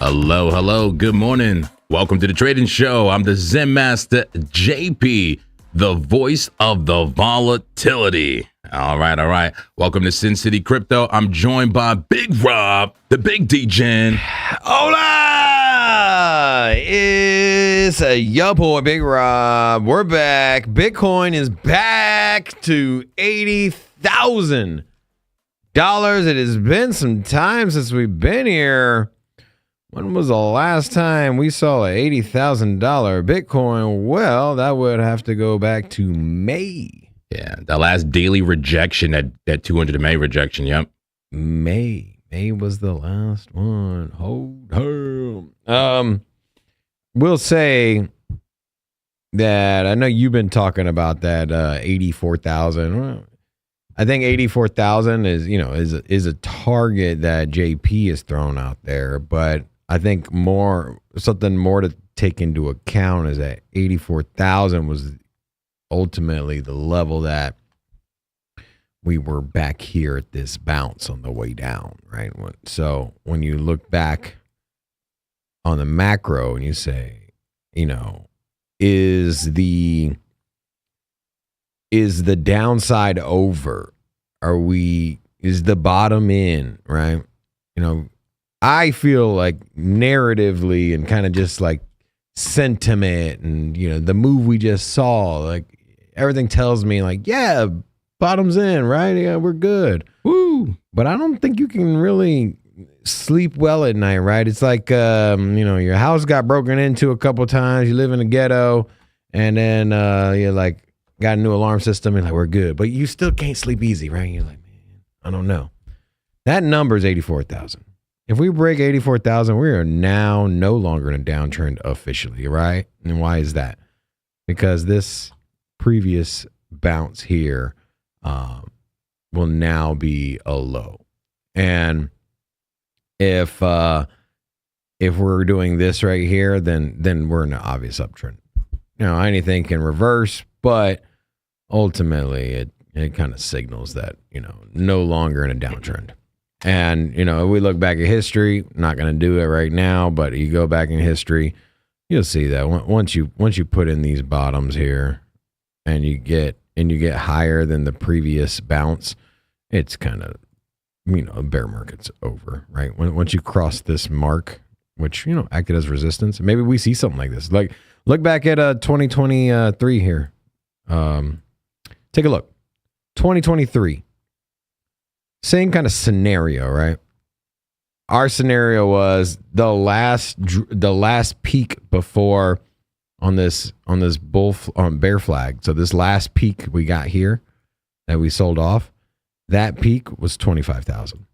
Hello, hello, good morning. Welcome to the Trading Show. I'm the Zen Master JP, the voice of the volatility. All right. Welcome to Sin City Crypto. I'm joined by Big Rob, the Big D-Gen. Hola! It's your boy, Big Rob. We're back. Bitcoin is back to $80,000. It has been some time since we've been here. When was the last time we saw an $80,000 Bitcoin? Well, that would have to go back to May. Yeah, the last daily rejection, that 200 MA rejection, yep. May was the last one. Hold on. We'll say that I know you've been talking about that 84,000. I think 84,000 is a target that JP has thrown out there, but I think something more to take into account is that 84,000 was ultimately the level that we were back here at this bounce on the way down, right? So when you look back on the macro and you say, is the downside over? Is the bottom in, right? I feel like narratively and kind of just like sentiment and, the move we just saw, like everything tells me like, yeah, bottom's in, right? Yeah, we're good. Woo. But I don't think you can really sleep well at night, right? It's like, your house got broken into a couple times. You live in a ghetto and then you're like, got a new alarm system and like, we're good. But you still can't sleep easy, right? You're like, man, I don't know. That number is 84,000. If we break 84,000, we are now no longer in a downtrend officially, right? And why is that? Because this previous bounce here will now be a low. And if we're doing this right here, then we're in an obvious uptrend. Anything can reverse, but ultimately it kind of signals that, no longer in a downtrend. And, if we look back at history, not going to do it right now, but you go back in history, you'll see that once you put in these bottoms here and you get higher than the previous bounce, it's kind of, a bear market's over, right? Once you cross this mark, which, acted as resistance, maybe we see something like this. Like, look back at 2023 here. Take a look. 2023. Same kind of scenario, right? Our scenario was the last peak before on this bear flag. So this last peak we got here that we sold off, that peak was 25,000.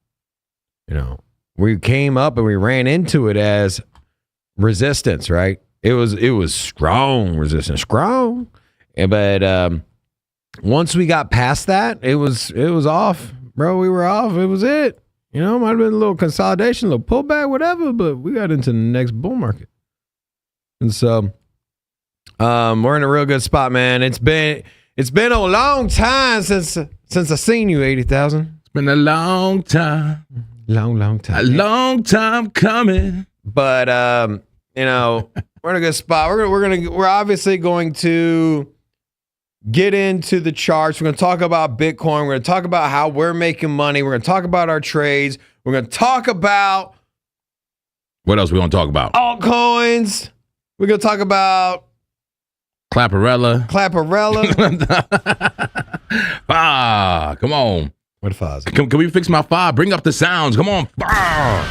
We came up and we ran into it as resistance, right? It was strong resistance, strong. But once we got past that, it was off. Bro, we were off. It was it. Might have been a little consolidation, a little pullback, whatever, but we got into the next bull market. And so we're in a real good spot, man. It's been a long time since I seen you, 80,000. It's been a long time. Long time. A long time coming. But we're in a good spot. We're obviously going to get into the charts. We're going to talk about Bitcoin. We're going to talk about how we're making money. We're going to talk about our trades. We're going to talk about... What else we going to talk about? Altcoins. We're going to talk about... Clapperella. Come on. What fuzz? Can we fix my fire? Bring up the sounds. Come on.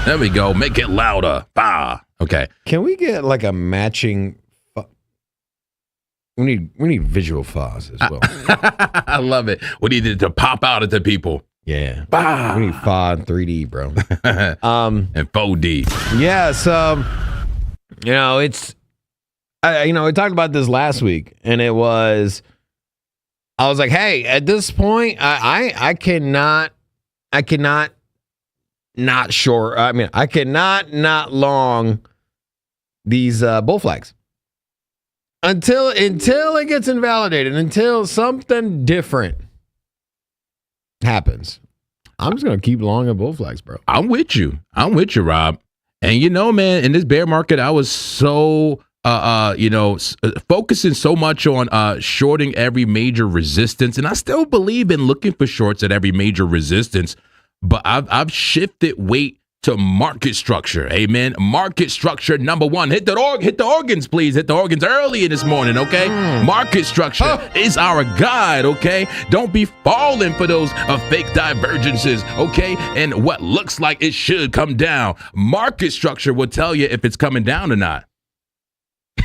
There we go. Make it louder. Okay. Can we get like a matching... We need visual fuzz as well. I love it. We need it to pop out at the people. Yeah. Bah. We need fuzz in 3D, bro. And 4D. Yeah, so it's we talked about this last week, and I was like, hey, at this point, I cannot not short. I mean, I cannot not long these bull flags. Until it gets invalidated, until something different happens, I'm just gonna keep long at bull flags, bro. I'm with you, Rob. And man, in this bear market, I was so focusing so much on shorting every major resistance, and I still believe in looking for shorts at every major resistance, but I've shifted weight to market structure. Amen. Market structure number one. Hit the organs, please. Hit the organs early in this morning, okay? Market structure is our guide, okay? Don't be falling for those fake divergences, okay? And what looks like it should come down. Market structure will tell you if it's coming down or not.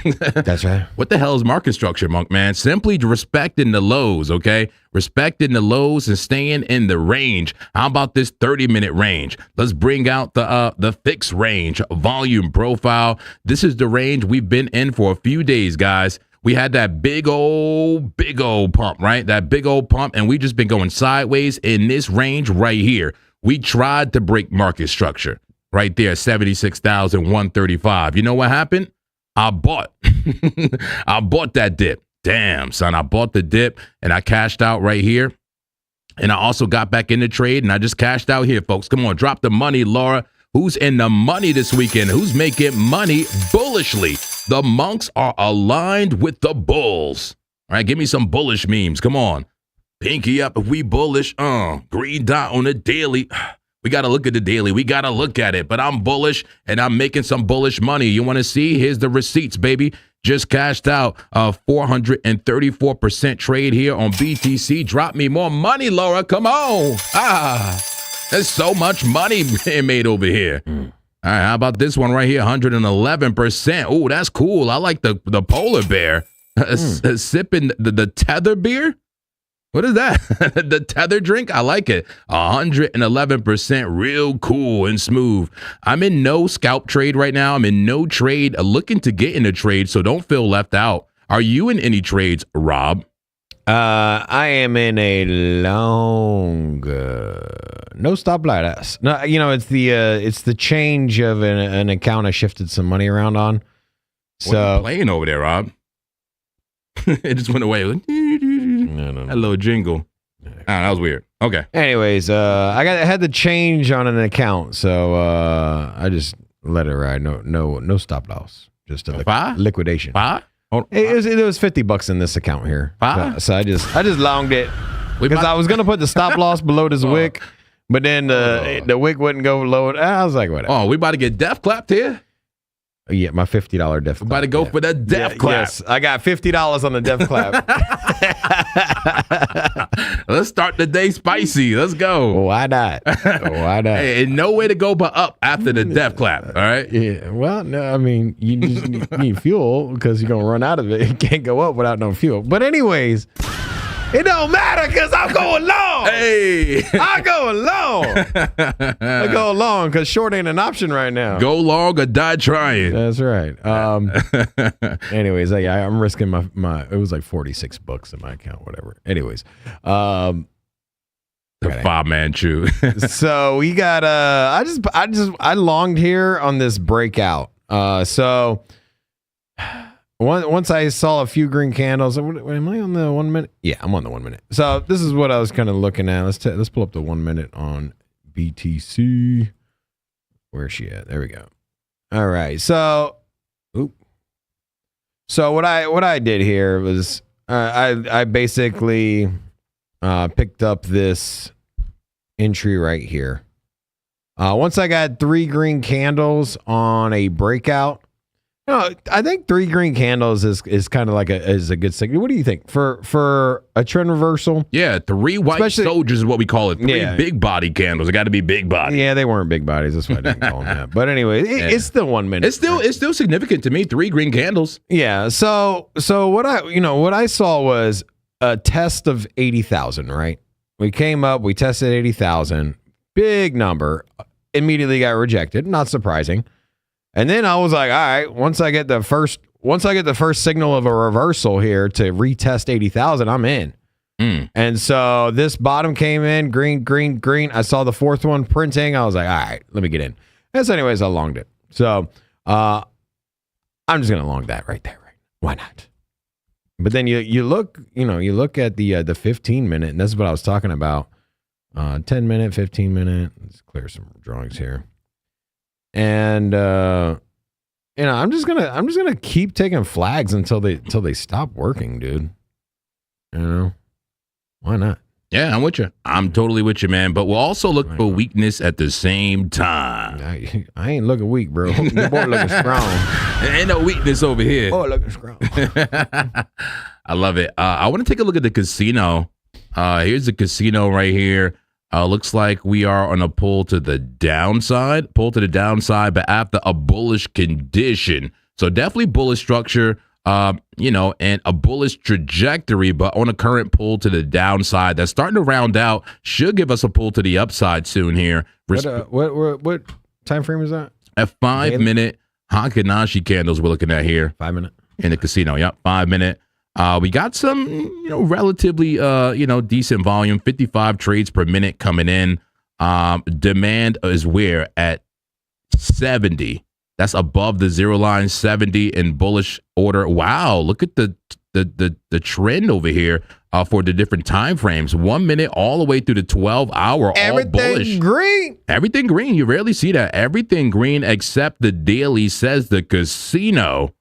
That's right. What the hell is market structure, Monk, man? Simply respecting the lows, okay? Respecting the lows and staying in the range. How about this 30-minute range? Let's bring out the fixed range volume profile. This is the range we've been in for a few days, guys. We had that big old pump, right? That big old pump, and we just been going sideways in this range right here. We tried to break market structure right there, 76,135. You know what happened? I bought that dip. Damn, son, I bought the dip and I cashed out right here. And I also got back in the trade and I just cashed out here, folks. Come on, drop the money, Laura. Who's in the money this weekend? Who's making money bullishly? The monks are aligned with the bulls. All right, give me some bullish memes. Come on. Pinky up if we bullish. Green dot on the daily. We got to look at the daily. We got to look at it. But I'm bullish, and I'm making some bullish money. You want to see? Here's the receipts, baby. Just cashed out a 434% trade here on BTC. Drop me more money, Laura. Come on. There's so much money being made over here. All right, how about this one right here? 111%. Oh, that's cool. I like the polar bear. Sipping the tether beer. What is that? The tether drink? I like it. 111%, real cool and smooth. I'm in no scalp trade right now. I'm in no trade, looking to get in a trade, so don't feel left out. Are you in any trades, Rob? I am in a long, no stop light. No, it's the change of an account I shifted some money around on. So what are you playing over there, Rob? It just went away. No. That little jingle. That was weird. Okay. Anyways, I had to change on an account, so I just let it ride. No stop loss. Just a liquidation. It was $50 in this account here. So I just longed it because I was gonna put the stop loss below this wick, but then the wick wouldn't go low. I was like, whatever. Oh, we about to get death clapped here. Yeah, my $50 death clap. About to go for the death clap. Yes, I got $50 on the death clap. Let's start the day spicy. Let's go. Why not? Hey, and no way to go but up after the death clap. All right. Yeah. Well, no, I mean, you just need fuel because you're gonna run out of it. You can't go up without no fuel. But anyways, it don't matter because I'm going long. Hey, I go long. I go long because short ain't an option right now. Go long or die trying. That's right. Anyways, I'm risking my. It was like $46 in my account, whatever. Anyways, the 5-man chew. So we got. I longed here on this breakout. So. Once I saw a few green candles. Am I on the 1 minute? Yeah, I'm on the 1 minute. So this is what I was kind of looking at. Let's pull up the 1 minute on BTC. Where's she at? There we go. All right. So what I did here was I basically picked up this entry right here. Once I got 3 green candles on a breakout. No, I think 3 green candles is kind of like a good signal. What do you think for a trend reversal? Yeah, 3 white soldiers is what we call it. 3 big body candles. It got to be big body. Yeah, they weren't big bodies. That's why I didn't call them that. But anyway, it's still 1 minute. It's still significant to me. 3 green candles. Yeah. So what I saw was a test of 80,000. Right. We came up. We tested 80,000. Big number. Immediately got rejected. Not surprising. And then I was like, all right, once I get the first signal of a reversal here to retest 80,000, I'm in. And so this bottom came in, green. I saw the 4th one printing. I was like, all right, let me get in. And so anyways, I longed it. So I'm just going to long that right there. Right? Why not? But then you look at the 15 minute, and that's what I was talking about. 10 minute, 15 minute. Let's clear some drawings here. And I'm just gonna keep taking flags until they stop working, dude. Why not? Yeah, I'm with you. I'm totally with you, man. But we'll also look for weakness at the same time. I ain't looking weak, bro. Your boy looking strong. Ain't no weakness over here. Boy looking strong. I love it. I want to take a look at the casino. Here's the casino right here. Looks like we are on a pull to the downside, but after a bullish condition. So definitely bullish structure. And a bullish trajectory, but on a current pull to the downside that's starting to round out, should give us a pull to the upside soon here. What time frame is that? A 5-minute Hankanashi candles we're looking at here. 5 minute in the casino. Yep, 5 minute. We got some, relatively, decent volume. 55 trades per minute coming in. Demand is where at 70. That's above the zero line, 70 in bullish order. Wow, look at the trend over here for the different time frames. 1 minute all the way through the 12-hour, all bullish. Everything green. You rarely see that. Everything green except the daily, says the casino.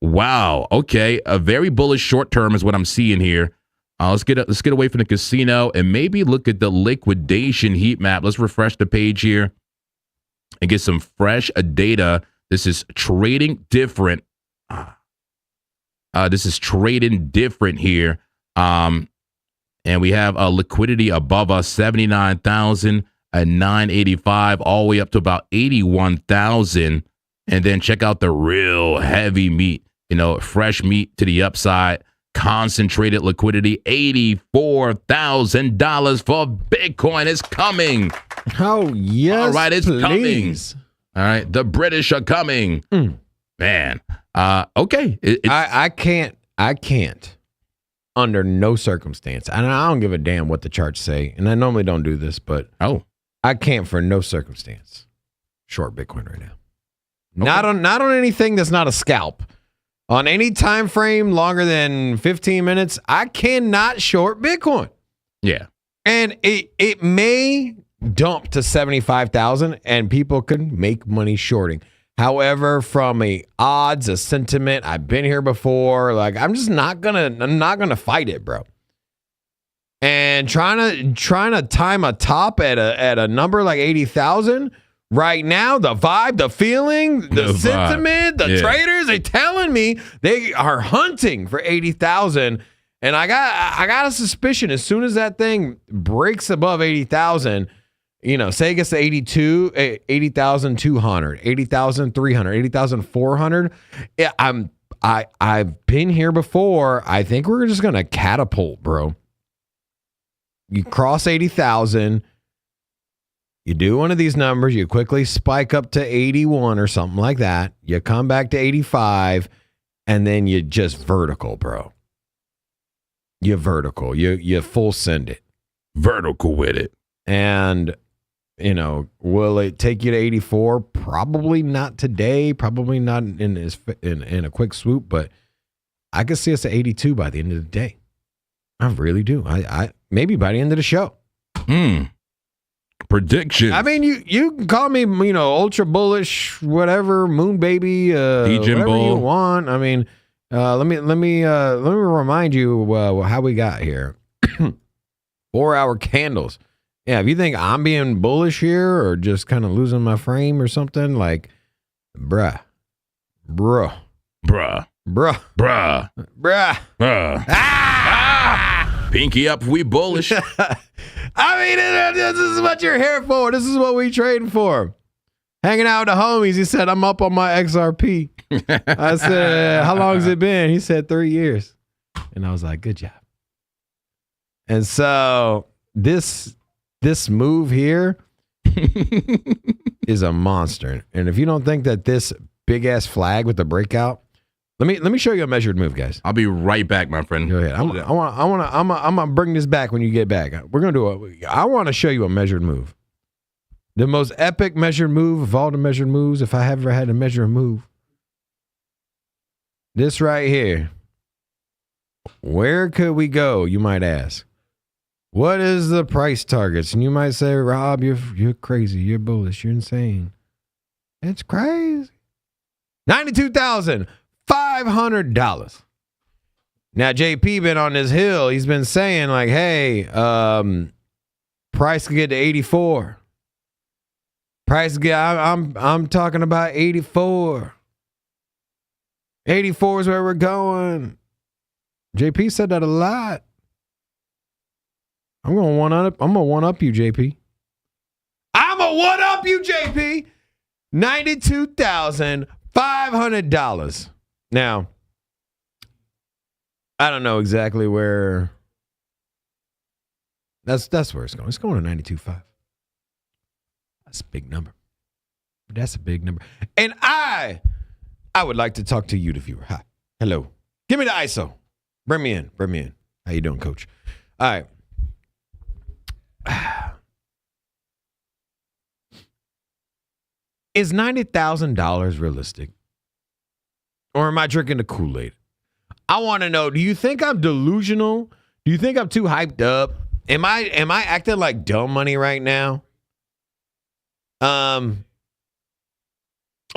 Wow. Okay, a very bullish short term is what I'm seeing here. Let's get away from the casino and maybe look at the liquidation heat map. Let's refresh the page here and get some fresh data. This is trading different. This is trading different here. And we have a liquidity above us, 79,985, all the way up to about 81,000. And then check out the real heavy meat, fresh meat to the upside. Concentrated liquidity, $84,000 for Bitcoin is coming. Oh, yes. All right, it's please. coming. All right, the British are coming. Man. Okay. I can't under no circumstance. And I don't give a damn what the charts say. And I normally don't do this, but I can't for no circumstance short Bitcoin right now. Okay. Not on anything that's not a scalp. On any time frame longer than 15 minutes, I cannot short Bitcoin. Yeah. And it may dump to 75,000 and people can make money shorting. However, from a sentiment, I've been here before. Like, I'm not gonna fight it, bro. And trying to time a top at a number like 80,000. Right now, the vibe, the feeling, the sentiment, the traders, they telling me they are hunting for 80,000. And I got a suspicion as soon as that thing breaks above 80,000, say it gets to 80,200, 80,300, 80,400. I've been here before. I think we're just gonna catapult, bro. You cross 80,000. You do one of these numbers, you quickly spike up to 81 or something like that. You come back to 85, and then you just vertical, bro. You vertical. You full send it. Vertical with it. And, will it take you to 84? Probably not today. Probably not in a quick swoop, but I could see us at 82 by the end of the day. I really do. I maybe by the end of the show. Prediction. I mean, you can call me, ultra bullish, whatever, moon baby, whatever you want. I mean, let me remind you how we got here. 4-hour candles. Yeah, if you think I'm being bullish here or just kind of losing my frame or something, like, bruh. Pinky up, we bullish. I mean, this is what you're here for. This is what we trading for. Hanging out with the homies. He said, I'm up on my XRP. I said, how long has it been? He said 3 years. And I was like, good job. And so this move here is a monster. And if you don't think that this big ass flag with the breakout, let me show you a measured move, guys. I'll be right back, my friend. Go ahead. I'm gonna bring this back when you get back. We're gonna I want to show you a measured move. The most epic measured move of all the measured moves, if I ever had to measure a move. This right here. Where could we go, you might ask? What is the price targets? And you might say, Rob, you're crazy, you're bullish, you're insane. It's crazy. $92,500. Now, JP been on this hill. He's been saying like, hey, price could get to 84. Price get, I'm talking about 84. 84 is where we're going. JP said that a lot. I'm gonna one up you, JP. I'm gonna one up you, JP. $92,500. Now, I don't know exactly where. That's where it's going. It's going to 92.5. That's a big number. That's a big number. And I would like to talk to you, the viewer. Hi. Hello. Give me the ISO. Bring me in. How you doing, coach? All right. Is $90,000 realistic? Or am I drinking the Kool-Aid? I want to know, do you think I'm delusional? Do you think I'm too hyped up? Am I acting like dumb money right now? Or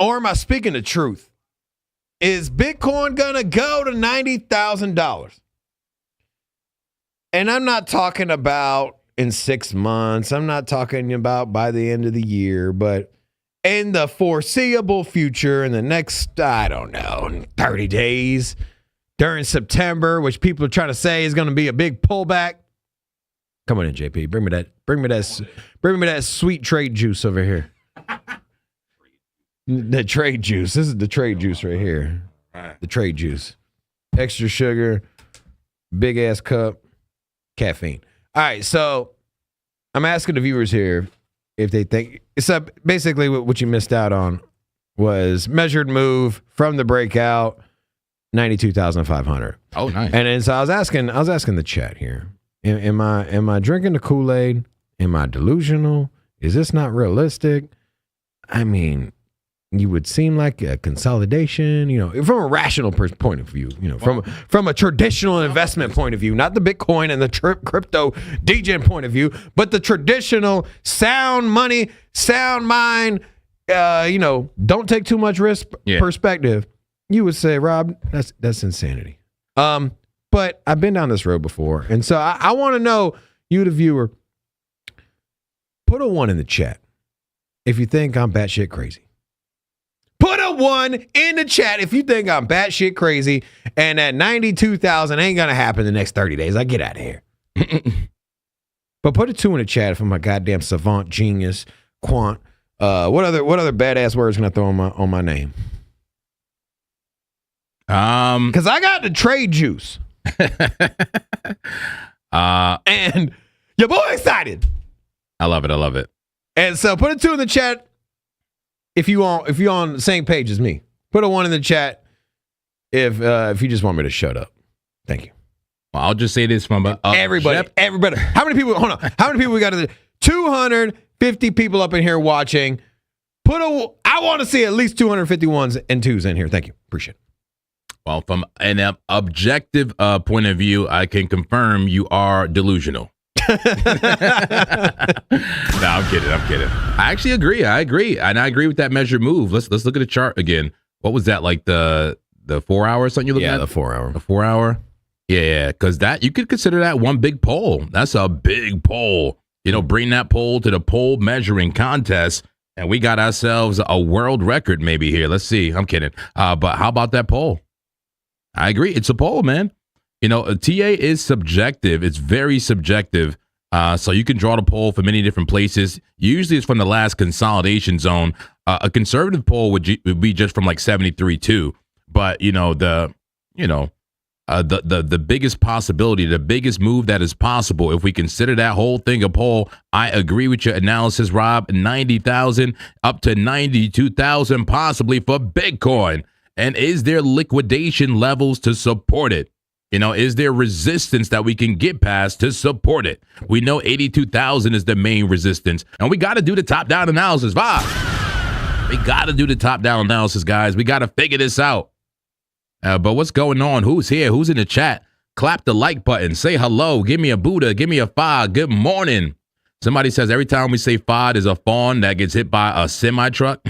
am I speaking the truth? Is Bitcoin gonna go to $90,000? And I'm not talking about in 6 months. I'm not talking about by the end of the year, but in the foreseeable future, in the next, I don't know, 30 days, during September, which people are trying to say is going to be a big pullback. Come on in, JP. Bring me that sweet trade juice over here. The trade juice. This is the trade juice right here. The trade juice. Extra sugar, big ass cup, caffeine. All right, so I'm asking the viewers here if they think so. Basically, what you missed out on was measured move from the breakout, 92,500. Oh, nice. And then so I was asking the chat here. Am I drinking the Kool-Aid? Am I delusional? Is this not realistic? I mean, you would seem like a consolidation, from a rational point of view, from a traditional investment point of view, not the Bitcoin and the crypto degen point of view, but the traditional sound money, sound mind, don't take too much risk perspective. You would say, Rob, that's insanity. But I've been down this road before. And so I want to know, you the viewer, put a 1 in the chat if you think I'm batshit crazy. Put a 1 in the chat if you think I'm batshit crazy and that 92,000 ain't going to happen in the next 30 days. I get out of here. But put a 2 in the chat if I'm a goddamn savant, genius, quant. What other badass words can I throw on my name? Because I got the trade juice. And your boy excited. I love it. And so put a 2 in the chat if you're on the same page as me. Put a 1 in the chat if you just want me to shut up. Thank you. Well, I'll just say this from everybody. How many people? Hold on. How many people we got? 250 people up in here watching. I want to see at least 250 1s and 2s in here. Thank you. Appreciate it. Well, from an objective point of view, I can confirm you are delusional. No, I'm kidding. I actually agree. And I agree with that measured move. Let's look at the chart again. What was that, like the 4 hour or something you're looking at? Yeah, the 4 hour. The 4 hour? Yeah, because that you could consider that one big pole. That's a big pole. Bring that pole to the pole measuring contest, and we got ourselves a world record maybe here. Let's see. I'm kidding. But how about that pole? I agree. It's a poll, man. A TA is subjective. It's very subjective. So you can draw the poll from many different places. Usually it's from the last consolidation zone. A conservative poll would be just from like 73.2. But, the biggest possibility, the biggest move that is possible, if we consider that whole thing a poll, I agree with your analysis, Rob. 90,000 up to 92,000 possibly for Bitcoin. And is there liquidation levels to support it? Is there resistance that we can get past to support it? We know 82,000 is the main resistance. And we got to do the top-down analysis. We got to do the top-down analysis, guys. We got to figure this out. But what's going on? Who's here? Who's in the chat? Clap the like button. Say hello. Give me a Buddha. Give me a 5. Good morning. Somebody says every time we say FOD is a fawn that gets hit by a semi-truck.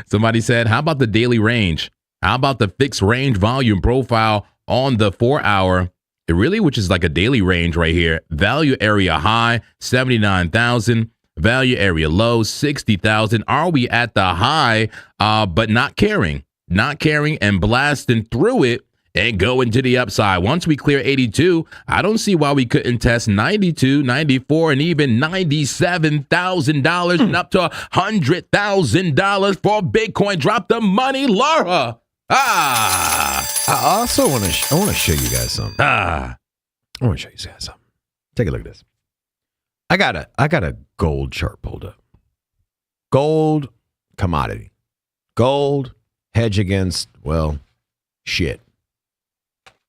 Somebody said, how about the daily range? How about the fixed range volume profile on the 4-hour? It really, which is like a daily range right here. Value area high, 79,000. Value area low, 60,000. Are we at the high, but not caring and blasting through it and going to the upside? Once we clear 82, I don't see why we couldn't test 92, 94, and even $97,000 and up to $100,000 for Bitcoin. Drop the money, Laura. I also want to show you guys something. I want to show you guys something. Take a look at this. I got a gold chart pulled up. Gold commodity. Gold hedge against, well, shit.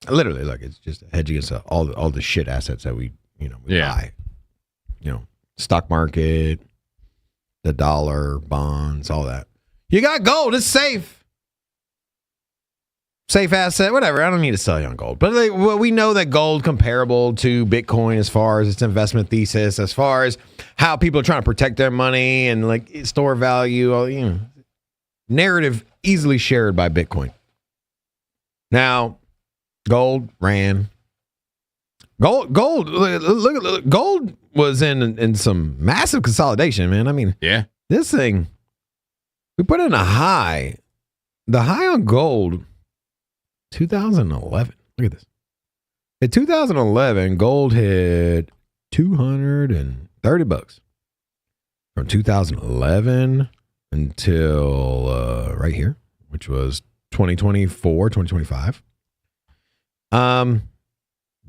Literally, like, it's just a hedge against all the shit assets that we buy. Stock market, the dollar, bonds, all that. You got gold. It's safe. Safe asset, whatever. I don't need to sell you on gold. But we know that gold comparable to Bitcoin as far as its investment thesis, as far as how people are trying to protect their money and like store value, narrative easily shared by Bitcoin. Now, gold ran. Gold. Look, gold was in some massive consolidation, man. I mean, yeah, this thing, we put in a high. The high on gold, 2011. Look at this. In 2011, gold hit $230 from 2011 until right here, which was 2024, 2025.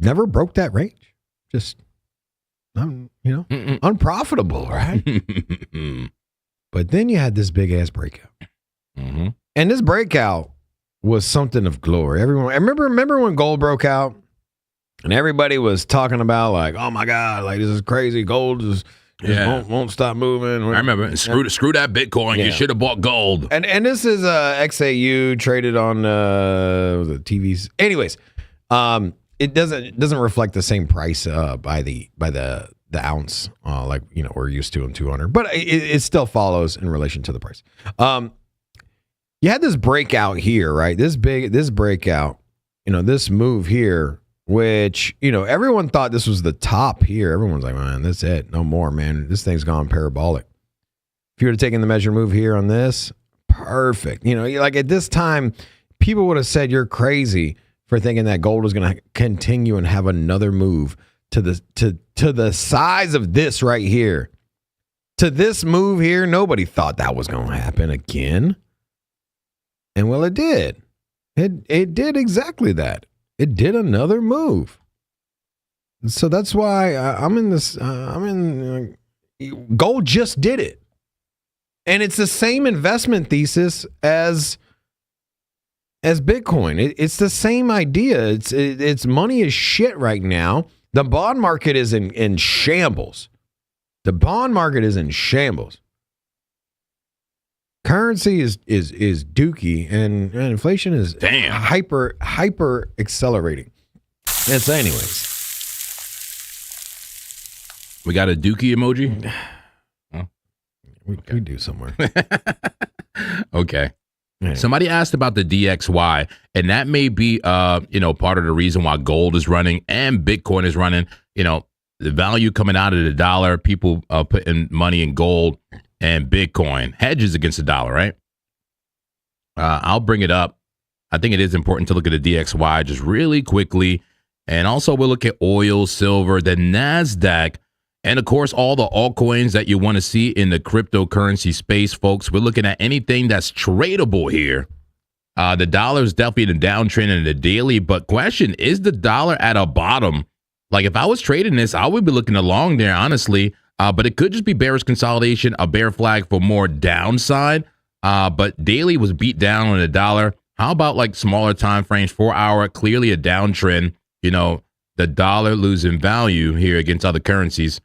Never broke that range. Just, unprofitable, right? But then you had this big ass breakout. Mm-hmm. And this breakout was something of glory. Everyone, remember when gold broke out and everybody was talking about like, oh my God, like this is crazy. Gold just won't stop moving. I remember. Screw that Bitcoin. Yeah. You should have bought gold. And this is XAU traded on the TVs. Anyways, it doesn't reflect the same price by the ounce like we're used to in 200, but it still follows in relation to the price. You had this breakout here, right? This breakout, this move here, which, everyone thought this was the top here. Everyone's like, man, that's it. No more, man. This thing's gone parabolic. If you would have taken the measure move here on this, perfect. Like at this time, people would have said you're crazy for thinking that gold was going to continue and have another move to the size of this right here. To this move here, nobody thought that was going to happen again. And well, it did. It did exactly that. It did another move. So that's why gold just did it. And it's the same investment thesis as Bitcoin. It's the same idea. It's money is shit right now. The bond market is in shambles. The bond market is in shambles. Currency is dookie, and inflation is hyper accelerating. And so, anyways, we got a dookie emoji. Oh. We do somewhere. Okay. Yeah. Somebody asked about the DXY, and that may be part of the reason why gold is running and Bitcoin is running. The value coming out of the dollar, people putting money in gold and Bitcoin, hedges against the dollar, right? I'll bring it up. I think it is important to look at the DXY just really quickly. And also we'll look at oil, silver, the NASDAQ, and of course, all the altcoins that you want to see in the cryptocurrency space, folks. We're looking at anything that's tradable here. The dollar is definitely in a downtrend in the daily, but question, is the dollar at a bottom? Like if I was trading this, I would be looking along there, honestly. But it could just be bearish consolidation, a bear flag for more downside. But daily was beat down on the dollar. How about like smaller time frames, 4 hour, clearly a downtrend, the dollar losing value here against other currencies.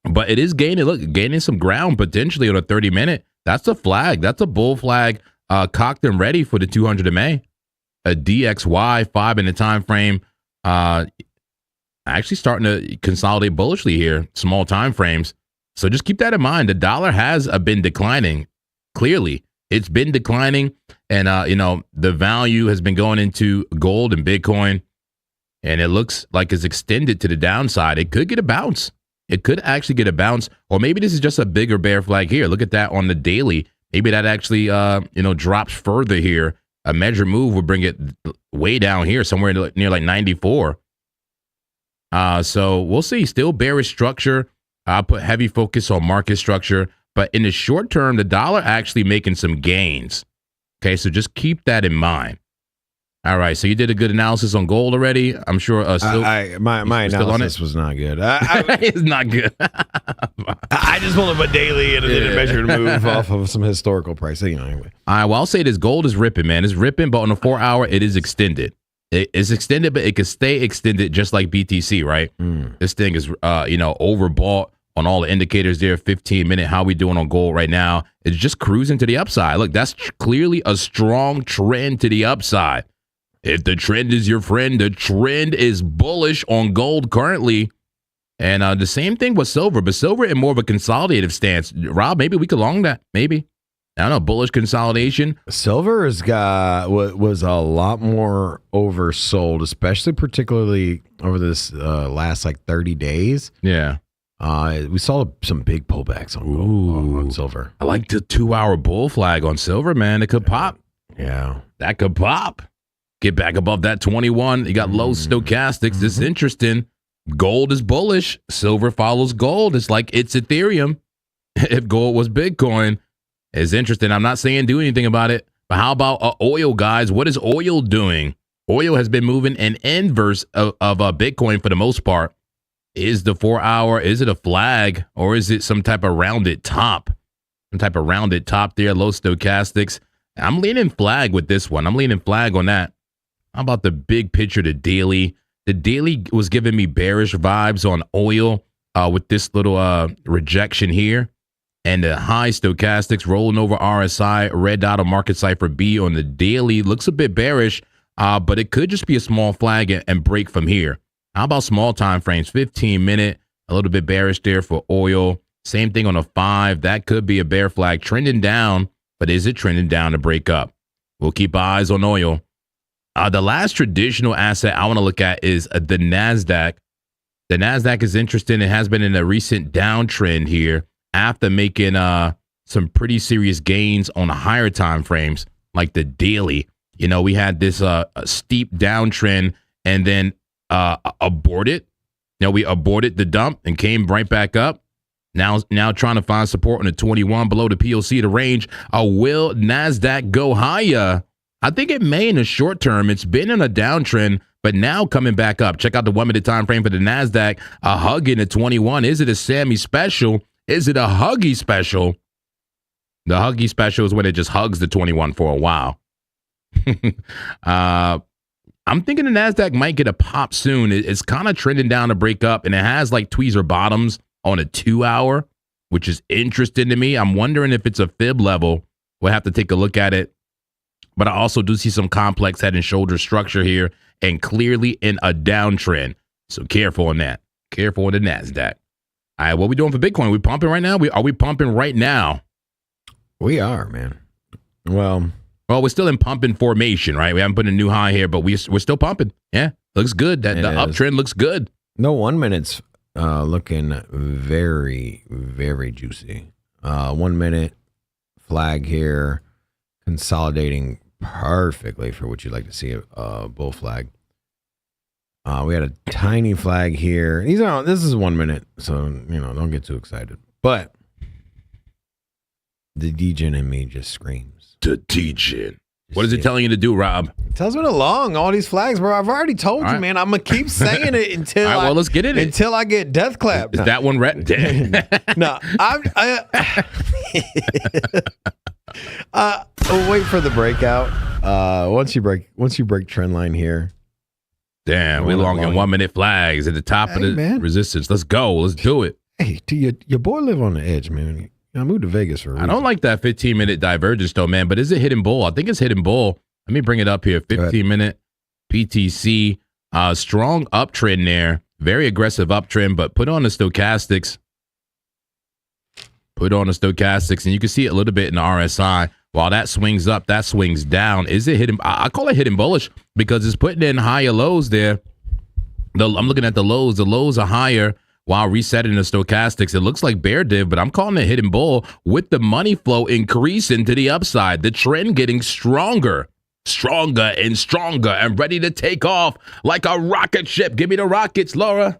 But it is gaining some ground potentially on a 30-minute. That's a flag. That's a bull flag cocked and ready for the 200 MA. A DXY 5 in the time frame. actually starting to consolidate bullishly here, small time frames. So just keep that in mind. The dollar has been declining. Clearly, it's been declining, and the value has been going into gold and Bitcoin, and it looks like it's extended to the downside. It could get a bounce. It could actually get a bounce, or maybe this is just a bigger bear flag here. Look at that on the daily. Maybe that actually drops further here. A measured move would bring it way down here, somewhere near like 94. So we'll see. Still bearish structure. I'll put heavy focus on market structure. But in the short term, the dollar actually making some gains. Okay, so just keep that in mind. All right, so you did a good analysis on gold already. I'm sure. My analysis was not good. It's not good. I just want to put daily and then a measured move off of some historical price. Anyway. All right, well, I'll say this. Gold is ripping, man. It's ripping, but on a 4 hour, it is extended. It's extended, but it could stay extended just like BTC, right? This thing is, overbought on all the indicators there. 15-minute, how we doing on gold right now? It's just cruising to the upside. Look, that's clearly a strong trend to the upside. If the trend is your friend, the trend is bullish on gold currently. And the same thing with silver, but silver in more of a consolidative stance. Rob, maybe we could long that. Maybe. I don't know, bullish consolidation. Silver was a lot more oversold, especially particularly over this last like 30 days. Yeah. We saw some big pullbacks on silver. I like the 2 hour bull flag on silver, man. It could pop. Yeah. That could pop. Get back above that 21. You got low stochastics. This is interesting. Gold is bullish. Silver follows gold. It's like it's Ethereum. If gold was Bitcoin, it's interesting. I'm not saying do anything about it, but how about oil, guys? What is oil doing? Oil has been moving an inverse of Bitcoin for the most part. Is the 4 hour, is it a flag, or is it some type of rounded top? Some type of rounded top there, low stochastics. I'm leaning flag with this one. I'm leaning flag on that. How about the big picture, the daily? The daily was giving me bearish vibes on oil with this little rejection here. And the high stochastics rolling over RSI, red dot on market cipher B on the daily. Looks a bit bearish, but it could just be a small flag and break from here. How about small time frames? 15-minute, a little bit bearish there for oil. Same thing on a 5. That could be a bear flag trending down, but is it trending down to break up? We'll keep eyes on oil. The last traditional asset I want to look at is the NASDAQ. The NASDAQ is interesting. It has been in a recent downtrend here after making some pretty serious gains on the higher time frames, like the daily. We had this steep downtrend and then aborted. We aborted the dump and came right back up. Now trying to find support on the 21 below the POC, the range. Will NASDAQ go higher? I think it may in the short term. It's been in a downtrend, but now coming back up. Check out the 1 minute time frame for the NASDAQ. A hug in the 21. Is it a Sammy special? Is it a Huggy special? The Huggy special is when it just hugs the 21 for a while. I'm thinking the NASDAQ might get a pop soon. It's kind of trending down to break up, and it has like tweezer bottoms on a 2 hour, which is interesting to me. I'm wondering if it's a fib level. We'll have to take a look at it. But I also do see some complex head and shoulder structure here and clearly in a downtrend. So careful on that. Careful on the NASDAQ. All right, what are we doing for Bitcoin? Are we pumping right now? Are we pumping right now? We are, man. Well, we're still in pumping formation, right? We haven't put a new high here, but we're still pumping. Yeah, looks good. The uptrend looks good. No, 1 minute's looking very, very juicy. 1 minute flag here, consolidating perfectly for what you'd like to see a bull flag. We had a tiny flag here. This is 1 minute, so don't get too excited. But the degen in me just screams. The degen. What is it telling you to do, Rob? It tells me to long all these flags, bro. I've already told you, man. I'm gonna keep saying it until all right, well, let's get it until I get death clapped. Is that one red? No, we'll wait for the breakout. Once you break trend line here. Damn, we long in 1 minute flags at the top of the resistance. Let's go. Let's do it. Hey, your boy live on the edge, man. I moved to Vegas for a reason. I don't like that 15-minute divergence, though, man. But is it hidden bull? I think it's hidden bull. Let me bring it up here. 15-minute PTC. Strong uptrend there. Very aggressive uptrend, but put on the stochastics. Put on the stochastics, and you can see it a little bit in the RSI. While that swings up, that swings down. Is it hitting? I call it hitting bullish because it's putting in higher lows there. I'm looking at the lows. The lows are higher while resetting the stochastics. It looks like bear div, but I'm calling it hitting bull with the money flow increasing to the upside. The trend getting stronger and ready to take off like a rocket ship. Give me the rockets, Laura.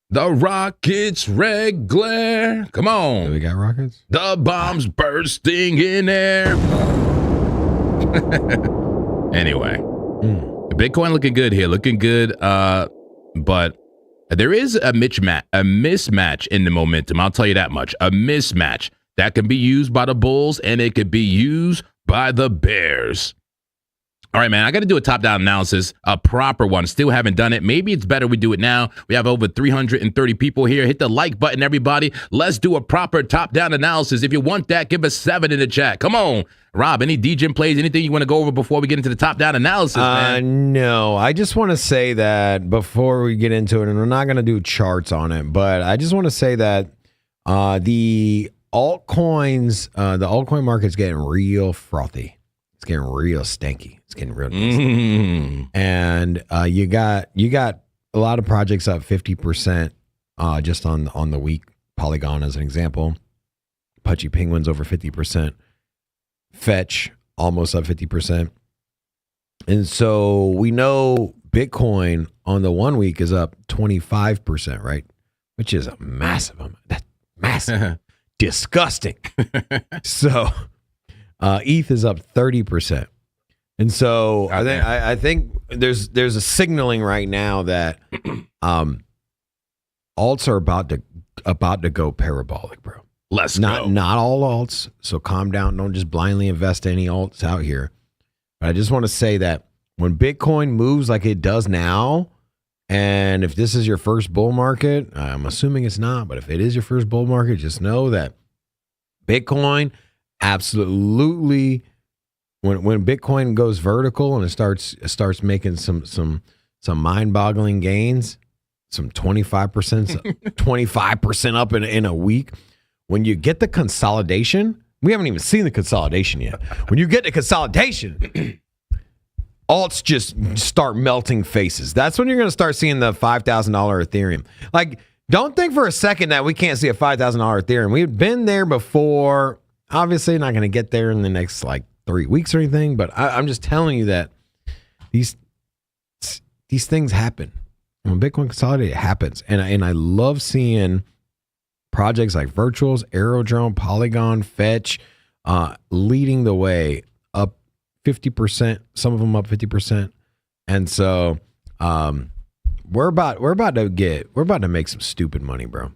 The rockets, red glare. Come on. We got rockets? The bombs bursting in air. Anyway, Bitcoin looking good here. Looking good. But there is a mismatch in the momentum. I'll tell you that much. A mismatch that can be used by the bulls and it could be used by the bears. All right, man, I got to do a top-down analysis, a proper one. Still haven't done it. Maybe it's better we do it now. We have over 330 people here. Hit the like button, everybody. Let's do a proper top-down analysis. If you want that, give us 7 in the chat. Come on. Rob, any DGen plays, anything you want to go over before we get into the top-down analysis, man? No, I just want to say that before we get into it, and we're not going to do charts on it, but I just want to say that the altcoins, the altcoin market's getting real frothy. It's getting real stanky. It's getting real nasty. And you got a lot of projects up 50% just on the week. Polygon as an example. Pudgy Penguins over 50%. Fetch almost up 50%. And so we know Bitcoin on the 1 week is up 25%, right? Which is a massive amount. That's massive. Disgusting. So ETH is up 30%. And so I think there's a signaling right now that alts are about to go parabolic, bro. Not all alts, so calm down. Don't just blindly invest any alts out here. But I just want to say that when Bitcoin moves like it does now, and if this is your first bull market, I'm assuming it's not, but if it is your first bull market, just know that Bitcoin absolutely, when Bitcoin goes vertical and it starts making some mind-boggling gains, some 25% up in a week. When you get the consolidation, we haven't even seen the consolidation yet. When you get the consolidation, alts just start melting faces. That's when you're going to start seeing the $5,000 Ethereum. Like, don't think for a second that we can't see a $5,000 Ethereum. We've been there before. Obviously, not going to get there in the next 3 weeks or anything. But I'm just telling you that these things happen. When Bitcoin consolidates, it happens. And I love seeing projects like Virtuals, Aerodrome, Polygon, Fetch leading the way, up 50%. Some of them up 50%. And so we're about to make some stupid money, bro.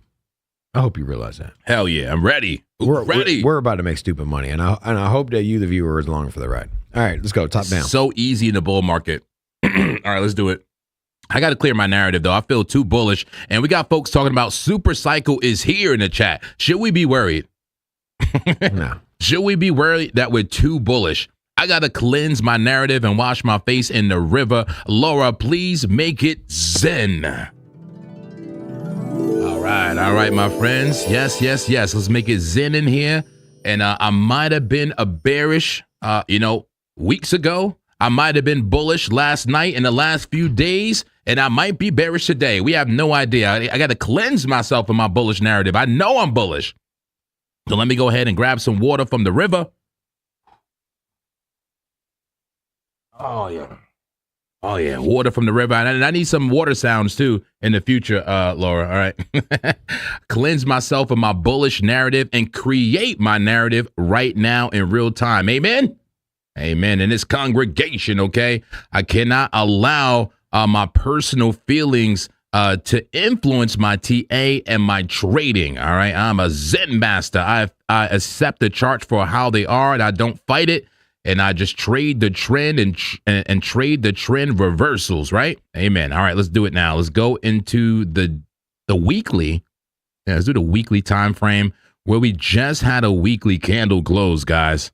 I hope you realize that. Hell yeah, I'm ready. We're about to make stupid money, and I hope that you, the viewer, is along for the ride. All right, let's go top down. So easy in the bull market. All right, let's do it. I got to clear my narrative, though. I feel too bullish, and we got folks talking about super cycle is here in the chat. Should we be worried? No. Should we be worried that we're too bullish? I got to cleanse my narrative and wash my face in the river. Laura, please make it zen. All right, my friends. Yes. Let's make it zen in here. And I might have been a bearish, weeks ago. I might have been bullish last night in the last few days, and I might be bearish today. We have no idea. I got to cleanse myself of my bullish narrative. I know I'm bullish. So let me go ahead and grab some water from the river. Oh, yeah. Water from the river. And I need some water sounds, too, in the future, Laura. All right. Cleanse myself of my bullish narrative and create my narrative right now in real time. Amen? Amen. In this congregation, okay? I cannot allow my personal feelings to influence my TA and my trading, all right? I'm a Zen master. I accept the charts for how they are, and I don't fight it. And I just trade the trend and trade the trend reversals, right? Amen. All right, let's do it now. Let's go into the weekly. Yeah, let's do the weekly time frame where we just had a weekly candle close, guys.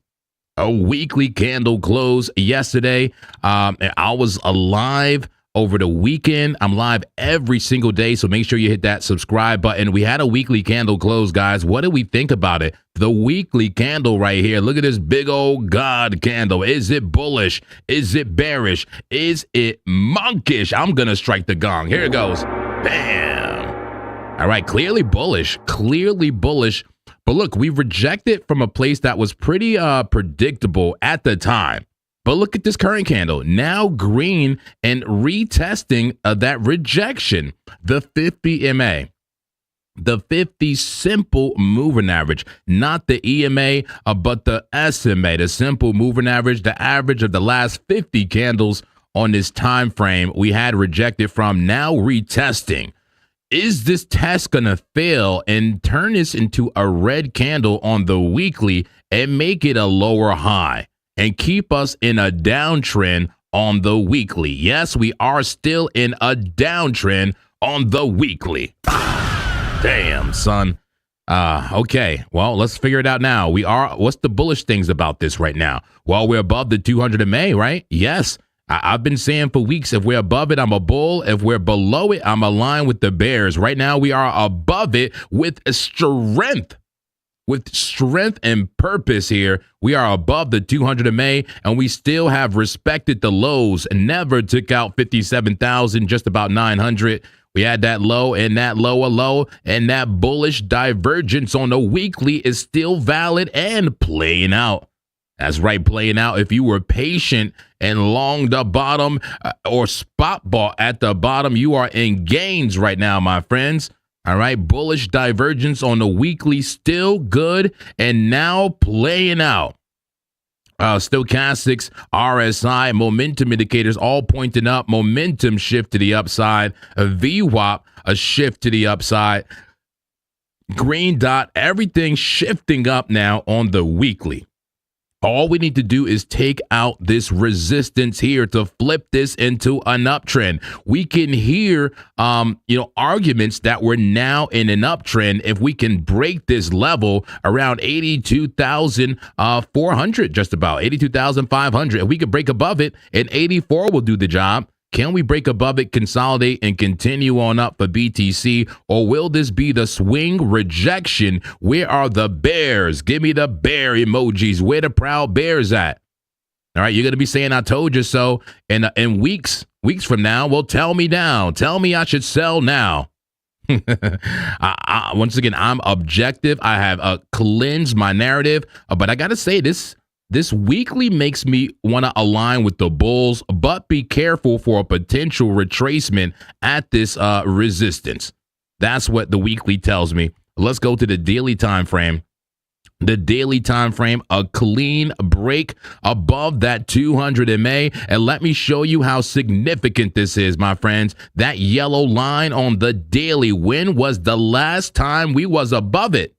A weekly candle close yesterday. I was alive over the weekend. I'm live every single day, so make sure you hit that subscribe button. We had a weekly candle close, guys. What do we think about it? The weekly candle right here. Look at this big old God candle. Is it bullish? Is it bearish? Is it monkish? I'm going to strike the gong. Here it goes. Bam. All right, clearly bullish. Clearly bullish. But look, we rejected from a place that was pretty predictable at the time. But look at this current candle, now green and retesting that rejection, the 50 MA, the 50 simple moving average, not the EMA, but the SMA, the simple moving average, the average of the last 50 candles on this time frame we had rejected from, now retesting. Is this test going to fail and turn this into a red candle on the weekly and make it a lower high and keep us in a downtrend on the weekly? Yes, we are still in a downtrend on the weekly. Damn, son. Okay, well, let's figure it out now. What's the bullish things about this right now? Well, we're above the 200 MA, right? Yes. I've been saying for weeks, if we're above it, I'm a bull. If we're below it, I'm aligned with the bears. Right now, we are above it with strength. With strength and purpose here, we are above the 200 MA, and we still have respected the lows and never took out 57,000, just about 900. We had that low and that lower low, and that bullish divergence on the weekly is still valid and playing out. That's right, playing out. If you were patient and long the bottom or spot bought at the bottom, you are in gains right now, my friends. All right, bullish divergence on the weekly, still good and now playing out. Stochastics, RSI, momentum indicators all pointing up. Momentum shift to the upside. A VWAP, a shift to the upside. Green dot, everything shifting up now on the weekly. All we need to do is take out this resistance here to flip this into an uptrend. We can hear, arguments that we're now in an uptrend if we can break this level around 82,400, just about 82,500. If we could break above it, and 84 will do the job. Can we break above it, consolidate, and continue on up for BTC? Or will this be the swing rejection? Where are the bears? Give me the bear emojis. Where the proud bears at? All right, you're going to be saying, I told you so. And in weeks from now, well, tell me now. Tell me I should sell now. Once again, I'm objective. I have cleansed my narrative. But I got to say, this weekly makes me want to align with the bulls, but be careful for a potential retracement at this resistance. That's what the weekly tells me. Let's go to the daily time frame. The daily time frame, a clean break above that 200 MA. And let me show you how significant this is, my friends. That yellow line on the daily. When was the last time we was above it?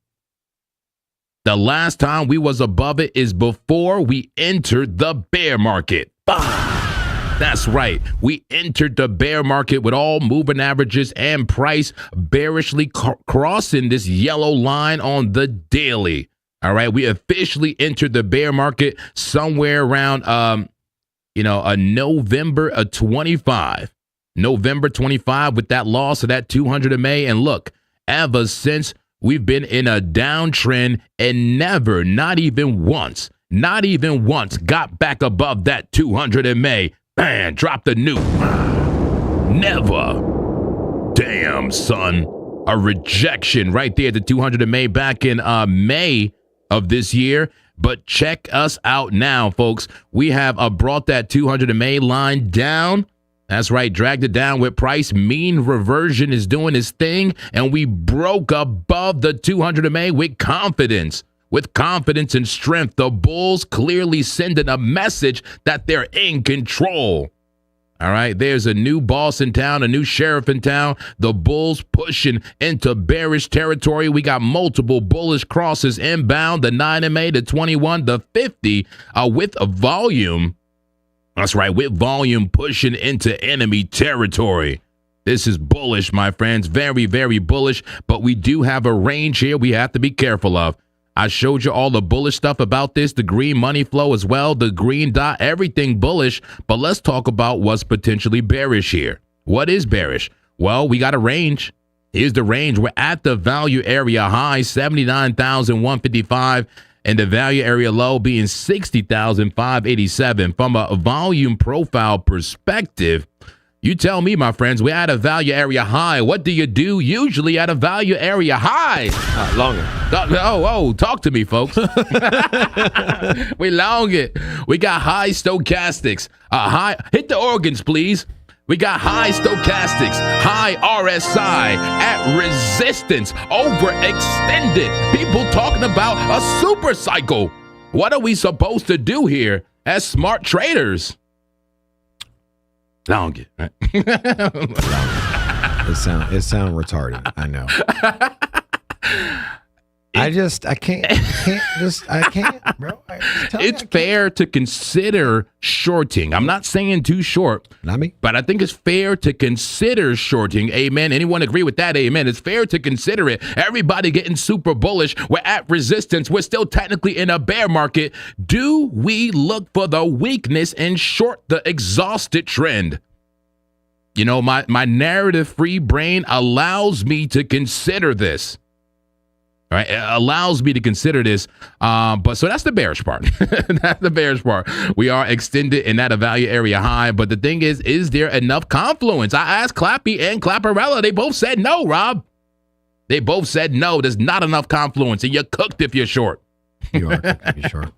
The last time we was above it is before we entered the bear market. That's right. We entered the bear market with all moving averages and price bearishly crossing this yellow line on the daily. All right. We officially entered the bear market somewhere around, November 25. November 25 with that loss of that 200 MA. And look, ever since, we've been in a downtrend and never, not even once, got back above that 200 MA. Bam, drop the nuke. Never. Damn, son. A rejection right there at the 200 MA back in May of this year. But check us out now, folks. We have brought that 200 MA line down. That's right, dragged it down with price. Mean reversion is doing its thing, and we broke above the 200 MA with confidence. With confidence and strength, the bulls clearly sending a message that they're in control. All right, there's a new boss in town, a new sheriff in town. The bulls pushing into bearish territory. We got multiple bullish crosses inbound, the 9 MA, the 21, the 50, with a volume. That's right, with volume pushing into enemy territory. This is bullish, my friends. Very, very bullish. But we do have a range here we have to be careful of. I showed you all the bullish stuff about this, the green money flow as well, the green dot, everything bullish. But let's talk about what's potentially bearish here. What is bearish? Well, we got a range. Here's the range. We're at the value area high, 79,155, and the value area low being 60,587. From a volume profile perspective, you tell me, my friends, we're at a value area high. What do you do usually at a value area high? Longer. Talk to me, folks. We long it. We got high stochastics. Hit the organs, please. We got high stochastics, high RSI, at resistance, overextended. People talking about a super cycle. What are we supposed to do here as smart traders? Long it, right? It sound retarded. I know. I can't, bro. It's fair to consider shorting. I'm not saying too short. Not me. But I think it's fair to consider shorting. Amen. Anyone agree with that? Amen. It's fair to consider it. Everybody getting super bullish. We're at resistance. We're still technically in a bear market. Do we look for the weakness and short the exhausted trend? You know, my narrative-free brain allows me to consider this. All right, it allows me to consider this. But so that's the bearish part. That's the bearish part. We are extended in that value area high. But the thing is there enough confluence? I asked Clappy and Clapperella. They both said no, Rob. They both said no. There's not enough confluence, and you're cooked if you're short. You are cooked if you're short.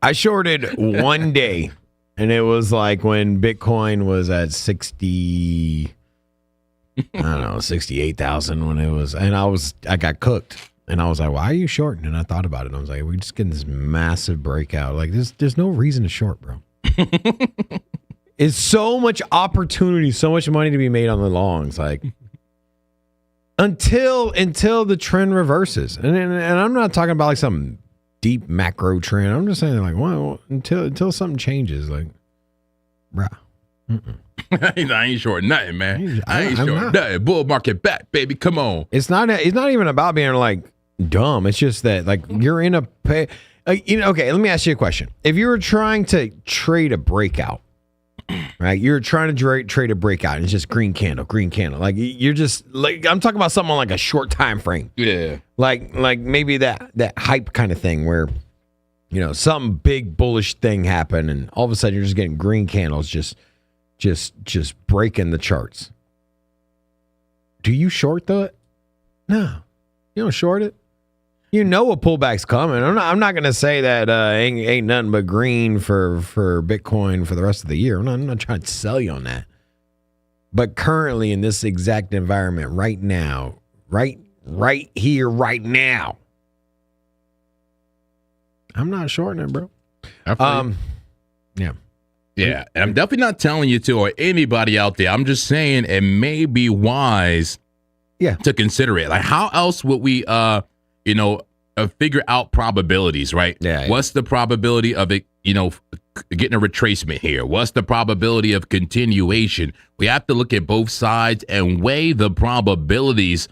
I shorted one day, and it was like when Bitcoin was at 68,000 when it was, and I got cooked, and I was like, why are you shorting? And I thought about it, and I was like, we're just getting this massive breakout. Like, there's no reason to short, bro. It's so much opportunity, so much money to be made on the longs, like until the trend reverses. And I'm not talking about like some deep macro trend. I'm just saying like, well, until something changes, like, bro. I ain't short nothing, man. I ain't short nothing. Bull market back, baby. Come on. It's not even about being like dumb. It's just that like you're in a pay. Okay, let me ask you a question. If you were trying to trade a breakout, right? You're trying to trade a breakout, and it's just green candle. Like you're just like, I'm talking about something on like a short time frame. Yeah. Like maybe that hype kind of thing where, you know, some big bullish thing happened, and all of a sudden you're just getting green candles just breaking the charts. Do you short it? No, you don't short it. You know a pullback's coming. I'm not gonna say that ain't nothing but green for Bitcoin for the rest of the year. I'm not trying to sell you on that. But currently in this exact environment right now, right here, right now, I'm not shorting it, bro. Yeah. Yeah, and I'm definitely not telling you to, or anybody out there. I'm just saying it may be wise to consider it. Like, how else would we, figure out probabilities, right? Yeah. What's the probability of it, getting a retracement here? What's the probability of continuation? We have to look at both sides and weigh the probabilities.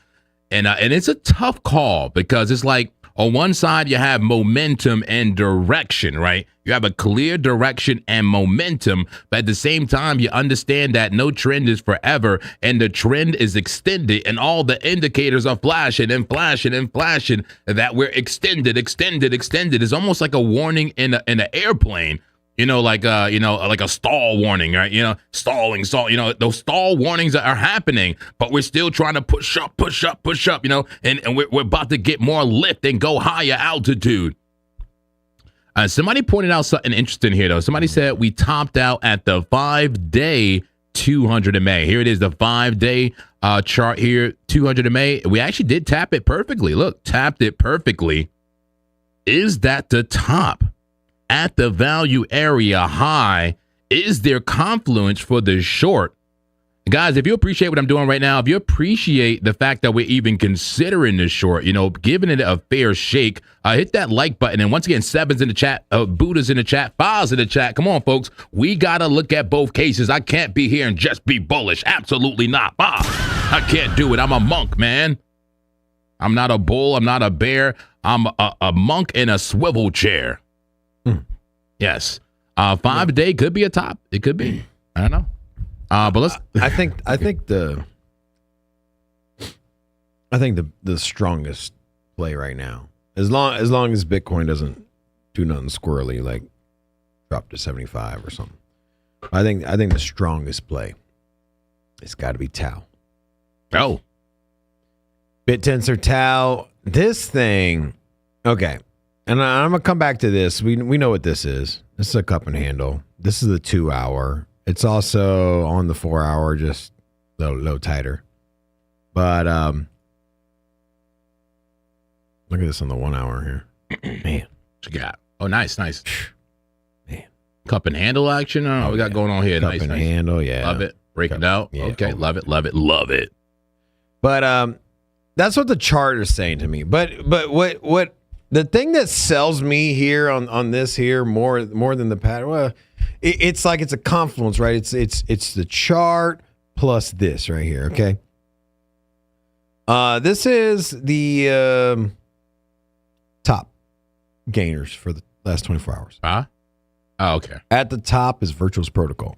And it's a tough call because it's like, on one side, you have momentum and direction, right? You have a clear direction and momentum, but at the same time, you understand that no trend is forever, and the trend is extended, and all the indicators are flashing and flashing and flashing that we're extended. It's almost like a warning in an airplane. Like a stall warning, right? Stalling, those stall warnings are happening, but we're still trying to push up, and we're about to get more lift and go higher altitude. Somebody pointed out something interesting here, though. Somebody said we topped out at the 5-day 200 MA. Here it is, the 5-day chart here, 200 MA. We actually did tap it perfectly. Look, tapped it perfectly. Is that the top? At the value area high, is there confluence for the short? Guys, if you appreciate what I'm doing right now, if you appreciate the fact that we're even considering this short, giving it a fair shake, hit that like button. And once again, Seven's in the chat, Buddha's in the chat, Fi's in the chat. Come on, folks. We got to look at both cases. I can't be here and just be bullish. Absolutely not. I can't do it. I'm a monk, man. I'm not a bull. I'm not a bear. I'm a monk in a swivel chair. Yes. 5 day could be a top. It could be. I don't know. But let's. I think the strongest play right now, as long as Bitcoin doesn't do nothing squirrely, like drop to 75 or something. I think the strongest play, it's got to be Tau. Oh. BitTensor Tau. This thing, okay. And I'm gonna come back to this. We know what this is. This is a cup and handle. This is the 2 hour. It's also on the 4 hour, just a little tighter. But look at this on the 1 hour here. Man, What you got? Oh, nice. man. Cup and handle action. Oh, we got going on here. Cup Nice. and handle, yeah. Love it. Break it out. Yeah. Okay. Love it. But that's what the chart is saying to me. But what the thing that sells me here on this here more than the pattern, well, it's like it's a confluence, right? It's the chart plus this right here. Okay. This is the top gainers for the last 24 hours. Oh, okay. At the top is Virtuous Protocol.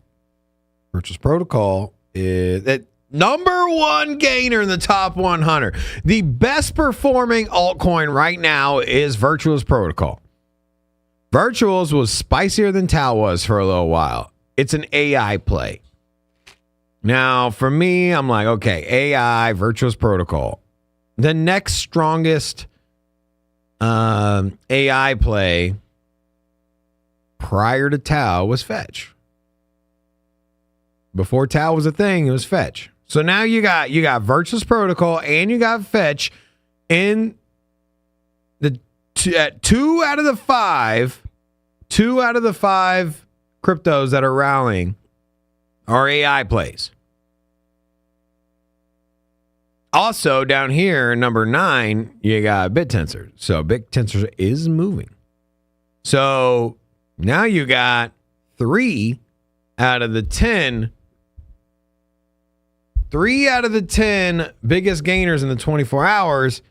Virtuous Protocol is that number one gainer in the top 100. The best performing altcoin right now is Virtuous Protocol. Virtuals was spicier than Tau was for a little while. It's an AI play. Now, for me, I'm like, okay, AI, Virtuous Protocol. The next strongest AI play prior to Tau was Fetch. Before Tau was a thing, it was Fetch. So now you got Virtuous Protocol and you got Fetch in the two out of the five cryptos that are rallying are AI plays. Also, down here, number 9, you got BitTensor. So BitTensor is moving. So now you got 3 out of the 10 biggest gainers in the 24 hours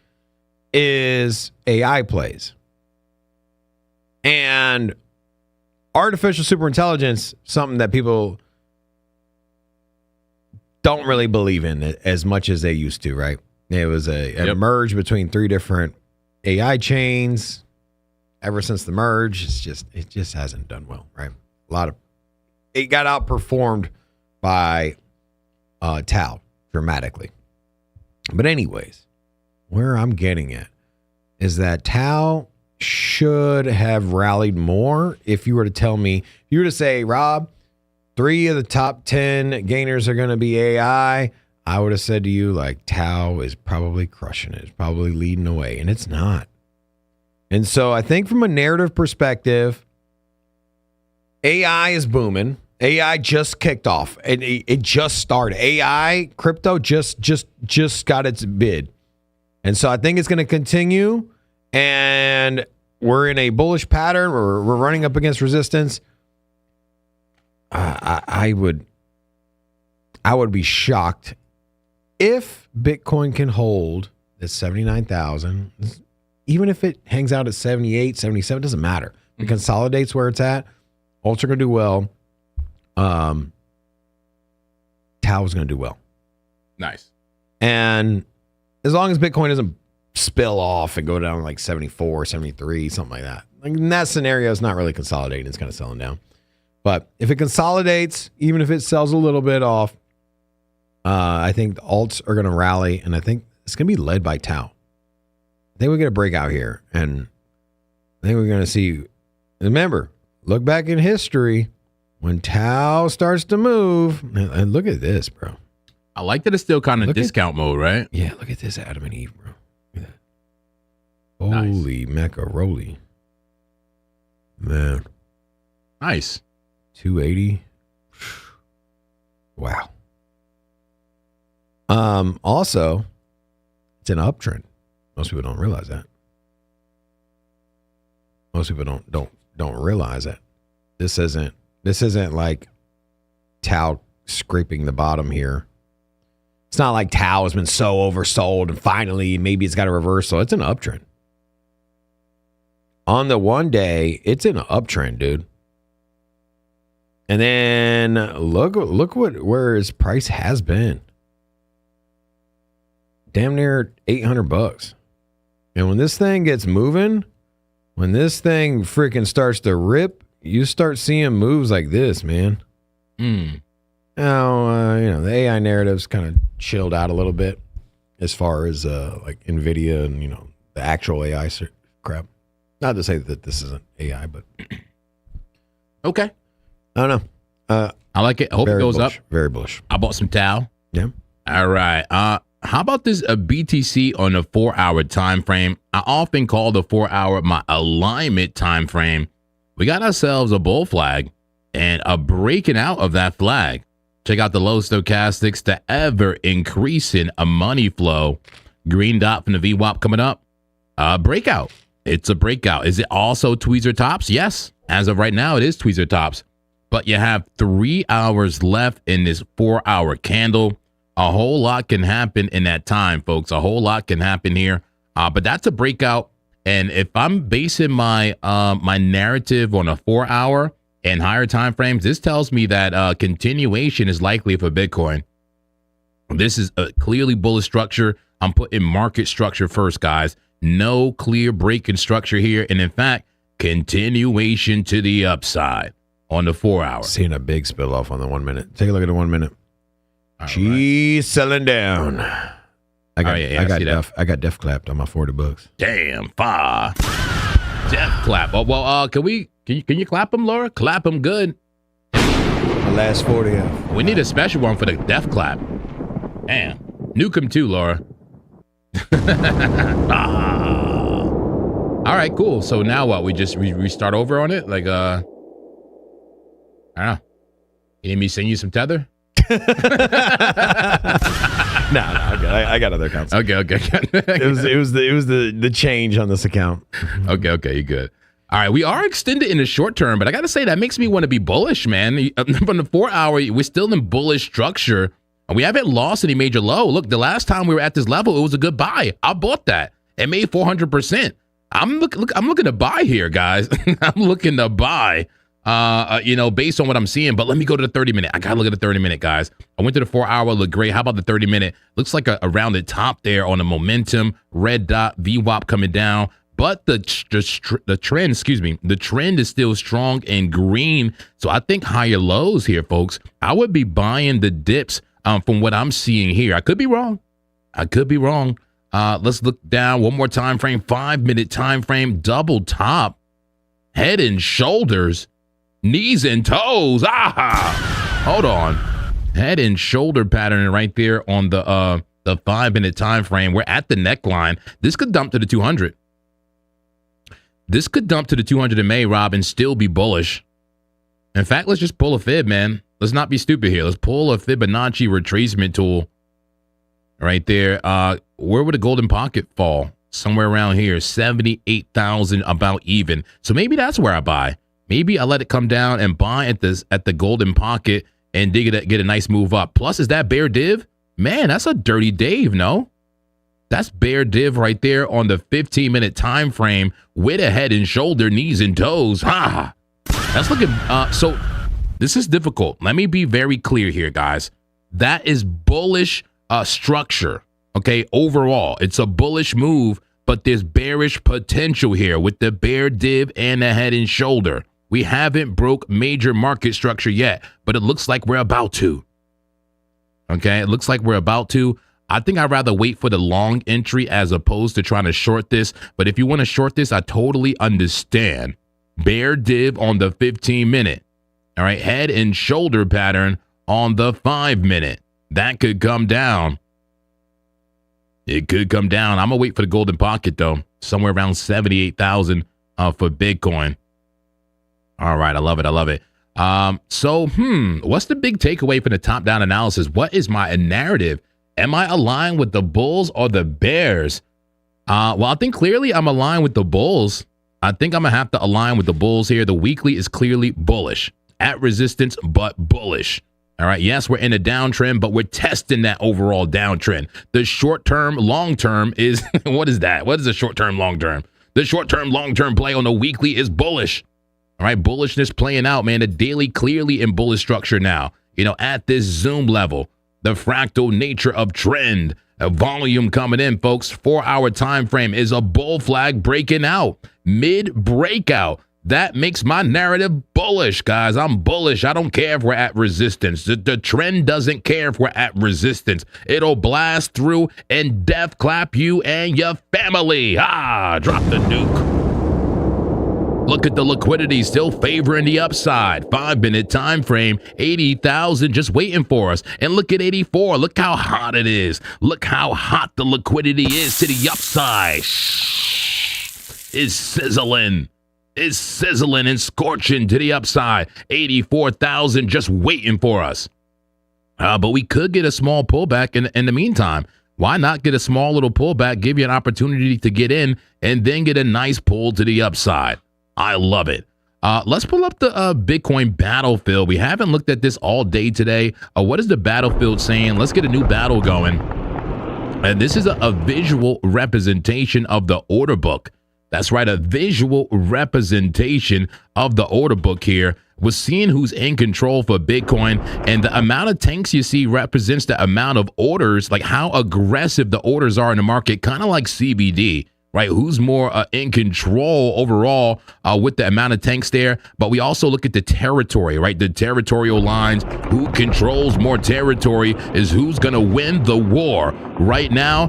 is AI plays. And artificial superintelligence, something that people don't really believe in it as much as they used to, right? It was a merge between 3 different AI chains. Ever since the merge, it just hasn't done well, right? It got outperformed by Tau dramatically. But anyways, where I'm getting at is that Tau should have rallied more. If you were to tell me, if you were to say, Rob, 3 of the top 10 gainers are going to be AI, I would have said to you, like, Tau is probably crushing it. It's probably leading the way, and it's not. And so I think from a narrative perspective, AI is booming. AI just kicked off, and it just started. AI, crypto just got its bid. And so I think it's going to continue, and we're in a bullish pattern. We're running up against resistance. I would be shocked if Bitcoin can hold at 79,000, even if it hangs out at 78, 77, doesn't matter. It consolidates where it's at. Alts are going to do well. Tau is going to do well. Nice. And as long as Bitcoin doesn't spill off and go down like 74, 73, something like that. Like in that scenario, it's not really consolidating. It's kind of selling down. But if it consolidates, even if it sells a little bit off, I think the alts are going to rally, and I think it's going to be led by Tau. I think we get a breakout here, and I think we're going to see. Remember, look back in history when Tau starts to move, and look at this, bro. I like that it's still kind of discount mode, right? Yeah, look at this Adam and Eve, bro. Look at that. Nice. Holy macaroni. Man. Nice. 280. Wow. Also, it's an uptrend. Most people don't realize that. Most people don't realize that. This isn't like Tau scraping the bottom here. It's not like Tau has been so oversold and finally maybe it's got a reversal. It's an uptrend. on the 1 day, it's in an uptrend, dude. And then look where his price has been. Damn near $800. And when this thing gets moving, when this thing freaking starts to rip, you start seeing moves like this, man. Now, the AI narrative's kind of chilled out a little bit as far as like NVIDIA and, the actual AI crap. Not to say that this isn't AI, but. Okay. I don't know. I like it. I hope it goes bullish, up. Very bullish. I bought some Tau. Yeah. All right. How about this BTC on a 4-hour time frame? I often call the 4-hour my alignment time frame. We got ourselves a bull flag and a breaking out of that flag. Check out the low stochastics, the ever increasing a money flow. Green dot from the VWAP coming up. Breakout. It's a breakout. Is it also tweezer tops? Yes. As of right now, it is tweezer tops. But you have 3 hours left in this 4-hour candle. A whole lot can happen in that time, folks. A whole lot can happen here. But that's a breakout. And if I'm basing my my narrative on a 4-hour and higher time frames, this tells me that continuation is likely for Bitcoin. This is a clearly bullish structure. I'm putting market structure first, guys. No clear break in structure here. And in fact, continuation to the upside on the 4-hour. Seeing a big spill off on the 1 minute. Take a look at the 1 minute. She's selling down. I got def clapped on my $40. Damn, far. Def clap. Oh, well, can you clap them, Laura? Clap them good. The last 40 off. We need a special one for the def clap. Damn. Nuke them too, Laura. All right, cool. So now what? We start over on it? Like, I don't know. You need me to send you some tether? No, I got other accounts. Okay. It was the change on this account. Okay, you good. All right, we are extended in the short term, but I got to say that makes me want to be bullish, man. From the 4-hour, we're still in bullish structure. We haven't lost any major low. Look, the last time we were at this level, it was a good buy. I bought that. It made 400%. I'm looking to buy here, guys. I'm looking to buy. Based on what I'm seeing, but let me go to the 30-minute. I got to look at the 30-minute, guys. I went to the 4-hour, look great. How about the 30-minute? Looks like a rounded top there on the momentum, red dot, VWAP coming down, but the trend, the trend is still strong and green. So I think higher lows here, folks. I would be buying the dips from what I'm seeing here. I could be wrong. Let's look down one more time frame, 5-minute time frame, double top, head and shoulders. Knees and toes. Hold on. Head and shoulder pattern right there on the 5-minute time frame. We're at the neckline. This could dump to the 200. This could dump to the 200 in May, Rob, and still be bullish. In fact, let's just pull a fib, man. Let's not be stupid here. Let's pull a Fibonacci retracement tool right there. Where would the golden pocket fall? Somewhere around here, 78,000, about even. So maybe that's where I buy. Maybe I let it come down and buy at the golden pocket and get a nice move up. Plus, is that bear div? Man, that's a dirty Dave, no? That's bear div right there on the 15-minute time frame with a head and shoulder, knees and toes. That's looking, so this is difficult. Let me be very clear here, guys. That is bullish structure, okay? Overall, it's a bullish move, but there's bearish potential here with the bear div and the head and shoulder. We haven't broke major market structure yet, but it looks like we're about to. Okay, it looks like we're about to. I think I'd rather wait for the long entry as opposed to trying to short this. But if you want to short this, I totally understand. Bear div on the 15-minute. All right, head and shoulder pattern on the 5-minute. That could come down. It could come down. I'm going to wait for the golden pocket, though. Somewhere around 78,000 for Bitcoin. All right, I love it. What's the big takeaway from the top-down analysis? What is my narrative? Am I aligned with the bulls or the bears? Well, I think clearly I'm aligned with the bulls. I think I'm going to have to align with the bulls here. The weekly is clearly bullish. At resistance, but bullish. All right, yes, we're in a downtrend, but we're testing that overall downtrend. The short-term, long-term is, what is that? What is the short-term, long-term? The short-term, long-term play on the weekly is bullish. All right, bullishness playing out, man. The daily clearly in bullish structure now. At this zoom level, the fractal nature of trend, a volume coming in, folks. 4-hour time frame is a bull flag breaking out, mid-breakout. That makes my narrative bullish, guys. I'm bullish. I don't care if we're at resistance. The trend doesn't care if we're at resistance. It'll blast through and death clap you and your family. Drop the nuke. Look at the liquidity still favoring the upside. 5-minute time frame, 80,000 just waiting for us. And look at 84. Look how hot it is. Look how hot the liquidity is to the upside. It's sizzling. It's sizzling and scorching to the upside. 84,000 just waiting for us. But we could get a small pullback in the meantime. Why not get a small little pullback, give you an opportunity to get in, and then get a nice pull to the upside? I love it. Let's pull up the Bitcoin battlefield. We haven't looked at this all day today. What is the battlefield saying? Let's get a new battle going. And this is a visual representation of the order book. That's right, a visual representation of the order book here. We're seeing who's in control for Bitcoin, and the amount of tanks you see represents the amount of orders, like how aggressive the orders are in the market, kind of like CBD, right? Who's more in control overall with the amount of tanks there. But we also look at the territory, right? The territorial lines. Who controls more territory is who's going to win the war. Right now,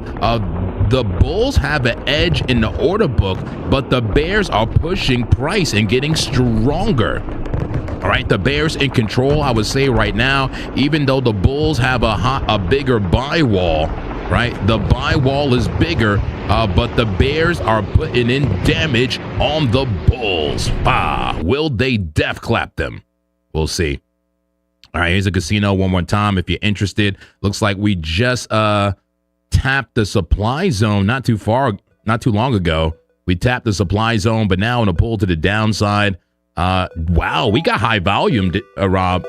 the bulls have an edge in the order book, but the bears are pushing price and getting stronger. All right, the bears in control, I would say right now, even though the bulls have a bigger buy wall, right? The buy wall is bigger, but the bears are putting in damage on the bulls. Will they death clap them? We'll see. All right, here's a casino one more time if you're interested. Looks like we just tapped the supply zone not too long ago. We tapped the supply zone, but now in a pull to the downside. Wow, we got high volume, Rob.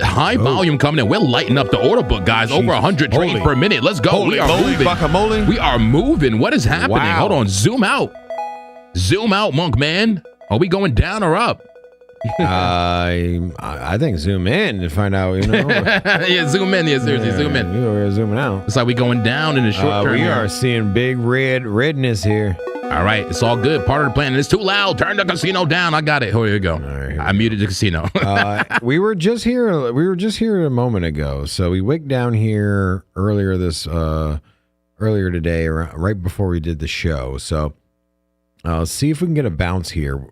High volume coming in. We're lighting up the order book, guys. Over 100 trades per minute. Let's go. We are moving. Guacamole. We are moving. What is happening? Wow. Hold on. Zoom out. Zoom out, Monk man. Are we going down or up? I think zoom in to find out, Yeah, zoom in. Yeah, seriously, zoom in. We're zooming out. It's like we going down in the short term. We are seeing big redness here. All right, it's all good. Part of the plan. It's too loud. Turn the casino down. I got it. Here you go. Right. I muted the casino. We were just here a moment ago. So we wicked down here earlier today, right before we did the show. So see if we can get a bounce here.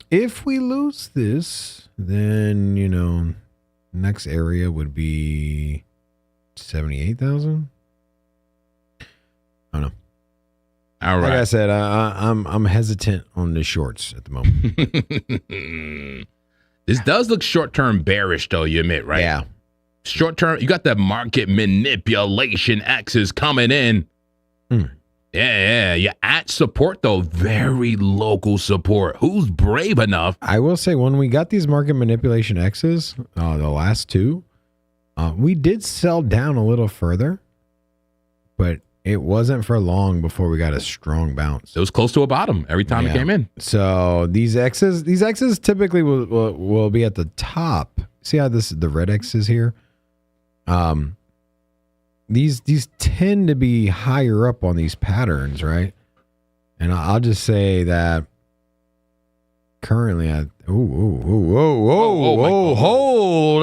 If we lose this, then next area would be 78,000. I don't know. All right. Like I said, I'm hesitant on the shorts at the moment. This does look short-term bearish, though, you admit, right? Yeah. Short-term, you got the market manipulation axis coming in. Yeah. You're at support, though. Very local support. Who's brave enough? I will say, when we got these market manipulation X's, the last two, we did sell down a little further, but it wasn't for long before we got a strong bounce. It was close to a bottom every time it came in. So these X's typically will be at the top. See how the red X is here? These tend to be higher up on these patterns, right? And I'll just say that currently, hold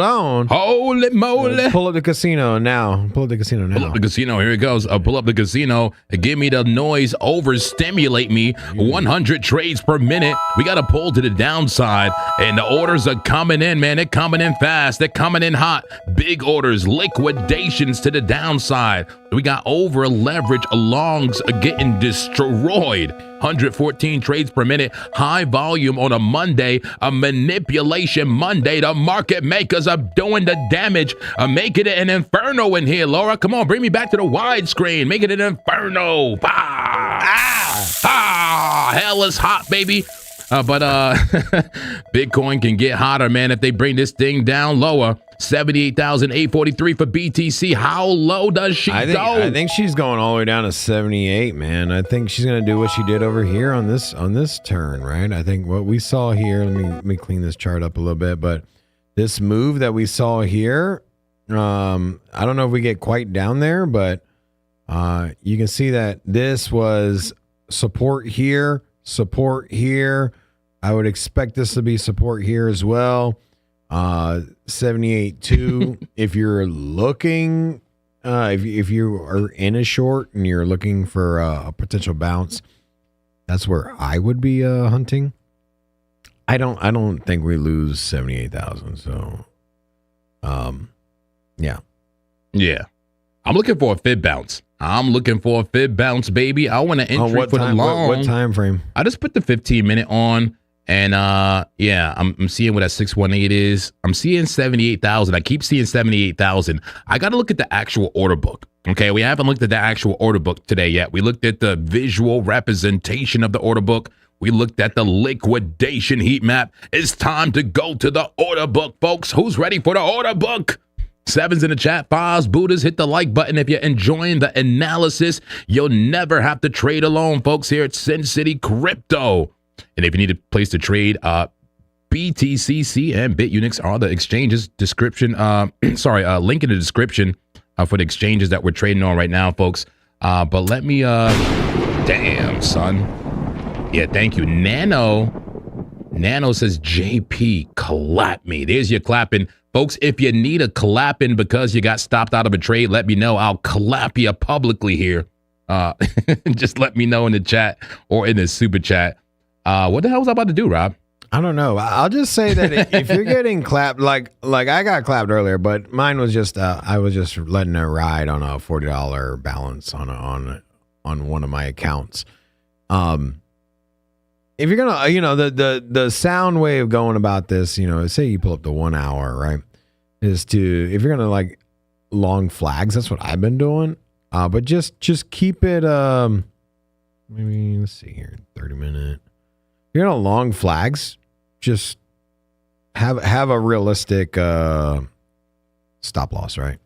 on. Holy moly. Pull up the casino now. Pull up the casino. Here it goes. Pull up the casino. Give me the noise. Overstimulate me. 100 trades per minute. We got to pull to the downside. And the orders are coming in, man. They're coming in fast. They're coming in hot. Big orders. Liquidations to the downside. We got over leverage longs getting destroyed. 114 trades per minute. High volume on a Monday. A manipulation Monday. The market makers are doing the damage. Making it an inferno in here, Laura. Come on, bring me back to the widescreen. Make it an inferno. Hell is hot, baby. But Bitcoin can get hotter, man, if they bring this thing down lower. 78,843 for BTC. How low does she go? I think she's going all the way down to 78, man. I think she's going to do what she did over here on this turn, right? I think what we saw here, let me clean this chart up a little bit, but this move that we saw here, I don't know if we get quite down there, but you can see that this was support here. I would expect this to be support here as well. 78.2. If you're looking, if you are in a short and you're looking for a potential bounce, that's where I would be hunting. I don't think we lose 78,000. So, yeah. I'm looking for a fib bounce. Baby. I want to entry for the long. What time frame? I just put the 15-minute on, and I'm seeing what that 618 is. I'm seeing 78,000. I keep seeing 78,000. I got to look at the actual order book. Okay, we haven't looked at the actual order book today yet. We looked at the visual representation of the order book. We looked at the liquidation heat map. It's time to go to the order book, folks. Who's ready for the order book? 7s in the chat, 5s, Buddhas, hit the like button if you're enjoying the analysis. You'll never have to trade alone, folks, here at Sin City Crypto. And if you need a place to trade, BTCC and BitUnix are the exchanges. Description, link in the description for the exchanges that we're trading on right now, folks. But let me, damn, son. Yeah, thank you. Nano says, JP, clap me. There's your clapping. Folks, if you need a clapping because you got stopped out of a trade, let me know. I'll clap you publicly here. Just let me know in the chat or in the super chat. What the hell was I about to do, Rob? I don't know. I'll just say that if you're getting clapped, like I got clapped earlier, but mine was just I was just letting it ride on a $40 balance on one of my accounts. If you're gonna, the sound way of going about this, say you pull up the 1 hour, right, is to, if you're gonna like long flags, that's what I've been doing. But just keep it. Maybe let's see here, 30-minute. You're gonna long flags. Just have a realistic stop loss, right?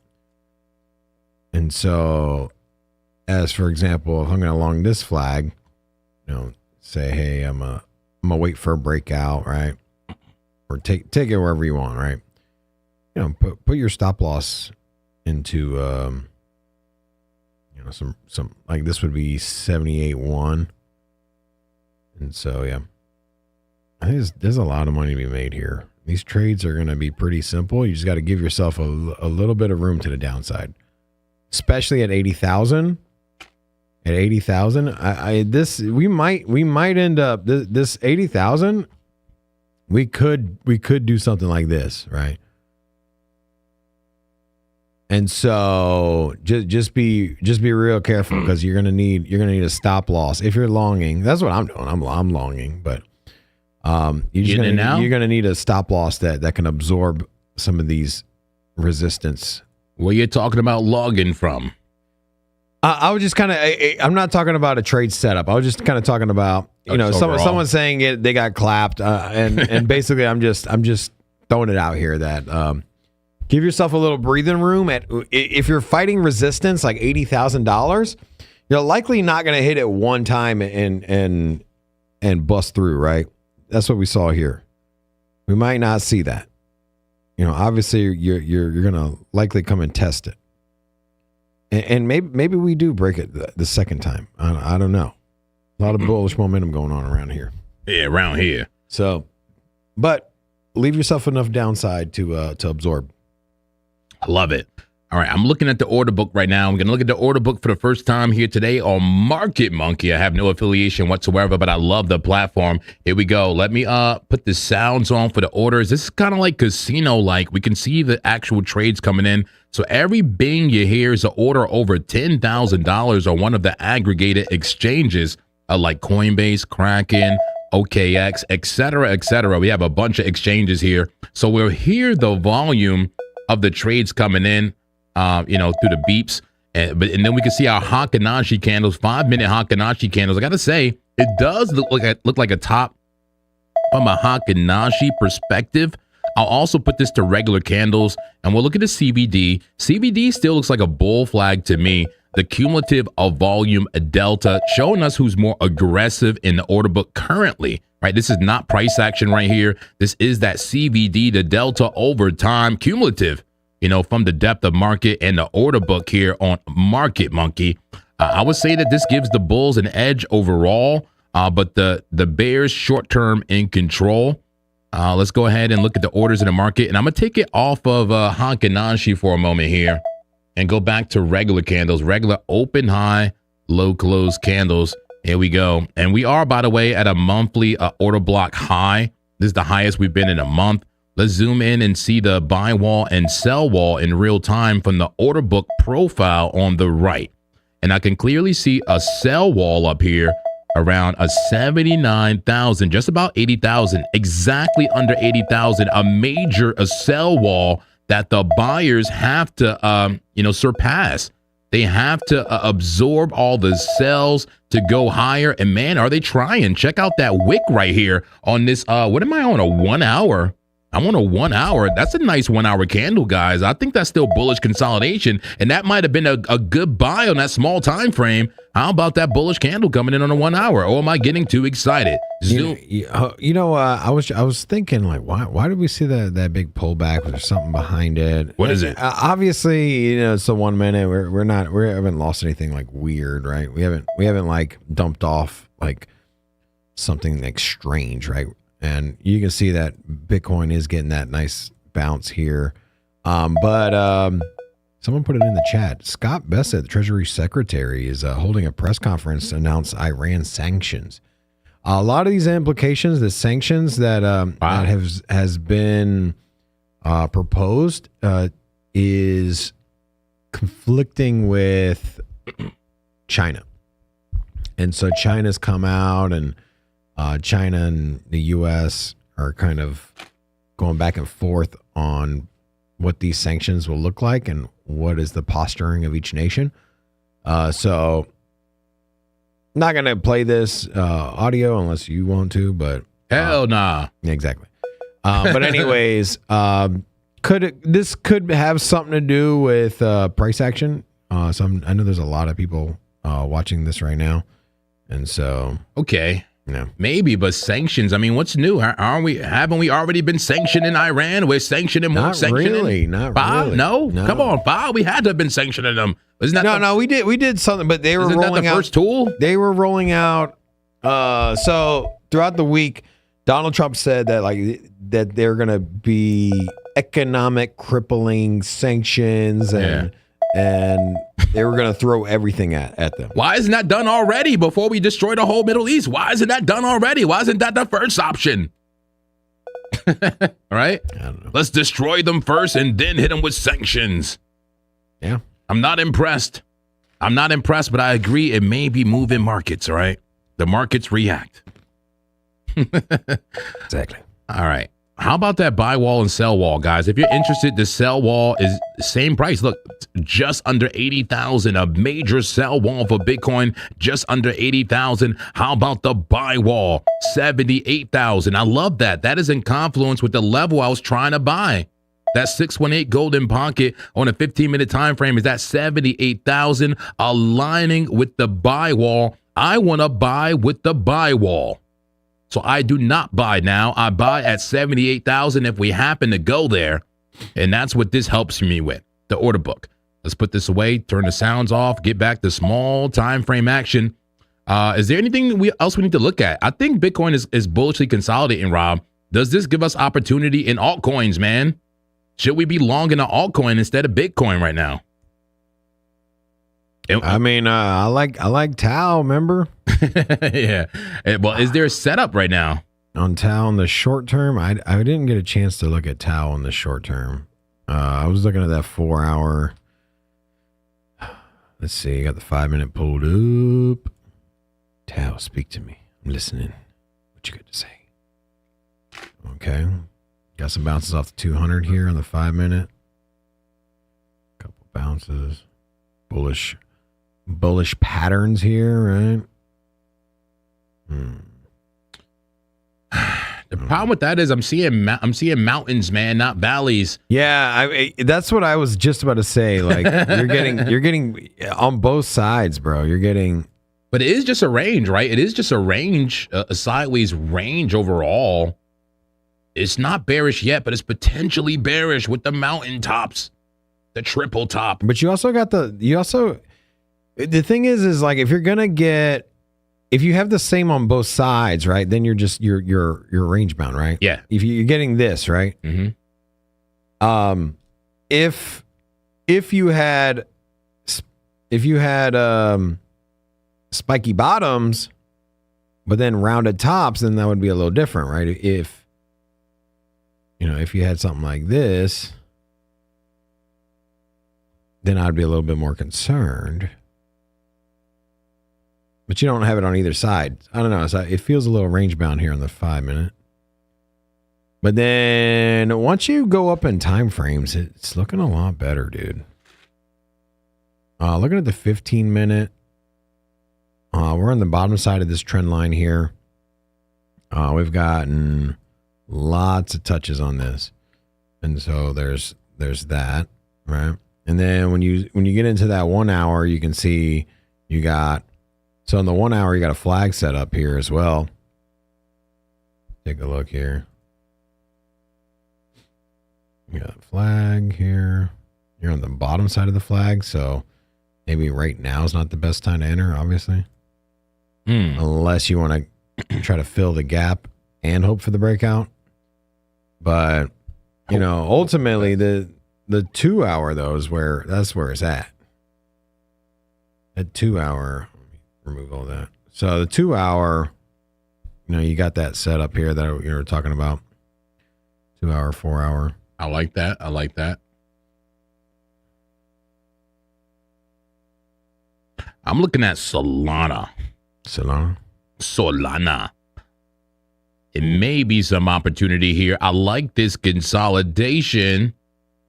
And so, as for example, if I'm gonna long this flag, say, hey, I'm gonna wait for a breakout, right? Or take it wherever you want, right? Put your stop loss into some like this would be 78.1. And so yeah. I think there's a lot of money to be made here. These trades are gonna be pretty simple. You just gotta give yourself a little bit of room to the downside. Especially at 80,000. At 80,000, we might end up this 80,000. We could do something like this, right? And so just be real careful because you're gonna need a stop loss if you're longing. That's what I'm doing. I'm longing, but you're gonna need a stop loss that can absorb some of these resistance. Where you talking about logging from? I was just kind of, I'm not talking about a trade setup. I was just kind of talking about, someone saying they got clapped. And basically I'm just throwing it out here that give yourself a little breathing room. If you're fighting resistance like $80,000, you're likely not going to hit it one time and bust through, right? That's what we saw here. We might not see that. Obviously you're going to likely come and test it. And maybe we do break it the second time. I don't know. A lot of bullish momentum going on around here. Yeah, around here. So, but leave yourself enough downside to absorb. I love it. All right, I'm looking at the order book right now. I'm going to look at the order book for the first time here today on Market Monkey. I have no affiliation whatsoever, but I love the platform. Here we go. Let me put the sounds on for the orders. This is kind of like casino-like. We can see the actual trades coming in. So every bing you hear is an order over $10,000 on one of the aggregated exchanges like Coinbase, Kraken, OKX, et cetera, et cetera. We have a bunch of exchanges here. So we'll hear the volume of the trades coming in. Through the beeps, and then we can see our Hakanashi candles, 5-minute Hakanashi candles. I got to say, it does look like a top from a Hakanashi perspective. I'll also put this to regular candles, and we'll look at the CVD. CVD still looks like a bull flag to me. The cumulative of volume delta showing us who's more aggressive in the order book currently, right? This is not price action right here. This is that CVD, the delta over time cumulative, from the depth of market and the order book here on Market Monkey. I would say that this gives the bulls an edge overall, but the bears short term in control. Let's go ahead and look at the orders in the market, and I'm gonna take it off of Hankanashi for a moment here and go back to regular candles, regular open high, low close candles. Here we go. And we are, by the way, at a monthly order block high. This is the highest we've been in a month. Let's zoom in and see the buy wall and sell wall in real time from the order book profile on the right. And I can clearly see a sell wall up here around a 79,000, just about 80,000, exactly under 80,000, a major sell wall that the buyers have to, surpass. They have to absorb all the sells to go higher. And man, are they trying? Check out that wick right here on this. What am I on, a 1 hour? I'm on a 1 hour. That's a nice 1 hour candle, guys. I think that's still bullish consolidation, and that might have been a good buy on that small time frame. How about that bullish candle coming in on a 1 hour? Or am I getting too excited? I was thinking, like, why did we see that big pullback? Was there something behind it? What is it? Obviously, it's the 1 minute. We haven't lost anything like weird, right? We haven't like dumped off like something like strange, right? And you can see that Bitcoin is getting that nice bounce here. But someone put it in the chat. Scott Bessett, the Treasury Secretary, is holding a press conference to announce Iran sanctions. A lot of these implications, the sanctions that has been proposed is conflicting with China. And so China's come out, and China and the U.S. are kind of going back and forth on what these sanctions will look like and what is the posturing of each nation. So not going to play this audio unless you want to, but hell nah. Exactly. But anyways, this could have something to do with price action. I know there's a lot of people watching this right now. And so, okay. Yeah. Maybe, but sanctions. I mean, what's new? Haven't we already been sanctioning Iran? We're sanctioning more. Not really. No? Come on, Bob. We had to have been sanctioning them. Isn't that we did something, but they were rolling out. First tool? They were rolling out. So throughout the week, Donald Trump said that they're going to be economic crippling sanctions and they were going to throw everything at them. Why isn't that done already before we destroy the whole Middle East? Why isn't that done already? Why isn't that the first option? All right? I don't know. Let's destroy them first and then hit them with sanctions. Yeah. I'm not impressed, but I agree it may be moving markets, all right? The markets react. Exactly. All right. How about that buy wall and sell wall, guys? If you're interested, the sell wall is the same price. Look, just under 80,000, a major sell wall for Bitcoin, just under 80,000. How about the buy wall? 78,000. I love that. That is in confluence with the level I was trying to buy. That 618 golden pocket on a 15-minute time frame is at 78,000, aligning with the buy wall. I want to buy with the buy wall. So I do not buy now. I buy at 78,000 if we happen to go there. And that's what this helps me with, the order book. Let's put this away, turn the sounds off, get back to small time frame action. Is there anything else we need to look at? I think Bitcoin is bullishly consolidating, Rob. Does this give us opportunity in altcoins, man? Should we be long in an altcoin instead of Bitcoin right now? I mean, I like Tau, remember? Yeah. Well, is there a setup right now? On Tau in the short term? I didn't get a chance to look at Tau in the short term. I was looking at that 4 hour. Let's see. I got the 5 minute pulled up. Tau, speak to me. I'm listening. What you got to say? Okay. Got some bounces off the 200 here on the 5 minute. Couple bounces. Bullish patterns here, right? The problem with that is I'm seeing mountains, man, not valleys. Yeah, that's what I was just about to say. Like you're getting on both sides, bro. You're getting. But it is just a range, right? It is just a range, a sideways range overall. It's not bearish yet, but it's potentially bearish with the mountain tops, the triple top. But you also got the thing is like if you have the same on both sides, right? Then you're range bound, right? Yeah. If you're getting this, right? Mm-hmm. If you had spiky bottoms, but then rounded tops, then that would be a little different, right? If you had something like this, then I'd be a little bit more concerned. But you don't have it on either side. I don't know. It feels a little range bound here on the 5 minute. But then once you go up in time frames, it's looking a lot better, dude. Looking at the 15 minute, we're on the bottom side of this trend line here. We've gotten lots of touches on this. And so there's that, right? And then when you get into that 1 hour, you can see you got. So in the 1 hour, you got a flag set up here as well. Take a look here. You got a flag here. You're on the bottom side of the flag, so maybe right now is not the best time to enter, obviously. Unless you want to try to fill the gap and hope for the breakout. But, ultimately, the 2 hour, though, that's where it's at. At 2 hour... remove all that. So the 2 hour, you got that set up here that you were talking about. 2 hour, 4 hour. I like that. I'm looking at Solana. It may be some opportunity here. I like this consolidation.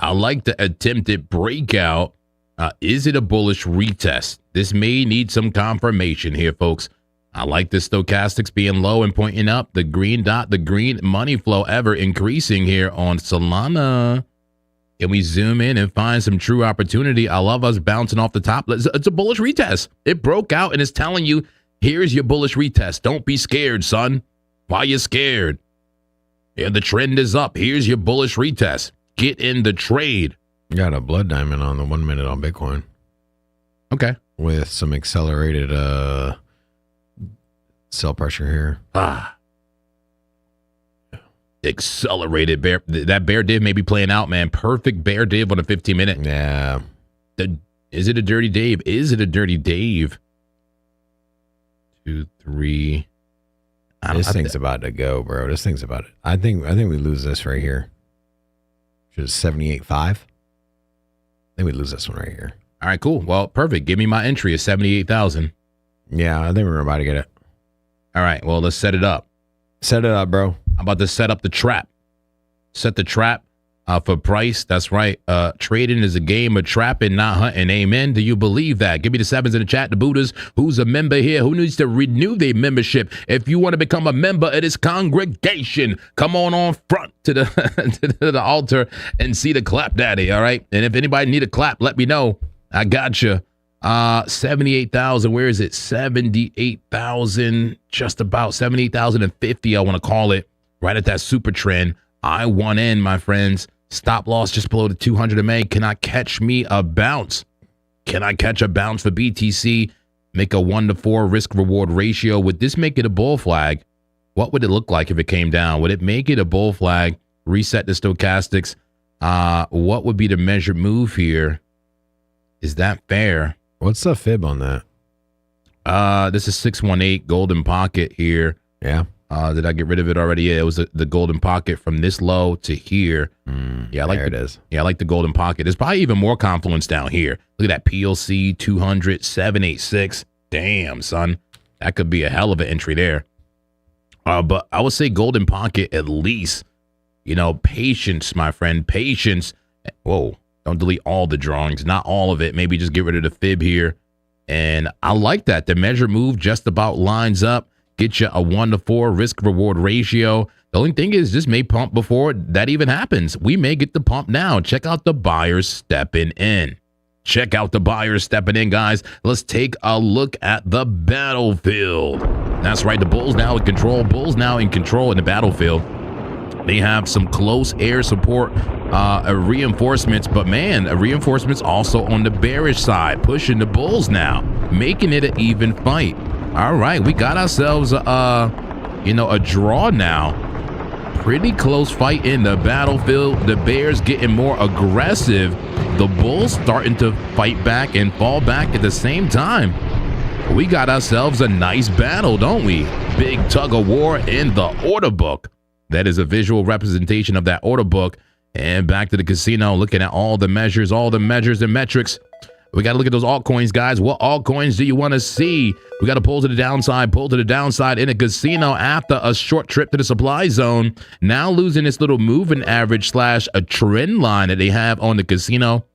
I like the attempted breakout. Is it a bullish retest? This may need some confirmation here, folks. I like the stochastics being low and pointing up. The green dot, the green money flow ever increasing here on Solana. Can we zoom in and find some true opportunity? I love us bouncing off the top. It's a bullish retest. It broke out and it's telling you, here's your bullish retest. Don't be scared, son. Why you scared? Yeah, the trend is up. Here's your bullish retest. Get in the trade. You got a blood diamond on the 1 minute on Bitcoin. Okay. With some accelerated sell pressure here. Accelerated bear. That bear div may be playing out, man. Perfect bear div on a 15 minute. Yeah. Is it a dirty Dave? Is it a dirty Dave? 2, 3. This thing's about to go, bro. This thing's about it. I think we lose this right here. Which is 78.5. I think we lose this one right here. All right, cool. Well, perfect. Give me my entry of 78,000. Yeah, I think we're about to get it. All right, well, let's set it up. Set it up, bro. I'm about to set up the trap. Set the trap for price. That's right. Trading is a game of trapping, not hunting. Amen. Do you believe that? Give me the sevens in the chat. The Buddhas, who's a member here, who needs to renew their membership. If you want to become a member of this congregation, come on front to the to the altar and see the clap daddy. All right. And if anybody need a clap, let me know. I got you. 78,000. Where is it? 78,000. Just about 78,050. I want to call it right at that super trend. I want in, my friends. Stop loss just below the 200 MA. Can I catch me a bounce? Can I catch a bounce for BTC? Make a 1-to-4 risk reward ratio. Would this make it a bull flag? What would it look like if it came down? Would it make it a bull flag? Reset the stochastics. What would be the measured move here? Is that fair? What's the fib on that? This is 618 golden pocket here. Yeah. Did I get rid of it already? Yeah, it was the golden pocket from this low to here. Yeah, I like it is. Yeah, I like the golden pocket. There's probably even more confluence down here. Look at that PLC 200 786. Damn, son, that could be a hell of an entry there. But I would say golden pocket at least. Patience, my friend, patience. Whoa, don't delete all the drawings, not all of it. Maybe just get rid of the fib here. And I like that. The measure move just about lines up. get you a 1-to-4 risk reward ratio. The only thing is this may pump before that even happens. We may get the pump now. Check out the buyers stepping in. Check out the buyers stepping in, guys. Let's take a look at the battlefield. That's right. The Bulls now in control. Bulls now in control in the battlefield. They have some close air support reinforcements, but man, reinforcements also on the bearish side, pushing the Bulls now, making it an even fight. All right, we got ourselves a draw now. Pretty close fight in the battlefield. The Bears getting more aggressive. The Bulls starting to fight back and fall back at the same time. We got ourselves a nice battle, don't we? Big tug of war in the order book. That is a visual representation of that order book. And back to the casino, looking at all the measures and metrics. We got to look at those altcoins, guys. What altcoins do you want to see? We got to pull to the downside in a casino after a short trip to the supply zone. Now losing this little moving average / a trend line that they have on the casino.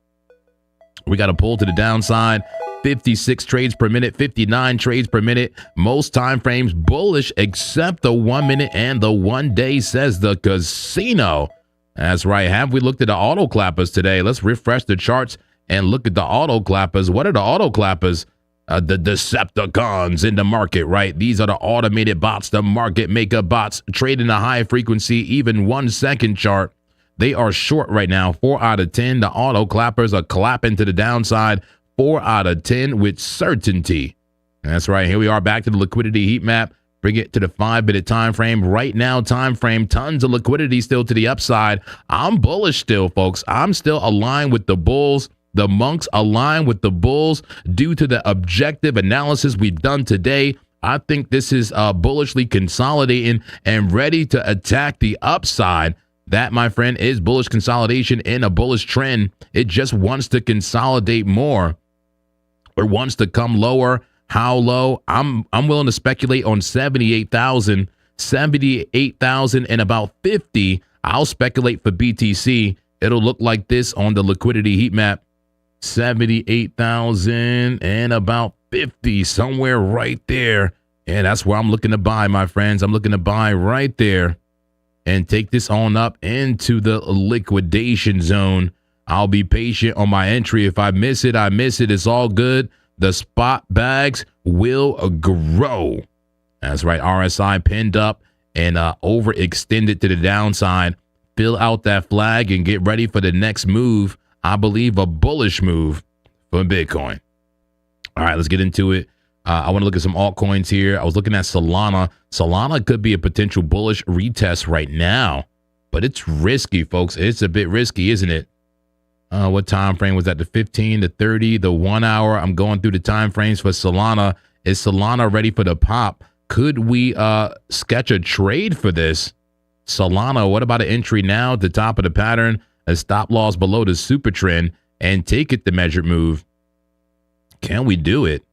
We got to pull to the downside. 56 trades per minute, 59 trades per minute. Most time frames bullish except the 1 minute and the 1 day, says the casino. That's right. Have we looked at the auto clappers today? Let's refresh the charts and look at the auto clappers. What are the auto clappers? The Decepticons in the market, right? These are the automated bots, the market maker bots, trading a high frequency, even 1 second chart. They are short right now, 4 out of 10. The auto clappers are clapping to the downside, 4 out of 10 with certainty. That's right. Here we are back to the liquidity heat map. Bring it to the 5-minute time frame. Right now, time frame, tons of liquidity still to the upside. I'm bullish still, folks. I'm still aligned with the bulls. The monks align with the bulls due to the objective analysis we've done today. I think this is bullishly consolidating and ready to attack the upside. That, my friend, is bullish consolidation in a bullish trend. It just wants to consolidate more or wants to come lower. How low? I'm willing to speculate on 78,000 and about 50. I'll speculate for BTC. It'll look like this on the liquidity heat map. 78,000 and about 50, somewhere right there. And that's where I'm looking to buy, my friends. I'm looking to buy right there and take this on up into the liquidation zone. I'll be patient on my entry. If I miss it, I miss it. It's all good. The spot bags will grow. That's right. RSI pinned up and overextended to the downside. Fill out that flag and get ready for the next move. I believe a bullish move for Bitcoin. All right, let's get into it. I want to look at some altcoins here. I was looking at Solana. Solana could be a potential bullish retest right now, but it's risky, folks. It's a bit risky, isn't it? What time frame was that? The 15, the 30, the 1 hour. I'm going through the time frames for Solana. Is Solana ready for the pop? Could we sketch a trade for this? Solana, what about an entry now at the top of the pattern? A stop loss below the super trend and take it the measured move. Can we do it?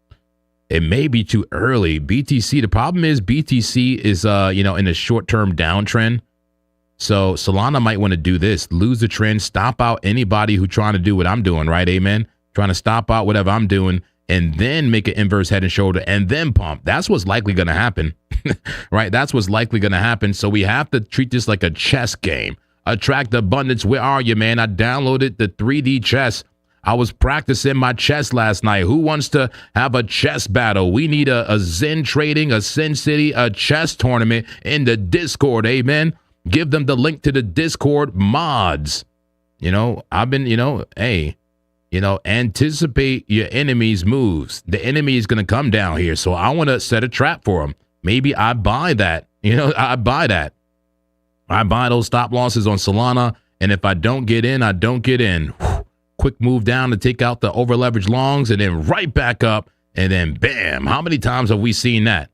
It may be too early. BTC, the problem is BTC is in a short-term downtrend. So Solana might want to do this, lose the trend, stop out anybody who trying to do what I'm doing, right? Amen. Trying to stop out whatever I'm doing and then make an inverse head and shoulder and then pump. That's what's likely going to happen, right? That's what's likely going to happen. So we have to treat this like a chess game. Attract abundance. Where are you, man? I downloaded the 3D chess. I was practicing my chess last night. Who wants to have a chess battle? We need a Zen Trading, a Sin City, a chess tournament in the Discord. Amen. Give them the link to the Discord mods. I've been, anticipate your enemy's moves. The enemy is going to come down here. So I want to set a trap for him. Maybe I buy that. I buy that. I buy those stop losses on Solana, and if I don't get in, I don't get in. Whew. Quick move down to take out the over leveraged longs, and then right back up, and then bam. How many times have we seen that?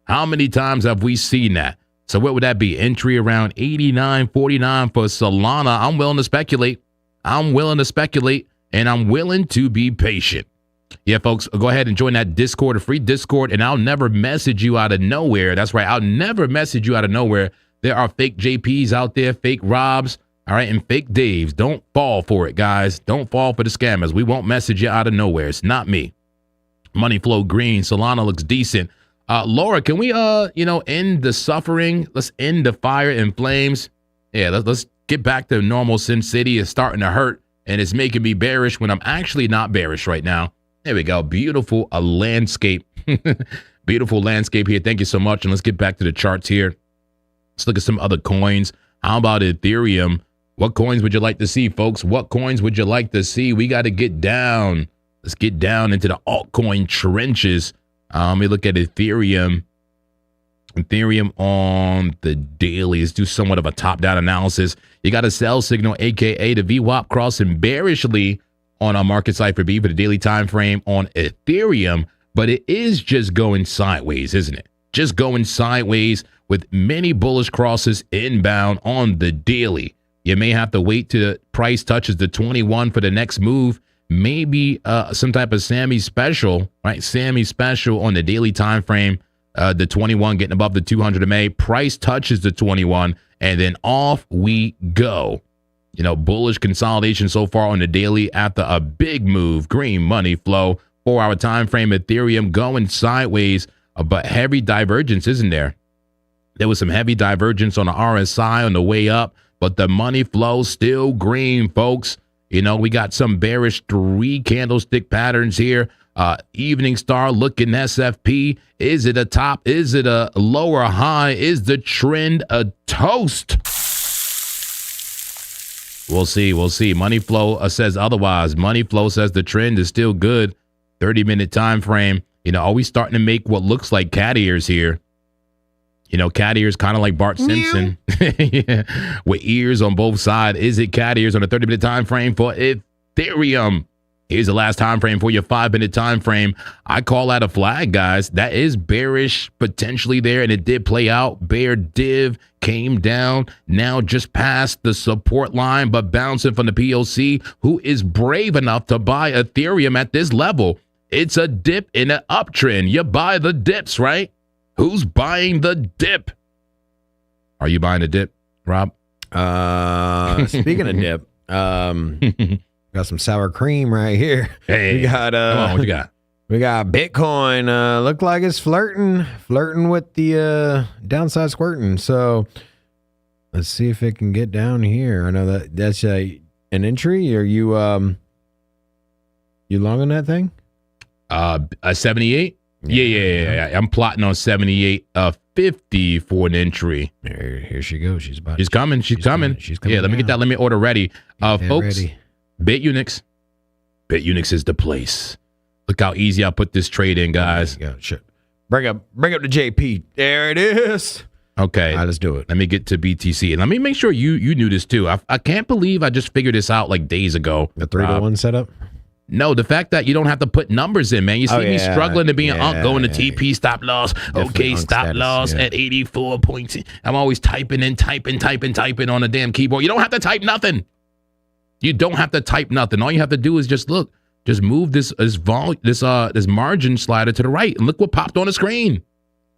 How many times have we seen that? So what would that be? Entry around 89.49 for Solana. I'm willing to speculate. I'm willing to speculate, and I'm willing to be patient. Yeah, folks, go ahead and join that Discord, a free Discord, and I'll never message you out of nowhere. That's right. I'll never message you out of nowhere. There are fake JPs out there, fake Robs, all right, and fake Daves. Don't fall for it, guys. Don't fall for the scammers. We won't message you out of nowhere. It's not me. Money flow green. Solana looks decent. Laura, can we end the suffering? Let's end the fire and flames. Yeah, let's get back to normal. Sin City is starting to hurt, and it's making me bearish when I'm actually not bearish right now. There we go. Beautiful landscape. Beautiful landscape here. Thank you so much. And let's get back to the charts here. Let's look at some other coins. How about Ethereum? What coins would you like to see, folks? What coins would you like to see? We got to get down. Let's get down into the altcoin trenches. Let me look at Ethereum. Ethereum on the daily. Let's do somewhat of a top-down analysis. You got a sell signal, aka the VWAP crossing bearishly on our market cipher B for the daily time frame on Ethereum, but it is just going sideways, isn't it? Just going sideways with many bullish crosses inbound on the daily. You may have to wait till the price touches the 21 for the next move. Maybe some type of Sammy special, right? Sammy special on the daily time frame. The 21 getting above the 200 MA. Price touches the 21, and then off we go. You know, bullish consolidation so far on the daily after a big move. Green money flow. 4-hour time frame. Ethereum going sideways, but heavy divergence, isn't there? There was some heavy divergence on the RSI on the way up, but the money flow still green, folks. You know, we got some bearish 3 candlestick patterns here. Evening star looking SFP. Is it a top? Is it a lower high? Is the trend a toast? We'll see. We'll see. Money flow says otherwise. Money flow says the trend is still good. 30-minute time frame. You know, are we starting to make what looks like cat ears here? You know, cat ears kind of like Bart Simpson. Yeah. With ears on both sides. Is it cat ears on a 30-minute time frame for Ethereum? Here's the last time frame for your 5-minute time frame. I call that a flag, guys. That is bearish potentially there, and it did play out. Bear div came down, now just past the support line, but bouncing from the POC. Who is brave enough to buy Ethereum at this level? It's a dip in an uptrend. You buy the dips, right? Who's buying the dip? Are you buying the dip, Rob? Speaking of dip, got some sour cream right here. Hey, we got come on, what you got? We got Bitcoin. Look like it's flirting with the downside squirting. So let's see if it can get down here. I know that's an entry. Are you long on that thing? A 78. Yeah. I'm plotting on 78.50 for an entry. Here she goes. She's coming. She's coming. Yeah, let me get that limit order ready. Folks, ready. BitUnix is the place. Look how easy I put this trade in, guys. Yeah, sure. Bring up the JP. There it is. Okay. All right, let's do it. Let me get to BTC. And let me make sure you knew this too. I can't believe I just figured this out like days ago. The 3-to-1 setup? No, the fact that you don't have to put numbers in, man. You see me struggling to be an UNC, going to TP, stop loss. Okay, stop loss at 84 points. I'm always typing on the damn keyboard. You don't have to type nothing. You don't have to type nothing. All you have to do is just move this margin slider to the right, and look what popped on the screen.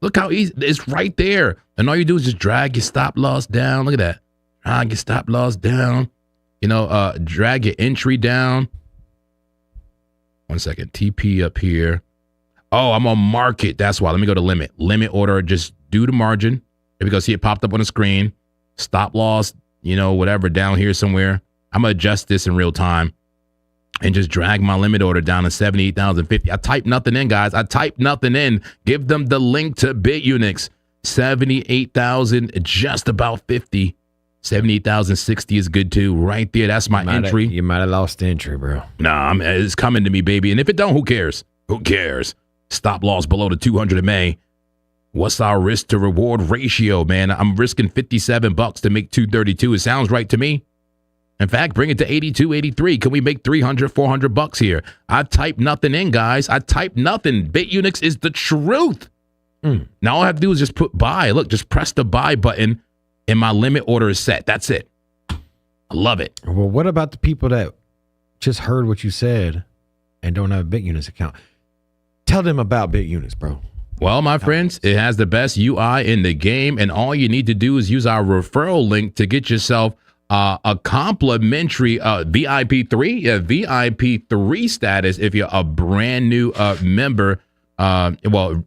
Look how easy it's right there. And all you do is just drag your stop loss down. Look at that. Drag your stop loss down. You know, drag your entry down. 1 second. TP up here. Oh, I'm on market. That's why. Let me go to limit. Limit order. Just do the margin. There we go. See it popped up on the screen. Stop loss, you know, whatever, down here somewhere. I'm going to adjust this in real time and just drag my limit order down to 78,050. I typed nothing in, guys. I typed nothing in. Give them the link to BitUnix. 78,000, just about 50. 78,060 is good too. Right there. That's my entry. You might have lost the entry, bro. Nah, it's coming to me, baby. And if it don't, who cares? Who cares? Stop loss below the 200 MA. What's our risk to reward ratio, man? I'm risking $57 to make 232. It sounds right to me. In fact, bring it to 82, 83. Can we make 300, 400 bucks here? I typed nothing in, guys. I typed nothing. BitUnix is the truth. Now all I have to do is just put buy. Look, just press the buy button and my limit order is set. That's it. I love it. Well, what about the people that just heard what you said and don't have a BitUnix account? Tell them about BitUnix, bro. Well, my friends, it has the best UI in the game, and all you need to do is use our referral link to get yourself a complimentary VIP 3 status if you're a brand new member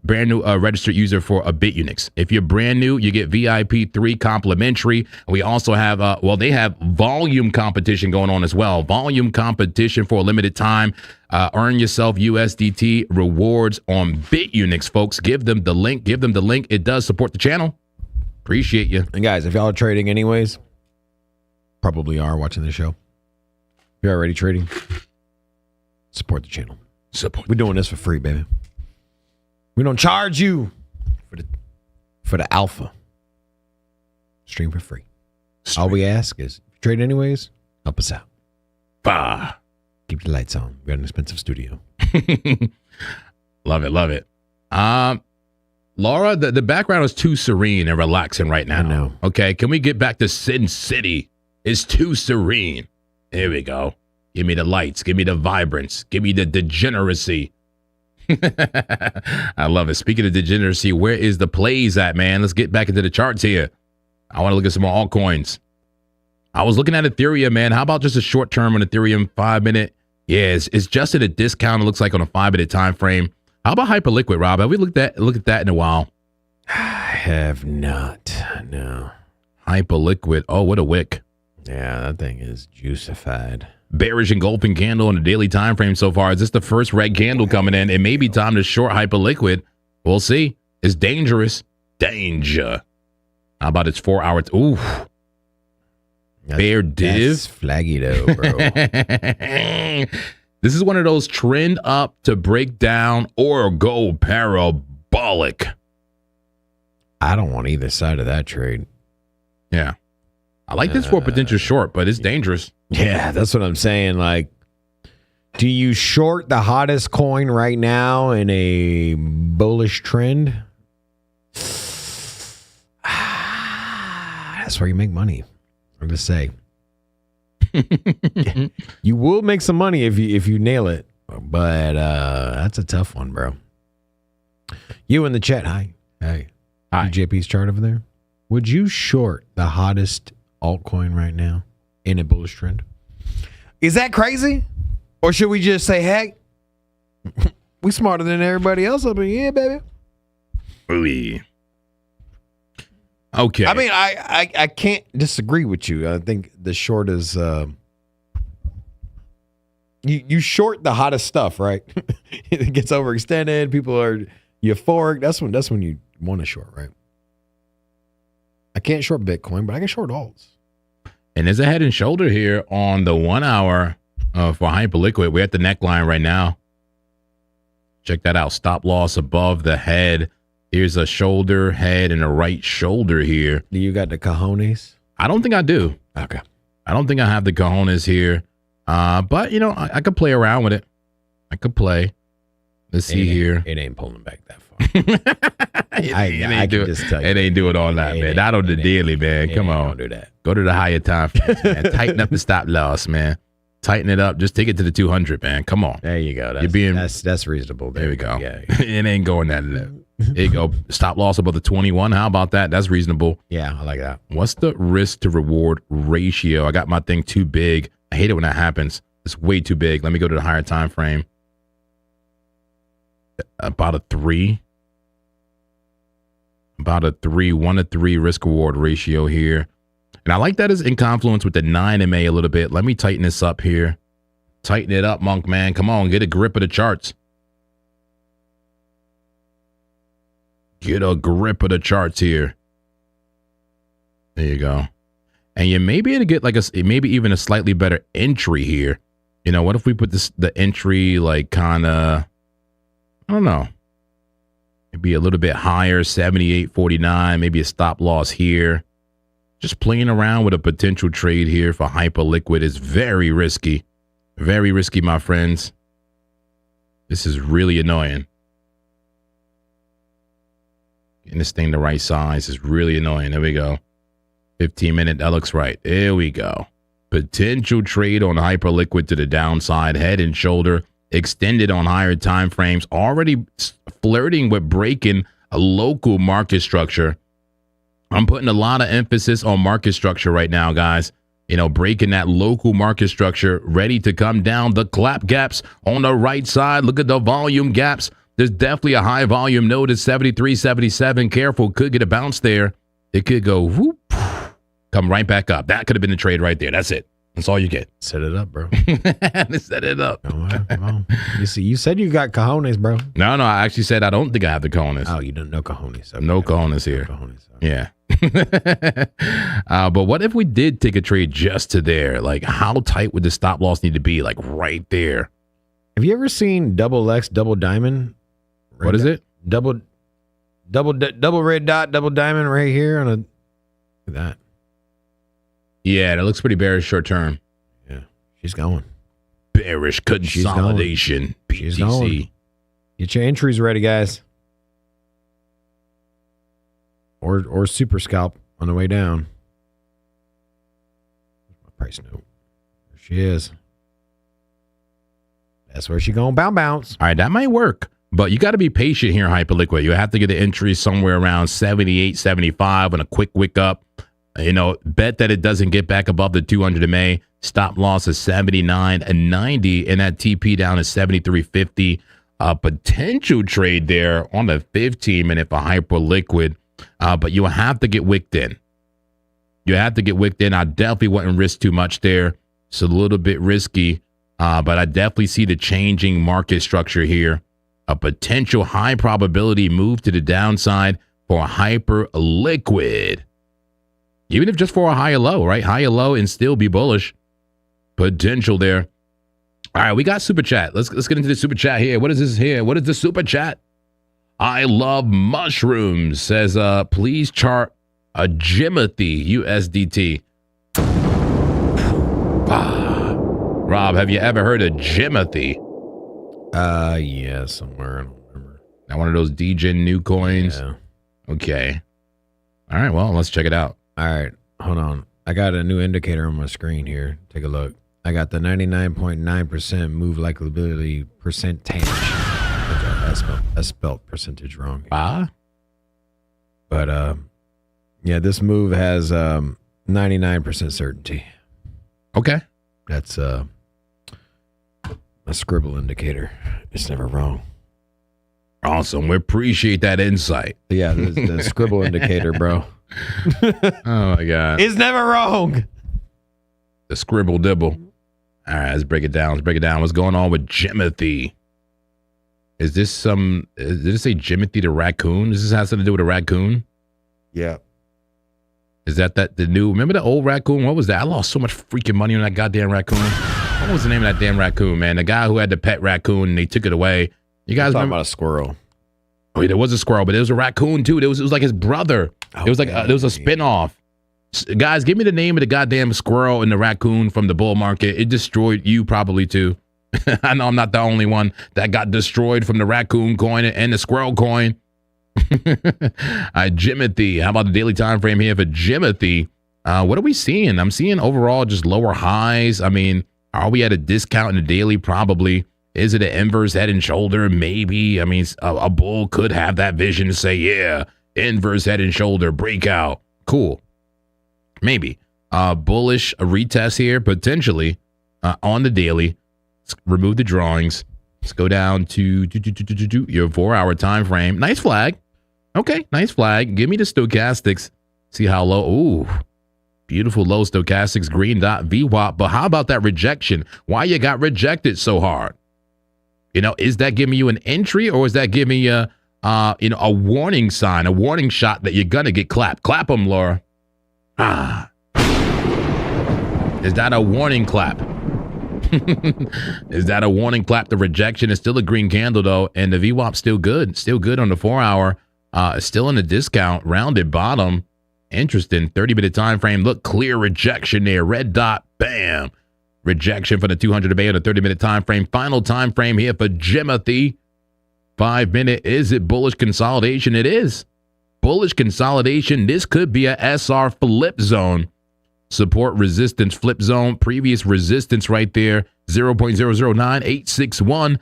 brand new registered user for a BitUnix. If you're brand new, you get VIP 3 complimentary. We also have, they have volume competition going on as well. Volume competition for a limited time. Earn yourself USDT rewards on BitUnix, folks. Give them the link. It does support the channel. Appreciate you. And guys, if y'all are trading anyways, probably are watching the show. If you're already trading, support the channel. We're doing this for free, baby. We don't charge you for the alpha. Stream for free. All we ask is, if you trade anyways, help us out. Bah. Keep the lights on. We got an expensive studio. Love it. Laura, the background is too serene and relaxing right now. I know. Okay, can we get back to Sin City? It's too serene. Here we go. Give me the lights. Give me the vibrance. Give me the degeneracy. I love it. Speaking of degeneracy, where is the plays at, man? Let's get back into the charts here. I want to look at some more altcoins. I was looking at Ethereum, man. How about just a short term on Ethereum 5-minute? Yeah, it's just at a discount. It looks like on a 5-minute time frame. How about Hyperliquid, Rob? Have we looked at that in a while? I have not. No. Hyperliquid. Oh, what a wick. Yeah, that thing is juicified. Bearish engulfing candle on the daily time frame so far. Is this the first red candle coming in? It may be time to short Hyperliquid. We'll see. It's dangerous. Danger. How about its 4 hours? Ooh. Bear div. That's flaggy though, bro. This is one of those trend up to break down or go parabolic. I don't want either side of that trade. Yeah. I like this for a potential short, but it's dangerous. Yeah, that's what I'm saying. Like, do you short the hottest coin right now in a bullish trend? That's where you make money. I'm just saying. You will make some money if you nail it, but that's a tough one, bro. You in the chat, hi. JP's chart over there. Would you short the hottest altcoin right now in a bullish trend? Is that crazy? Or should we just say, hey, we smarter than everybody else up in here, baby? Ooh. Okay. I mean, I can't disagree with you. I think the short is you short the hottest stuff, right? It gets overextended. People are euphoric. That's when you want to short, right? I can't short Bitcoin, but I can short alts. And there's a head and shoulder here on the 1 hour for Hyperliquid. We're at the neckline right now. Check that out. Stop loss above the head. Here's a shoulder, head, and a right shoulder here. Do you got the cojones? I don't think I do. Okay. I don't think I have the cojones here. But, you know, I could play around with it. I could play. Let's see here. It ain't pulling back that far. It ain't doing all that, man. Not on the daily, man. Come on. Don't do that. Go to the higher time frames, man. Tighten up the stop loss, man. Tighten it up. Just take it to the 200, man. Come on. There you go. That's reasonable. There we go. Yeah. It ain't going that low. There you go. Stop loss above the 21. How about that? That's reasonable. Yeah, I like that. What's the risk to reward ratio? I got my thing too big. I hate it when that happens. It's way too big. Let me go to the higher time frame. About a 3. About a 3, 1 to 3 risk reward ratio here. And I like that is in confluence with the 9 MA a little bit. Let me tighten this up here. Tighten it up, Monk, man. Come on, get a grip of the charts. Get a grip of the charts here. There you go. And you may be able to get like maybe even a slightly better entry here. You know, what if we put the entry like kind of, I don't know, maybe a little bit higher, 78.49, maybe a stop loss here. Just playing around with a potential trade here for Hyperliquid is very risky. Very risky, my friends. This is really annoying. Getting this thing the right size is really annoying. There we go. 15-minute. That looks right. There we go. Potential trade on Hyperliquid to the downside. Head and shoulder. Extended on higher time frames. Already flirting with breaking a local market structure. I'm putting a lot of emphasis on market structure right now, guys. You know, breaking that local market structure, ready to come down. The clap gaps on the right side. Look at the volume gaps. There's definitely a high volume node at 73.77. Careful, could get a bounce there. It could go whoop, come right back up. That could have been the trade right there. That's it. That's all you get. Set it up, bro. Set it up. Come on. You said you got cojones, bro. No, I actually said I don't think I have the cojones. Oh, you don't know cojones. Okay. No cojones here. No cojones. Yeah. But what if we did take a trade just to there? Like, how tight would the stop loss need to be? Like, right there. Have you ever seen double X, double diamond? What is it? Double red dot, double diamond right here on a. Look at that. Yeah, that looks pretty bearish short term. Yeah, she's going. Bearish consolidation. She's going. Get your entries ready, guys. Or super scalp on the way down. My price note. There she is. That's where she going. Bounce. All right, that might work. But you got to be patient here, Hyperliquid. You have to get the entry somewhere around 78, 75 on a quick wick up. You know, bet that it doesn't get back above the 200 MA. Stop loss is 79 and 90, and that TP down is 73.50. Potential trade there on the 15-minute for Hyperliquid. But you have to get wicked in. You have to get wicked in. I definitely wouldn't risk too much there. It's a little bit risky, but I definitely see the changing market structure here. A potential high probability move to the downside for Hyperliquid. Even if just for a higher low, right? Higher low and still be bullish. Potential there. All right, we got super chat. Let's get into the super chat here. What is this here? What is the super chat? I love mushrooms. Says, please chart a Jimothy USDT. Rob, have you ever heard of Jimothy? Yeah, somewhere. I don't remember. Now one of those DGen new coins. Yeah. Okay. All right, well, let's check it out. All right, hold on. I got a new indicator on my screen here. Take a look. I got the 99.9% move likelihood percentage. Okay, I spelled percentage wrong. But yeah, this move has 99% certainty. Okay. That's a scribble indicator. It's never wrong. Awesome. We appreciate that insight. Yeah, the scribble indicator, bro. Oh my God. It's never wrong. The scribble dibble. All right, let's break it down. What's going on with Jimothy? Is this did it say Jimothy the raccoon? Does this have something to do with a raccoon? Yeah. Is that the new, remember the old raccoon? What was that? I lost so much freaking money on that goddamn raccoon. What was the name of that damn raccoon, man? The guy who had the pet raccoon and they took it away. You guys remember? About a squirrel. Oh, yeah, there was a squirrel, but there was a raccoon too. It was like his brother. It was like there was a spinoff. Guys, give me the name of the goddamn squirrel and the raccoon from the bull market. It destroyed you probably too. I know I'm not the only one that got destroyed from the raccoon coin and the squirrel coin. Jimothy. How about the daily time frame here for Jimothy? What are we seeing? I'm seeing overall just lower highs. I mean, are we at a discount in the daily? Probably. Is it an inverse head and shoulder? Maybe. I mean, a bull could have that vision to say, yeah, inverse head and shoulder breakout. Cool. Maybe. Bullish a retest here, potentially, on the daily. Let's remove the drawings. Let's go down to your 4-hour time frame. Nice flag. Okay, nice flag. Give me the stochastics. See how low. Ooh, beautiful low stochastics, green dot VWAP. But how about that rejection? Why you got rejected so hard? You know, is that giving you an entry or is that giving you, a warning sign, a warning shot that you're gonna get clapped? Clap them, Laura. Is that a warning clap? Is that a warning clap? The rejection is still a green candle though, and the VWAP still good on the 4-hour. Still in the discount, rounded bottom. Interesting. 30-minute time frame. Look, clear rejection there. Red dot. Bam. Rejection for the 200 MA on the 30-minute time frame. Final time frame here for Jimothy. 5-minute. Is it bullish consolidation? It is. Bullish consolidation. This could be a SR flip zone. Support resistance flip zone. Previous resistance right there. 0.009861.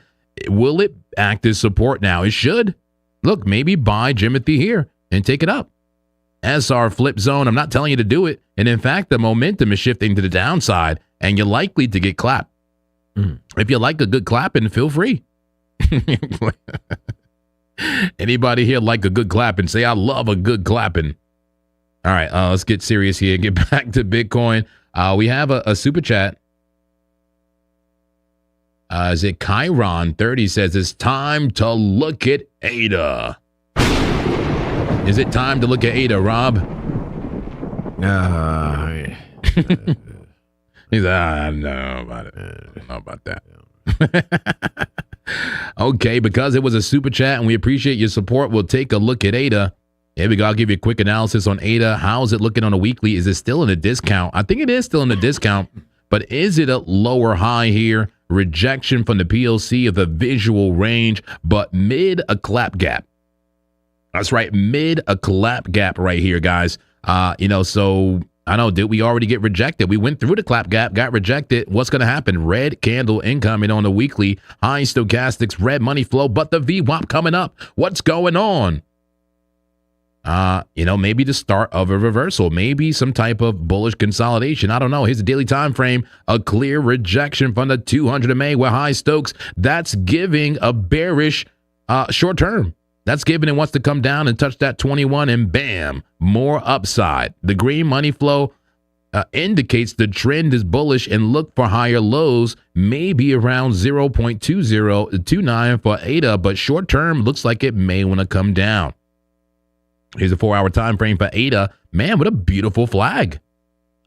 Will it act as support now? It should. Look, maybe buy Jimothy here and take it up. SR flip zone. I'm not telling you to do it. And in fact, the momentum is shifting to the downside and you're likely to get clapped. If you like a good clapping, feel free. Anybody here like a good clapping? Say I love a good clapping. All right, let's get serious here. Get back to Bitcoin. We have a super chat. Is it Chiron30 says it's time to look at ADA. Is it time to look at ADA, Rob? He's like, I don't know about it. I don't know about that. Okay, because it was a super chat and we appreciate your support, we'll take a look at ADA. Here we go. I'll give you a quick analysis on ADA. How's it looking on a weekly? Is it still in a discount? I think it is still in a discount, but is it a lower high here? Rejection from the PLC of the visual range, but mid a clap gap. That's right, mid a clap gap right here, guys. So I know, did we already get rejected? We went through the clap gap, got rejected. What's going to happen? Red candle incoming on the weekly. High stochastics, red money flow, but the VWAP coming up. What's going on? Maybe the start of a reversal, maybe some type of bullish consolidation. I don't know. Here's the daily time frame. A clear rejection from the 200 MA with high Stokes. That's giving a bearish short term. That's giving it wants to come down and touch that 21 and bam, more upside. The green money flow indicates the trend is bullish and look for higher lows, maybe around 0.2029 for ADA, but short term looks like it may want to come down. Here's a 4-hour time frame for ADA. Man, what a beautiful flag.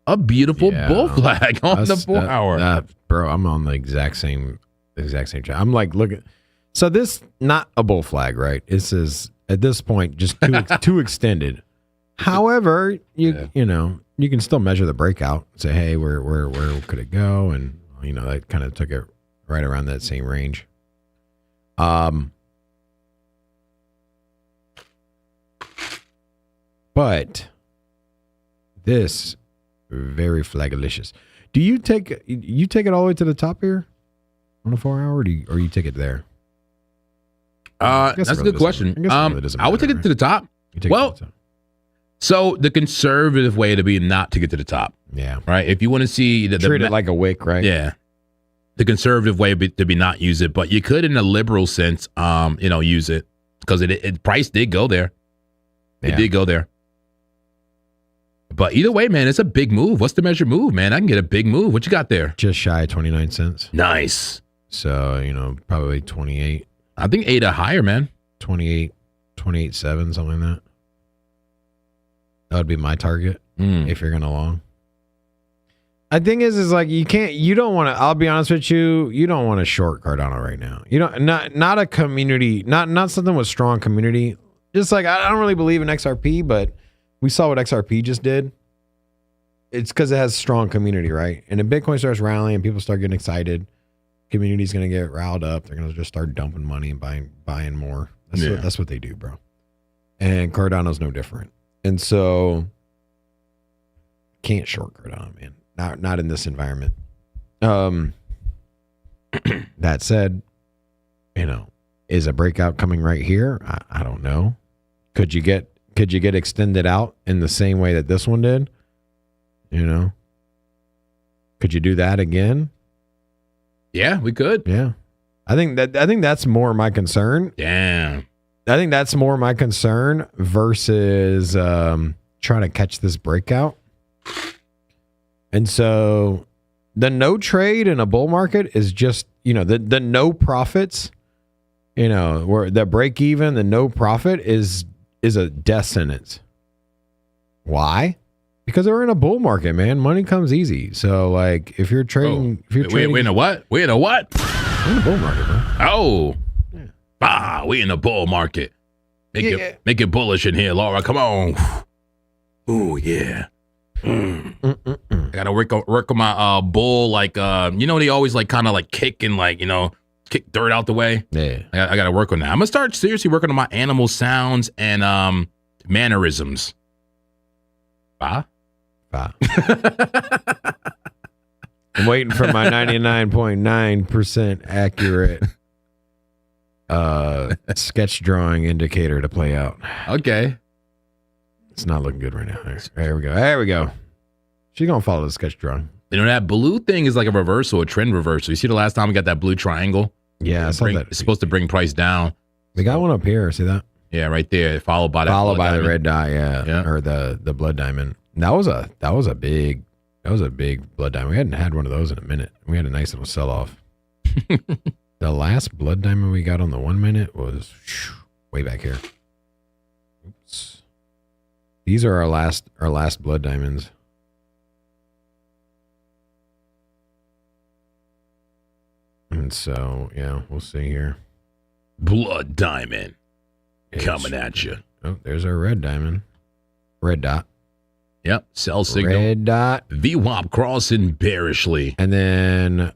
A beautiful bull flag on the 4-hour. Bro, I'm on the exact same chart. I'm like, look at, so this, not a bull flag, right? This is, at this point, just too extended. However, you can still measure the breakout. Say, hey, where could it go? And, that kind of took it right around that same range. But this very flagalicious. Do you take it all the way to the top here on a 4-hour, or you take it there? That's a good question. I would take it to the top. So the conservative way to be not to get to the top. Yeah. Right. If you want to see treat it like a wick, right? Yeah. The conservative way to be not use it, but you could, in a liberal sense, use it because it price did go there. It did go there. But either way, man, it's a big move. What's the measured move, man? I can get a big move. What you got there? Just shy of 29 cents. Nice. So, probably 28. I think ADA higher, man. 28.7, something like that. That would be my target if you're going to long. I think is like you don't want to, I'll be honest with you, you don't want to short Cardano right now. Not a community, not something with strong community. Just like, I don't really believe in XRP, but we saw what XRP just did. It's because it has strong community, right? And if Bitcoin starts rallying, people start getting excited, community's going to get riled up. They're going to just start dumping money and buying more. That's what they do, bro. And Cardano's no different. And so can't short Cardano, man. Not in this environment. That said, is a breakout coming right here? I don't know. Could you get extended out in the same way that this one did? Could you do that again? Yeah, we could. Yeah. I think that's more my concern. Damn. I think that's more my concern versus trying to catch this breakout. And so the no trade in a bull market is just, the no profits, where the break even, the no profit is a death sentence. Why? Because we're in a bull market, man. Money comes easy. So like if you're trading, we're in a what? We're in a what? We're in a bull market, bro. Oh. Yeah. We in a bull market. Make it bullish in here, Laura. Come on. Oh yeah. I gotta work on my bull, like they always like kind of like kick and like kick dirt out the way. Yeah, I gotta work on that. I'm gonna start seriously working on my animal sounds and mannerisms. I'm waiting for my 99.9% accurate sketch drawing indicator to play out. Okay. It's not looking good right now. There we go. There we go. She's going to follow the sketch drawing. That blue thing is like a reversal, a trend reversal. You see the last time we got that blue triangle? Yeah, I saw that. It's supposed to bring price down. We got one up here. See that? Yeah, right there. Followed by that. Followed by diamond. the red dot. Yeah. Or the blood diamond. That was a big blood diamond. We hadn't had one of those in a minute. We had a nice little sell off. The last blood diamond we got on the 1 minute was way back here. Oops. These are our last blood diamonds. And so, yeah, we'll see here. Blood diamond coming at you. Oh, there's our red diamond. Red dot. Yep. Sell signal. Red dot. VWAP crossing bearishly. And then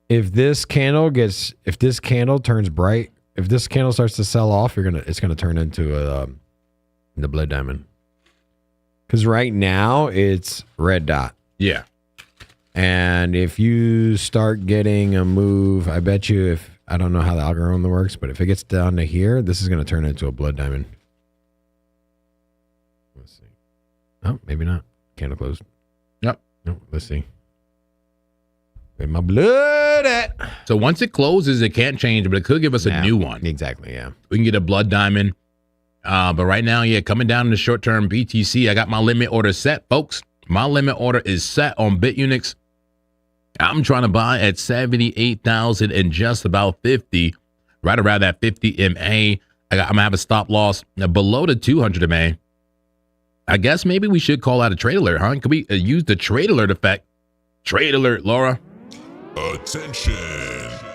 if this candle turns bright, if this candle starts to sell off, it's gonna turn into the blood diamond. Because right now it's red dot. Yeah. And if you start getting a move, I bet you I don't know how the algorithm works, but if it gets down to here, this is going to turn into a blood diamond. Let's see. Oh, maybe not. Candle closed. Yep. No, let's see. Where my blood at? So once it closes, it can't change, but it could give us a new one. Exactly, yeah. We can get a blood diamond. But right now, yeah, coming down in the short term BTC, I got my limit order set, folks. My limit order is set on BitUnix. I'm trying to buy at 78,000 and just about 50, right around that 50 MA. I'm going to have a stop loss below the 200 MA. I guess maybe we should call out a trade alert, huh? Could we use the trade alert effect? Trade alert, Laura. Attention,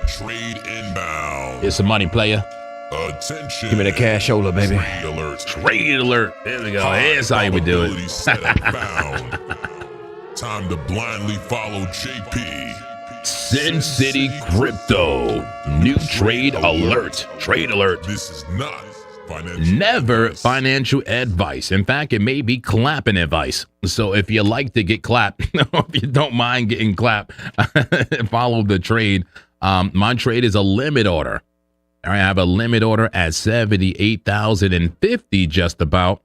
trade inbound. Here's some money, player. Attention. Give me the cash shoulder, baby. Trade alert. Trade alert. There we go. Here's how we do it. Time to blindly follow JP. Sin City Crypto. New trade alert. Trade alert. This is not financial Never advice. financial advice. In fact, it may be clapping advice. So if you like to get clapped, if you don't mind getting clapped, follow the trade. My trade is a limit order. I have a limit order at 78,050 just about.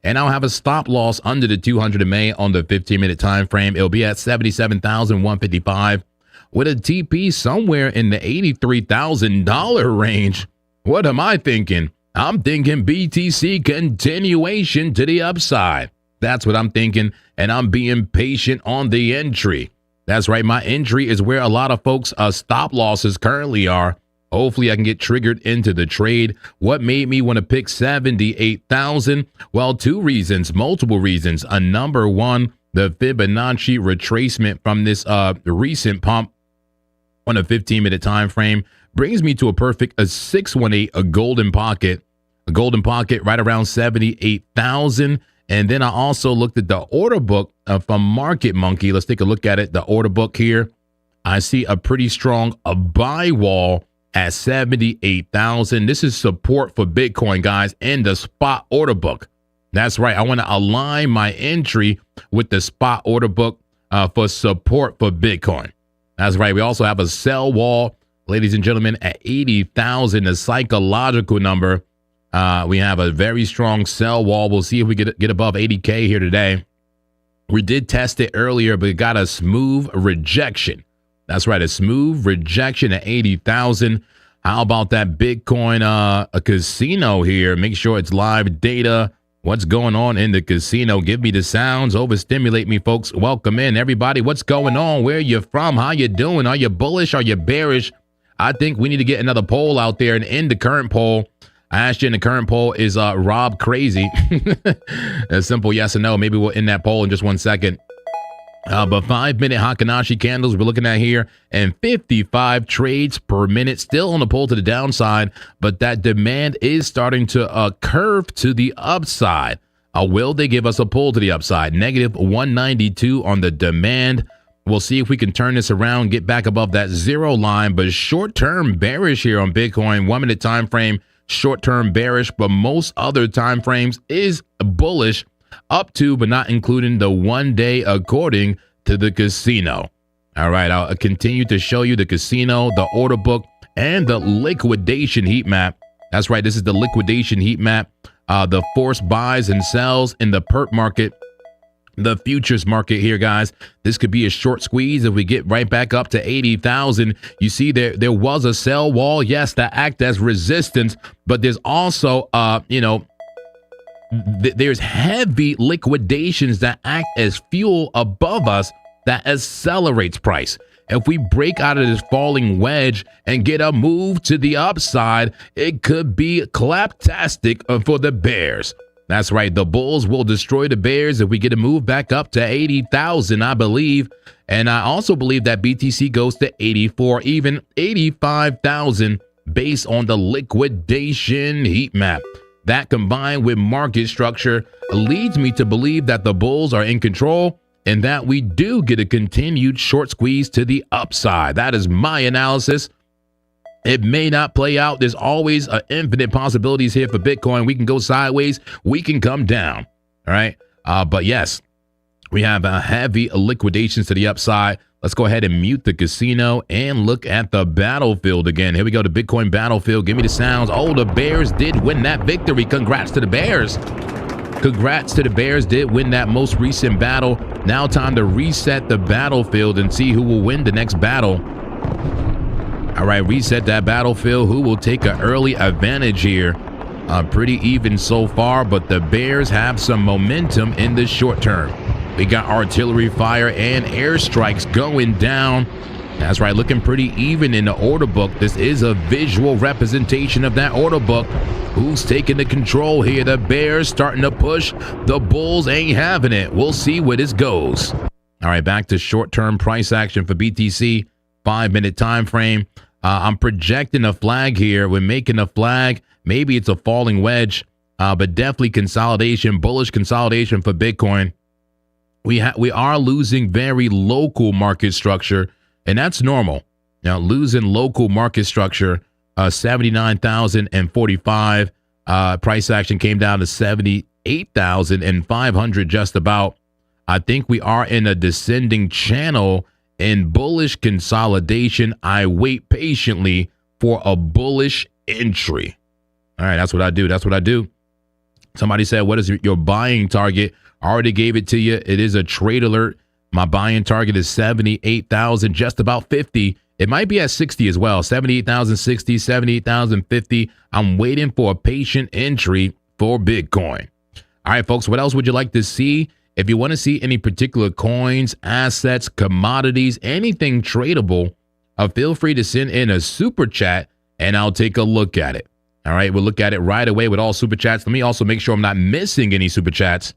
And I'll have a stop loss under the 200 MA on the 15-minute time frame. It'll be at 77,155 with a TP somewhere in the $83,000 range. What am I thinking? I'm thinking BTC continuation to the upside. That's what I'm thinking, and I'm being patient on the entry. That's right, my entry is where a lot of folks' stop losses currently are. Hopefully I can get triggered into the trade. What made me want to pick 78,000? Well, two reasons, multiple reasons. Number one, the Fibonacci retracement from this recent pump on a 15-minute time frame brings me to a perfect 618, a golden pocket right around 78,000. And then I also looked at the order book from Market Monkey. Let's take a look at it. The order book here. I see a pretty strong buy wall at 78,000. This is support for Bitcoin, guys, in the spot order book. That's right. I want to align my entry with the spot order book for support for Bitcoin. That's right. We also have a sell wall, ladies and gentlemen, at 80,000, a psychological number. We have a very strong sell wall. We'll see if we get above 80K here today. We did test it earlier, but it got a smooth rejection. That's right, a smooth rejection at 80,000. How about that Bitcoin a casino here? Make sure it's live data. What's going on in the casino? Give me the sounds. Overstimulate me, folks. Welcome in, everybody. What's going on? Where you from? How you doing? Are you bullish? Are you bearish? I think we need to get another poll out there and end the current poll. I asked you in the current poll, is Rob crazy? A simple yes or no. Maybe we'll end that poll in just 1 second. But 5-minute Hakanashi candles we're looking at here, and 55 trades per minute, still on the pull to the downside, but that demand is starting to curve to the upside. Will they give us a pull to the upside? Negative 192 on the demand. We'll see if we can turn this around, get back above that zero line, but short-term bearish here on Bitcoin. 1 minute time frame, short-term bearish, but most other time frames is bullish. Up to, but not including the 1 day according to the casino. All right, I'll continue to show you the casino, the order book, and the liquidation heat map. That's right, this is the liquidation heat map. The forced buys and sells in the perp market the futures market here, guys. This could be a short squeeze if we get right back up to 80,000. You see there was a sell wall, yes, that act as resistance, but there's also there's heavy liquidations that act as fuel above us that accelerates price. If we break out of this falling wedge and get a move to the upside, it could be claptastic for the bears. That's right. The bulls will destroy the bears if we get a move back up to 80,000, I believe. And I also believe that BTC goes to 84, even 85,000 based on the liquidation heat map. That combined with market structure leads me to believe that the bulls are in control and that we do get a continued short squeeze to the upside. That is my analysis. It may not play out. There's always infinite possibilities here for Bitcoin. We can go sideways. We can come down. All right. But yes, we have heavy liquidations to the upside. Let's go ahead and mute the casino and look at the battlefield again. Here we go, the Bitcoin battlefield. Give me the sounds. Oh, the Bears did win that victory. Congrats to the Bears. Congrats to the Bears, did win that most recent battle. Now time to reset the battlefield and see who will win the next battle. All right, reset that battlefield. Who will take an early advantage here? Pretty even so far, but the Bears have some momentum in the short term. We got artillery fire and airstrikes going down. That's right, looking pretty even in the order book. This is a visual representation of that order book. Who's taking the control here? The Bears starting to push. The Bulls ain't having it. We'll see where this goes. All right, back to short-term price action for BTC. 5-minute time frame. I'm projecting a flag here. We're making a flag. Maybe it's a falling wedge, but definitely consolidation, bullish consolidation for Bitcoin. We are losing very local market structure, and that's normal. Now, losing local market structure, 79,045. Price action came down to 78,500 just about. I think we are in a descending channel in bullish consolidation. I wait patiently for a bullish entry. All right, that's what I do. That's what I do. Somebody said, what is your buying target? I already gave it to you. It is a trade alert. My buying target is 78,000, just about 50. It might be at 60 as well. 78,060, 78,050. I'm waiting for a patient entry for Bitcoin. All right, folks, what else would you like to see? If you want to see any particular coins, assets, commodities, anything tradable, feel free to send in a super chat and I'll take a look at it. All right, we'll look at it right away with all super chats. Let me also make sure I'm not missing any super chats.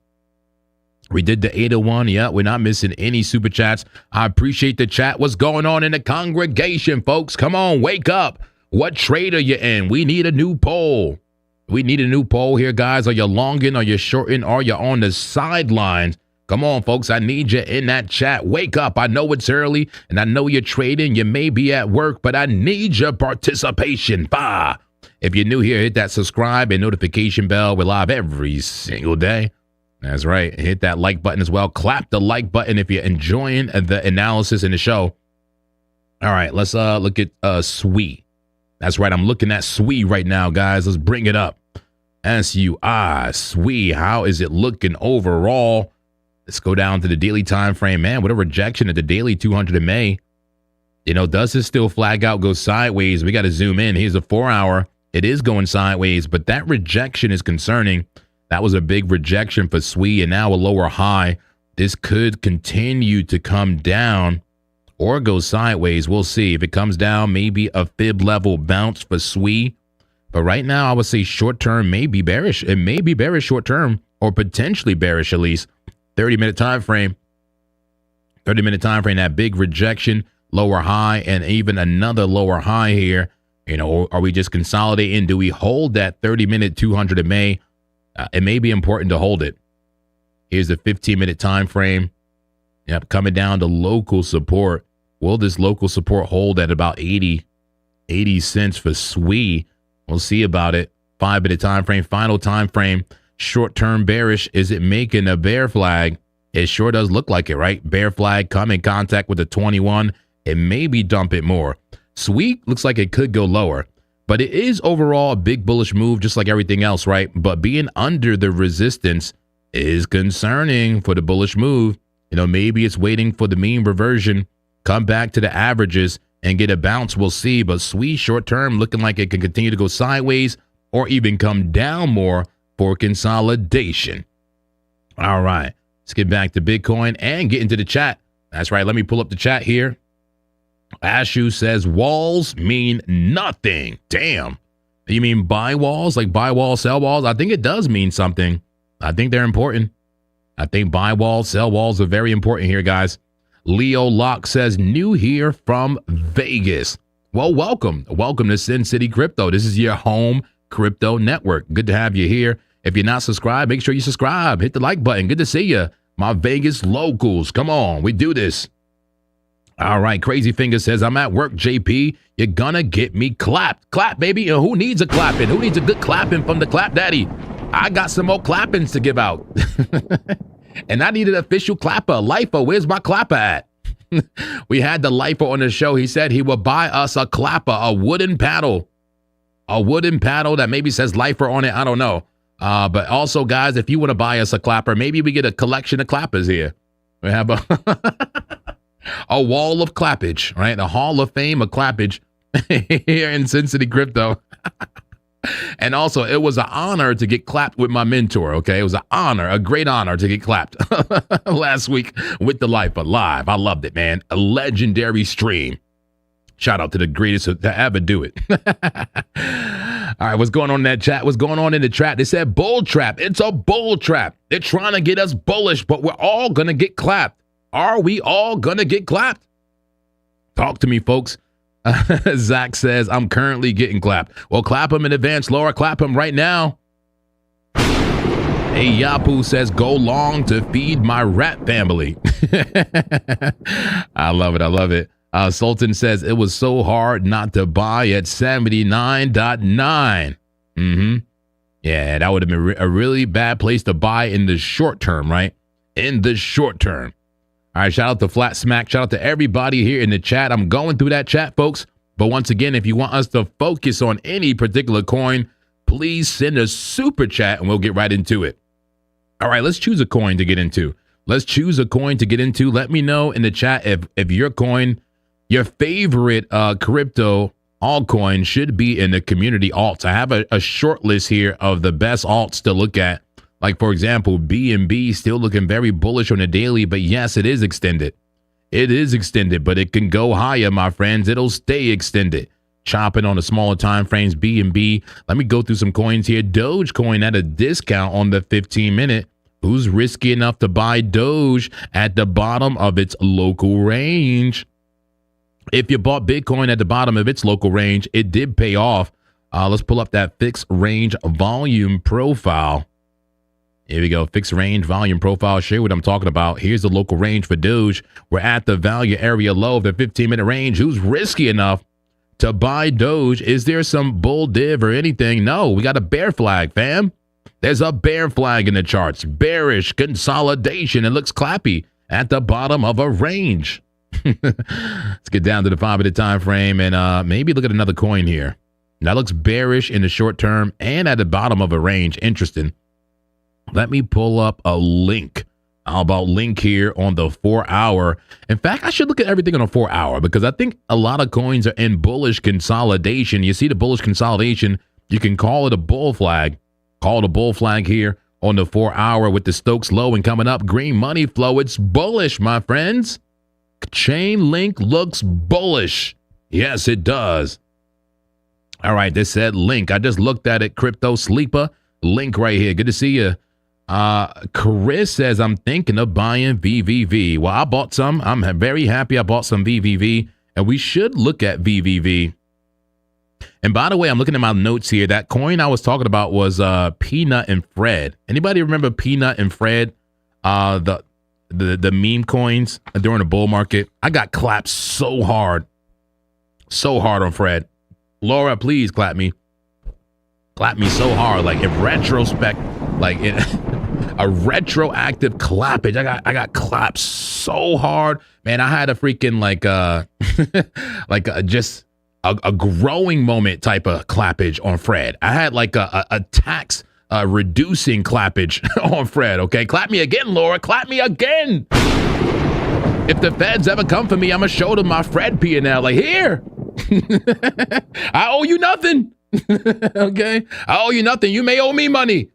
We did the 801. Yeah, we're not missing any super chats. I appreciate the chat. What's going on in the congregation, folks? Come on, wake up. What trade are you in? We need a new poll. We need a new poll here, guys. Are you longing? Are you shorting? Are you on the sidelines? Come on, folks. I need you in that chat. Wake up. I know it's early, and I know you're trading. You may be at work, but I need your participation. Bah. If you're new here, hit that subscribe and notification bell. We're live every single day. That's right. Hit that like button as well. Clap the like button if you're enjoying the analysis in the show. All right, let's look at SWI. That's right. I'm looking at SWI right now, guys. Let's bring it up. SUI, SWI. How is it looking overall? Let's go down to the daily time frame. Man, what a rejection at the daily 200 MA. You know, does this still flag out, go sideways? We got to zoom in. Here's a 4-hour. It is going sideways, but that rejection is concerning. That was a big rejection for SWI and now a lower high. This could continue to come down or go sideways. We'll see. If it comes down, maybe a fib level bounce for SWI. But right now, I would say short term may be bearish. It may be bearish short term or potentially bearish at least. 30-minute time frame. 30-minute time frame, that big rejection, lower high, and even another lower high here. You know, are we just consolidating? Do we hold that 30-minute 200 MA? It may be important to hold it. Here's the 15-minute time frame. Yep, coming down to local support. Will this local support hold at about 80 cents for SWI? We'll see about it. 5-minute time frame, final time frame. Short-term bearish. Is it making a bear flag? It sure does look like it, right? Bear flag, come in contact with the 21 and maybe dump it more. SWI looks like it could go lower, but it is overall a big bullish move, just like everything else, right? But being under the resistance is concerning for the bullish move. You know, maybe it's waiting for the mean reversion, come back to the averages and get a bounce. We'll see. But sweet short term looking like it can continue to go sideways or even come down more for consolidation. All right, let's get back to Bitcoin and get into the chat. That's right. Let me pull up the chat here. Ashu says walls mean nothing. Damn. You mean buy walls, like buy walls, sell walls? I think it does mean something. I think they're important. I think buy walls, sell walls are very important here, guys. Leo Locke says, new here from Vegas. Well, welcome. Welcome to Sin City Crypto. This is your home crypto network. Good to have you here. If you're not subscribed, make sure you subscribe. Hit the like button. Good to see you. My Vegas locals. Come on, we do this. All right, Crazy Finger says, I'm at work, JP. You're gonna get me clapped. Clap, baby. Who needs a clapping? Who needs a good clapping from the clap daddy? I got some more clappings to give out. And I need an official clapper. LIFO, where's my clapper at? We had the LIFO on the show. He said he would buy us a clapper, a wooden paddle. A wooden paddle that maybe says LIFO on it. I don't know. But also, guys, if you want to buy us a clapper, maybe we get a collection of clappers here. We have a wall of clappage, right? A hall of fame of clappage here in Sin City Crypto. And also, it was an honor to get clapped with my mentor, okay? It was an honor, a great honor to get clapped last week with the LIFO live. I loved it, man. A legendary stream. Shout out to the greatest to ever do it. All right, what's going on in that chat? What's going on in the chat? They said bull trap. It's a bull trap. They're trying to get us bullish, but we're all going to get clapped. Are we all going to get clapped? Talk to me, folks. Zach says, I'm currently getting clapped. Well, clap him in advance, Laura. Clap him right now. Hey, Yapu says, go long to feed my rat family. I love it. I love it. Sultan says, it was so hard not to buy at 79.9. Yeah, that would have been a really bad place to buy in the short term, right? In the short term. All right, shout out to Flat Smack. Shout out to everybody here in the chat. I'm going through that chat, folks. But once again, if you want us to focus on any particular coin, please send a super chat and we'll get right into it. All right, let's choose a coin to get into. Let's choose a coin to get into. Let me know in the chat if your coin, your favorite crypto altcoin should be in the community alts. I have a short list here of the best alts to look at. Like, for example, BNB still looking very bullish on the daily, but yes, it is extended. It is extended, but it can go higher, my friends. It'll stay extended. Chopping on the smaller time frames, BNB. Let me go through some coins here. Dogecoin at a discount on the 15-minute. Who's risky enough to buy Doge at the bottom of its local range? If you bought Bitcoin at the bottom of its local range, it did pay off. Let's pull up that fixed range volume profile. Here we go. Fixed range volume profile. Show you what I'm talking about. Here's the local range for Doge. We're at the value area low of the 15-minute range. Who's risky enough to buy Doge? Is there some bull div or anything? No, we got a bear flag, fam. There's a bear flag in the charts. Bearish consolidation. It looks clappy at the bottom of a range. Let's get down to the 5-minute time frame and maybe look at another coin here. That looks bearish in the short term and at the bottom of a range. Interesting. Let me pull up a link. How about link here on the 4-hour? In fact, I should look at everything on a 4-hour because I think a lot of coins are in bullish consolidation. You see the bullish consolidation, you can call it a bull flag. Call it a bull flag here on the 4-hour with the Stokes low and coming up. Green money flow. It's bullish, my friends. Chain link looks bullish. Yes, it does. All right, this said link. I just looked at it. Crypto Sleeper. Link right here. Good to see you. Chris says, I'm thinking of buying VVV. Well, I bought some. I'm very happy I bought some VVV, and we should look at VVV. And by the way, I'm looking at my notes here. That coin I was talking about was Peanut and Fred. Anybody remember Peanut and Fred? The meme coins during the bull market. I got clapped so hard on Fred. Laura, please clap me. Clap me so hard, like in retrospect, like in a retroactive clappage. I got clapped so hard, man. I had a freaking just a growing moment type of clappage on Fred. I had like a tax reducing clappage on Fred. Okay, clap me again, Laura. Clap me again. If the feds ever come for me, I'm gonna show them my Fred P&L. Like, here, I owe you nothing. Okay, I owe you nothing. You may owe me money.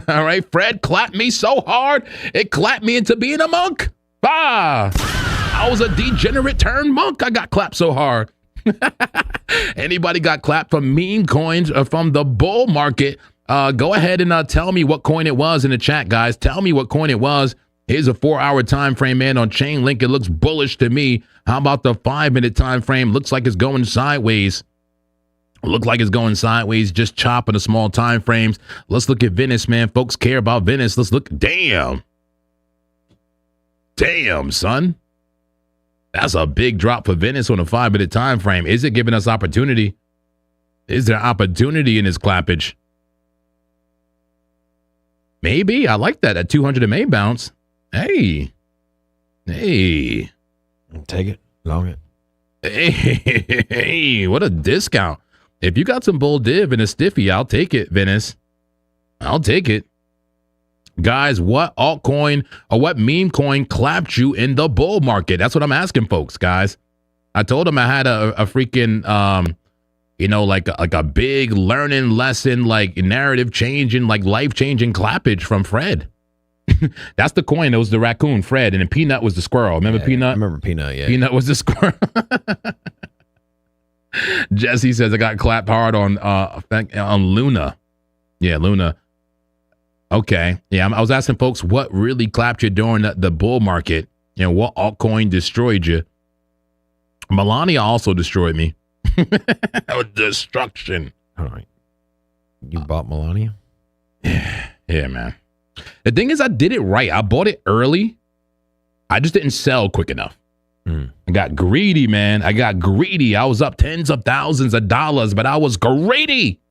All right, Fred clapped me so hard it clapped me into being a monk. I was a degenerate turned monk. I got clapped so hard. Anybody got clapped from meme coins or from the bull market? Go ahead and tell me what coin it was in the chat, guys. Tell me what coin it was. Here's a 4-hour time frame, man. On Chainlink, it looks bullish to me. How about the 5-minute time frame? Looks like it's going sideways. Look like it's going sideways, just chopping the small time frames. Let's look at Venice, man. Folks care about Venice. Let's look. Damn, son. That's a big drop for Venice on a 5-minute time frame. Is it giving us opportunity? Is there opportunity in this clappage? Maybe. I like that. At 200 MA bounce. Hey. Take it. Long it. Hey, what a discount. If you got some bull div and a stiffy, I'll take it, Venice. I'll take it. Guys, what altcoin or what meme coin clapped you in the bull market? That's what I'm asking folks, guys. I told them I had a freaking, like a big learning lesson, like narrative changing, like life changing clappage from Fred. That's the coin. It was the raccoon, Fred, and then Peanut was the squirrel. Remember Peanut? I remember Peanut, yeah. Peanut was the squirrel. Jesse says I got clapped hard on Luna. Yeah, Luna. Okay. Yeah, I was asking folks what really clapped you during the bull market. What altcoin destroyed you? Melania also destroyed me. Destruction. All right. You bought Melania? Yeah, man. The thing is, I did it right. I bought it early. I just didn't sell quick enough. I got greedy, man. I got greedy. I was up tens of thousands of dollars, but I was greedy.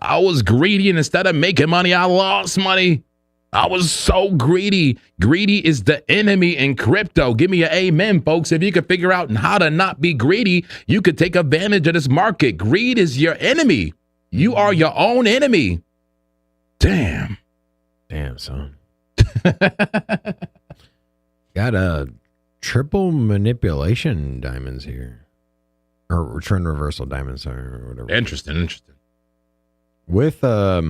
And instead of making money, I lost money. I was so greedy. Greedy is the enemy in crypto. Give me an amen, folks. If you could figure out how to not be greedy, you could take advantage of this market. Greed is your enemy. You are your own enemy. Damn, son. Got a triple manipulation diamonds here, or return reversal diamonds, or whatever. Interesting. With got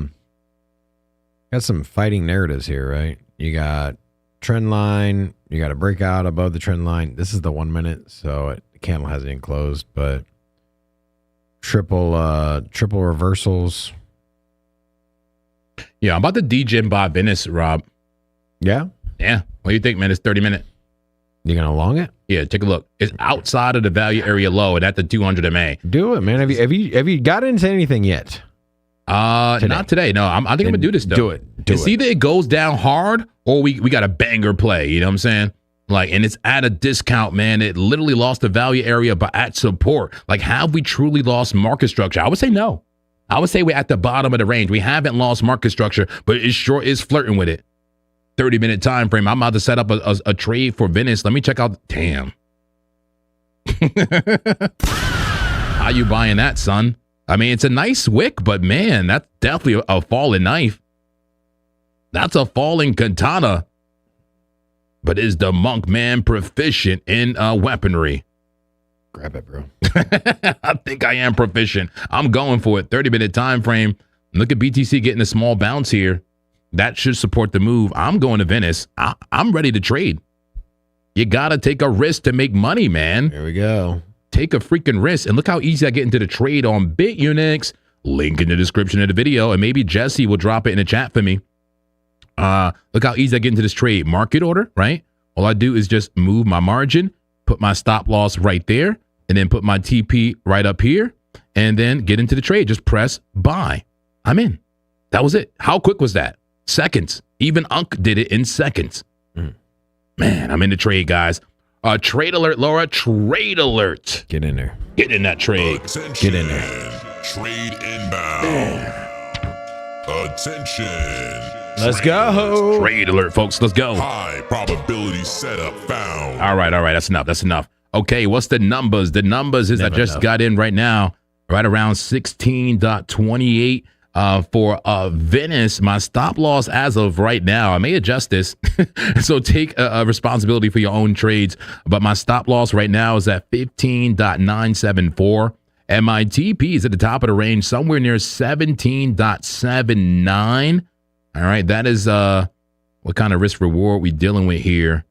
some fighting narratives here, right? You got trend line, you got a breakout above the trend line. This is the 1 minute, so the candle hasn't even closed, but triple reversals. Yeah, I'm about to degen buy Venice, Rob. Yeah. What do you think, man? It's 30 minute. You gonna long it? Yeah, take a look. It's outside of the value area low and at the 200 MA. Do it, man. Have you got into anything yet? Not today. No, I think I'm gonna do this though. Do it. It's either it goes down hard or we got a banger play. You know what I'm saying? Like, and it's at a discount, man. It literally lost the value area, but at support. Like, have we truly lost market structure? I would say no. I would say we're at the bottom of the range. We haven't lost market structure, but it sure is flirting with it. 30-minute time frame. I'm about to set up a trade for Venice. Let me check out. Damn. How you buying that, son? I mean, it's a nice wick, but man, that's definitely a falling knife. That's a falling katana. But is the monk man proficient in weaponry? Grab it, bro. I think I am proficient. I'm going for it. 30-minute time frame. Look at BTC getting a small bounce here. That should support the move. I'm going to Venice. I'm ready to trade. You got to take a risk to make money, man. Here we go. Take a freaking risk. And look how easy I get into the trade on BitUnix. Link in the description of the video. And maybe Jesse will drop it in the chat for me. Look how easy I get into this trade. Market order, right? All I do is just move my margin, put my stop loss right there, and then put my TP right up here, and then get into the trade. Just press buy. I'm in. That was it. How quick was that? Seconds. Even Unk did it in seconds. Man, I'm in the trade, guys. Trade alert, Laura. Trade alert. Get in there. Get in that trade. Attention. Get in there. Trade inbound. Attention. Let's go. Trade alert, folks. Let's go. High probability setup found. All right. That's enough. Okay, what's the numbers? The numbers is I just got in right now, right around 16.28 For Venice, my stop loss as of right now, I may adjust this. So take a responsibility for your own trades. But my stop loss right now is at 15.974. And my TP is at the top of the range, somewhere near 17.79. All right, that is what kind of risk reward we dealing with here.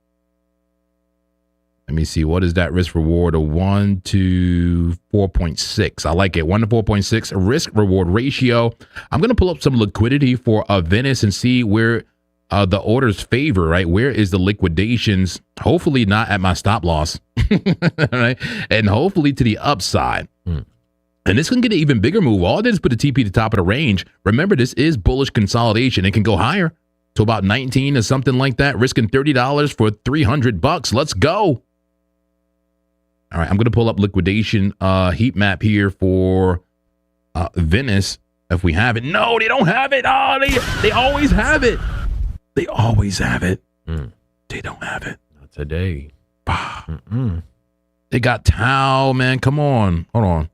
Let me see. What is that risk reward? A 1 to 4.6. I like it. 1 to 4.6 risk reward ratio. I'm going to pull up some liquidity for Venice and see where the orders favor, right? Where is the liquidations? Hopefully not at my stop loss, right? And hopefully to the upside. And this can get an even bigger move. All I did is put a TP at the top of the range. Remember, this is bullish consolidation. It can go higher to about 19 or something like that, risking $30 for $300. Let's go. All right, I'm going to pull up liquidation heat map here for Venice if we have it. No, they don't have it. Oh, they always have it. They always have it. They don't have it. Not today. They got Tau, man. Come on. Hold on.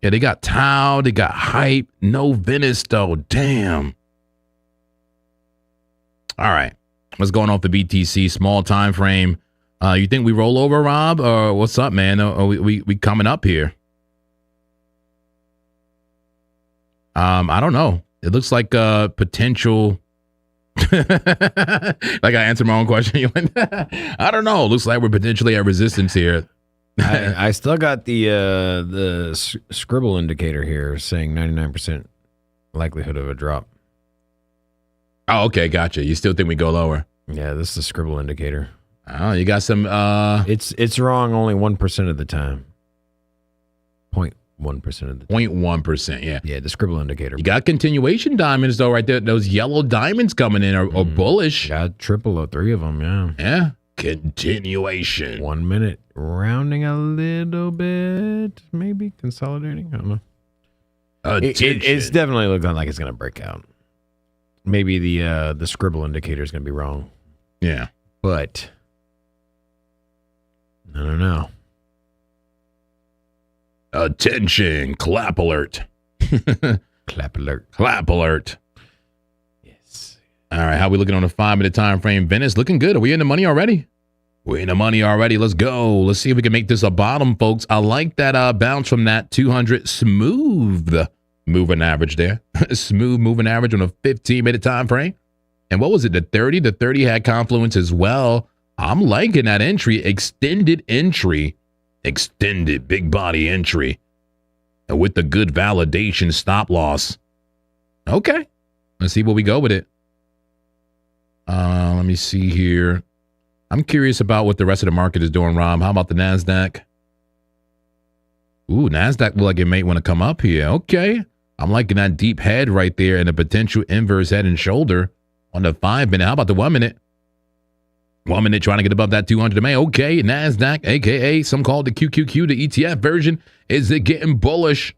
Yeah, they got Tau. They got hype. No Venice, though. Damn. All right. What's going on for BTC? Small time frame. You think we roll over, Rob? Or what's up, man? Are we coming up here? I don't know. It looks like potential. Like I answered my own question. You went, I don't know. Looks like we're potentially at resistance here. I still got the scribble indicator here saying 99% likelihood of a drop. Oh, okay, gotcha. You still think we go lower? Yeah, this is the scribble indicator. Oh, you got some. It's wrong only 1% of the time. 0.1% of the time. 0.1%. Yeah. Yeah, the scribble indicator. You got continuation diamonds though, right there. Those yellow diamonds coming in are bullish. Got triple of 3 of them. Yeah. Yeah. Continuation. 1 minute, rounding a little bit, maybe consolidating. I don't know. It's definitely looking like it's gonna break out. Maybe the scribble indicator is gonna be wrong. Yeah, but I don't know. Attention! Clap alert! Clap alert! Clap alert! Yes. All right, how we looking on a 5-minute time frame? Venice looking good. Are we in the money already? We're in the money already. Let's go. Let's see if we can make this a bottom, folks. I like that bounce from that 200 smooth moving average there. Smooth moving average on a 15-minute time frame. And what was it? The 30? The 30 had confluence as well. I'm liking that entry. Extended entry. Extended big body entry. And with the good validation stop loss. Okay. Let's see where we go with it. Let me see here. I'm curious about what the rest of the market is doing, Rob. How about the NASDAQ? Ooh, NASDAQ look like it may want to come up here. Okay. I'm liking that deep head right there and a potential inverse head and shoulder on the 5-minute. How about the 1 minute? 1 minute trying to get above that 200 MA. Okay, NASDAQ, a.k.a. some call it the QQQ, the ETF version. Is it getting bullish?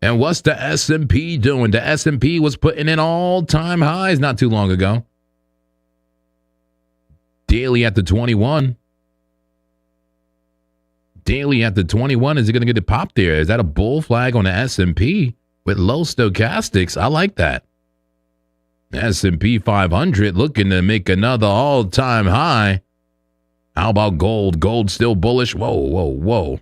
And what's the S&P doing? The S&P was putting in all-time highs not too long ago. Daily at the 21. Daily at the 21. Is it going to get a pop there? Is that a bull flag on the S&P with low stochastics? I like that. S&P 500 looking to make another all-time high. How about gold? Gold still bullish. Whoa, whoa, whoa.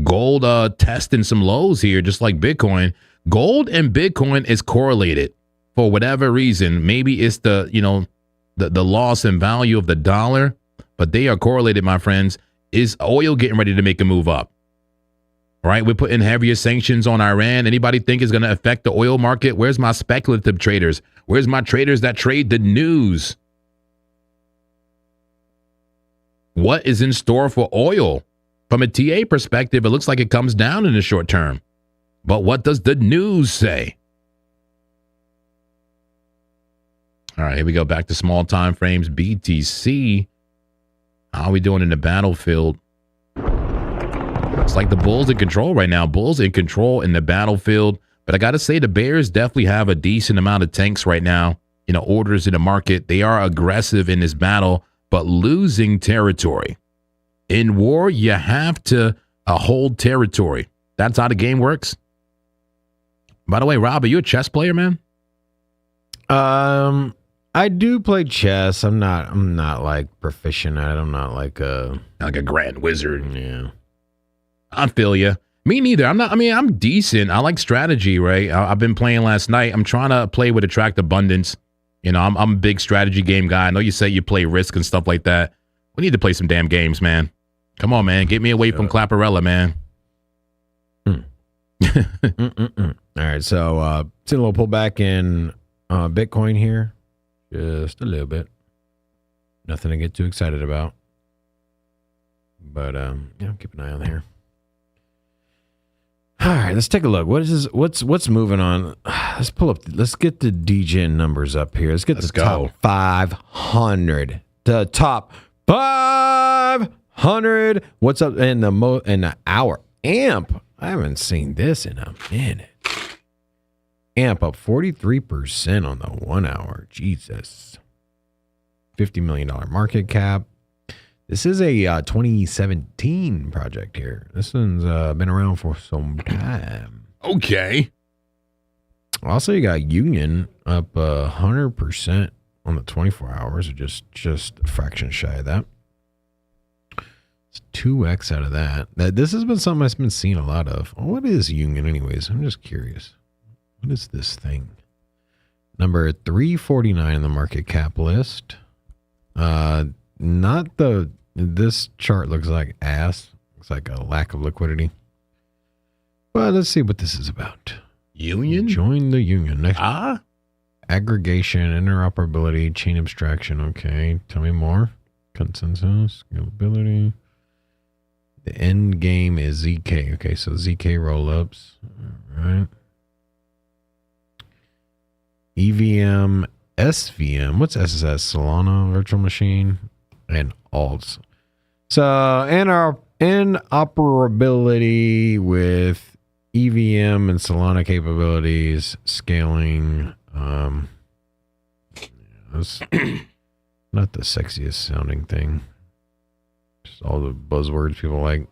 Gold testing some lows here, just like Bitcoin. Gold and Bitcoin is correlated for whatever reason. Maybe it's the, the loss in value of the dollar, but they are correlated, my friends. Is oil getting ready to make a move up? Right? We're putting heavier sanctions on Iran. Anybody think it's going to affect the oil market? Where's my speculative traders? Where's my traders that trade the news? What is in store for oil? From a TA perspective, it looks like it comes down in the short term. But what does the news say? All right, here we go. Back to small time frames. BTC. How are we doing in the battlefield? It's like the Bulls in control right now. Bulls in control in the battlefield. But I got to say, the Bears definitely have a decent amount of tanks right now. Orders in the market. They are aggressive in this battle, but losing territory. In war, you have to hold territory. That's how the game works. By the way, Rob, are you a chess player, man? I do play chess. I'm not like proficient at it. I'm not like a grand wizard. Yeah. I feel you. Me neither. I'm decent. I like strategy, right? I've been playing last night. I'm trying to play with Attract Abundance. You know, I'm a big strategy game guy. I know you say you play Risk and stuff like that. We need to play some damn games, man. Come on, man. Get me away from Clapperella, man. All right, so seeing a little pullback in Bitcoin here. Just a little bit. Nothing to get too excited about. But keep an eye on there. All right, let's take a look. What is this? What's moving on? Let's pull up. Let's get the DGen numbers up here. Let's get the top 500. The top 500. What's up in the hour? AMP. I haven't seen this in a minute. AMP up 43% on the 1 hour. Jesus. $50 million market cap. This is a 2017 project here. This one's been around for some time. Okay. Also, you got Union up 100% on the 24 hours, or just a fraction shy of that. It's 2x out of that. This has been something I've been seeing a lot of. What is Union anyways? I'm just curious. What is this thing? Number 349 in the market cap list. This chart looks like ass. Looks like a lack of liquidity. Well, let's see what this is about. Union? Join the Union. Next. Aggregation, interoperability, chain abstraction. Okay. Tell me more. Consensus, scalability. The end game is ZK. Okay, so ZK rollups. All right. EVM, SVM. What's SSS? Solana virtual machine and alts. So interoperability with EVM and Solana capabilities, scaling. That's not the sexiest sounding thing. Just all the buzzwords people like.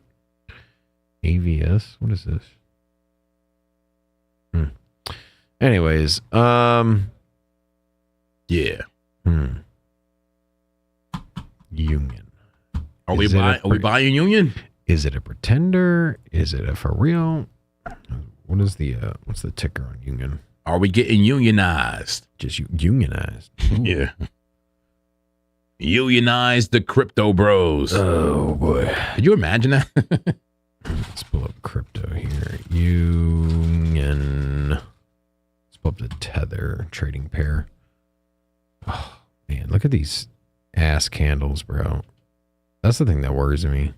AVS. What is this? Anyways, yeah. Union. Are we buying Union? Is it a pretender? Is it a for real? What is the what's the ticker on Union? Are we getting unionized? Just unionized. Yeah. Unionize the crypto bros. Oh boy. Could you imagine that? Let's pull up crypto here. Union. Let's pull up the Tether trading pair. Oh man, look at these ass candles, bro. That's the thing that worries me.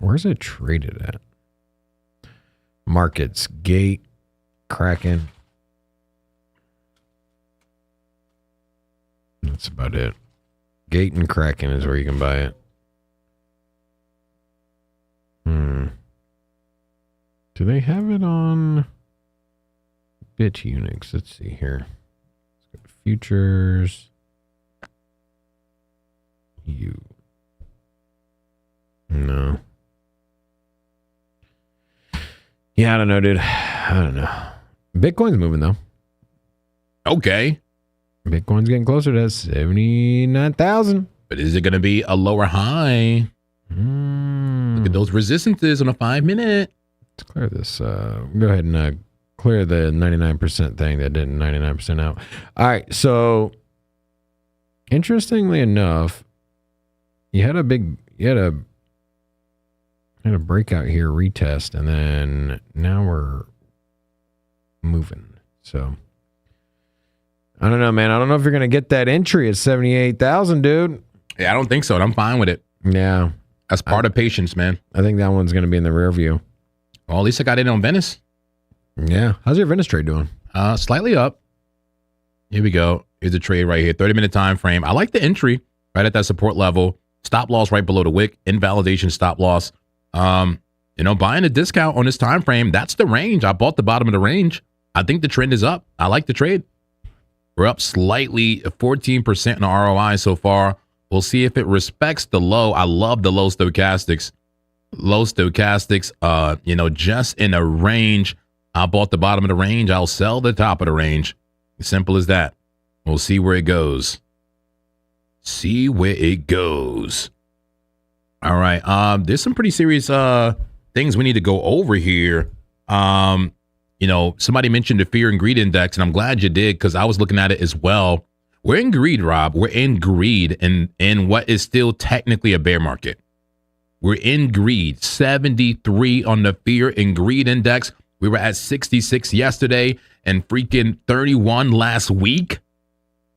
Where's it traded at? Markets, Gate, Kraken. That's about it. Gate and Kraken is where you can buy it. Do they have it on BitUnix? Let's see here. Let's go to futures. No. Yeah, I don't know, dude. I don't know. Bitcoin's moving though. Okay. Bitcoin's getting closer to 79,000. But is it going to be a lower high? Look at those resistances on a 5-minute. Let's clear this. Go ahead and clear the 99% thing that didn't 99% out. All right. So, interestingly enough, you had a breakout here, retest, and then now we're moving. So, I don't know, man. I don't know if you're going to get that entry at 78,000, dude. Yeah, I don't think so. I'm fine with it. Yeah. That's part of patience, man. I think that one's going to be in the rear view. Well, at least I got in on Venice. Yeah. How's your Venice trade doing? Slightly up. Here we go. Here's a trade right here. 30-minute time frame. I like the entry right at that support level. Stop loss right below the wick. Invalidation stop loss. Buying a discount on this time frame. That's the range. I bought the bottom of the range. I think the trend is up. I like the trade. We're up slightly, 14% in the ROI so far. We'll see if it respects the low. I love the low stochastics. Low stochastics, just in a range. I bought the bottom of the range. I'll sell the top of the range. Simple as that. We'll see where it goes. See where it goes. All right. There's some pretty serious things we need to go over here. Somebody mentioned the fear and greed index, and I'm glad you did because I was looking at it as well. We're in greed, Rob. We're in greed in what is still technically a bear market. We're in greed. 73 on the fear and greed index. We were at 66 yesterday and freaking 31 last week.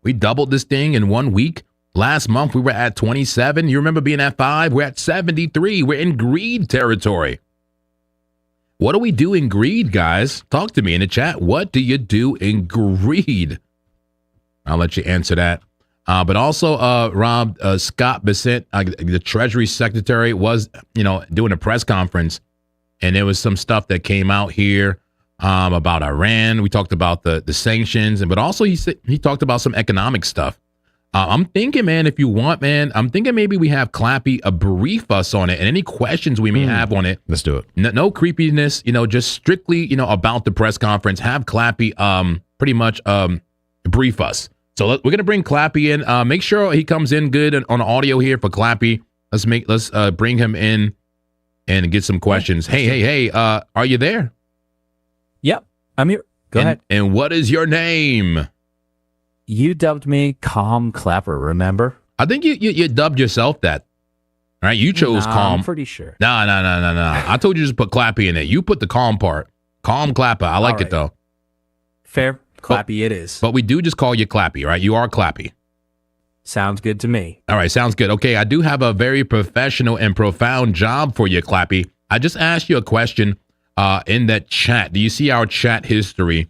We doubled this thing in 1 week. Last month, we were at 27. You remember being at 5? We're at 73. We're in greed territory. What do we do in greed, guys? Talk to me in the chat. What do you do in greed? I'll let you answer that. But also, Rob, Scott Bessent, the Treasury Secretary, was, doing a press conference, and there was some stuff that came out here about Iran. We talked about the sanctions, but also he talked about some economic stuff. I'm thinking, man, if you want, man, I'm thinking maybe we have Clappy brief us on it and any questions we may have on it. Let's do it. No creepiness, just strictly, about the press conference. Have Clappy pretty much brief us. So we're gonna bring Clappy in. Make sure he comes in good on audio here for Clappy. Let's bring him in and get some questions. Hey, are you there? Yep, I'm here. Go ahead. And what is your name? You dubbed me Calm Clapper, remember? I think you dubbed yourself that. All right, you chose Calm. I'm pretty sure. No. I told you to just put Clappy in it. You put the Calm part. Calm Clapper. I like it though. Fair. Clappy it is. But we do just call you Clappy, right? You are Clappy. Sounds good to me. All right, sounds good. Okay, I do have a very professional and profound job for you, Clappy. I just asked you a question in that chat. Do you see our chat history?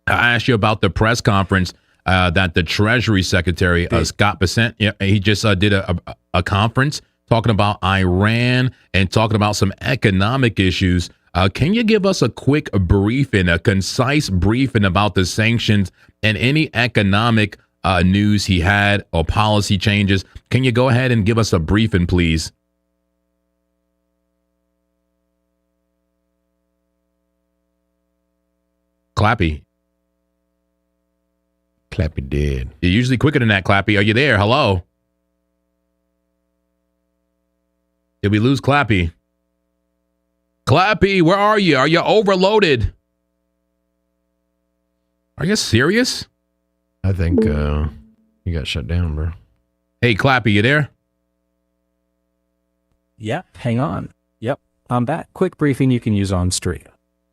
I asked you about the press conference that the Treasury Secretary, Scott Bessent, he just did a conference talking about Iran and talking about some economic issues. Can you give us a quick briefing, a concise briefing about the sanctions and any economic news he had or policy changes? Can you go ahead and give us a briefing, please? Clappy. Clappy dead. You're usually quicker than that, Clappy. Are you there? Hello? Did we lose Clappy? Clappy, where are you? Are you overloaded? Are you serious? I think you got shut down, bro. Hey, Clappy, you there? Yeah, hang on. Yep, I'm back. Quick briefing you can use on stream.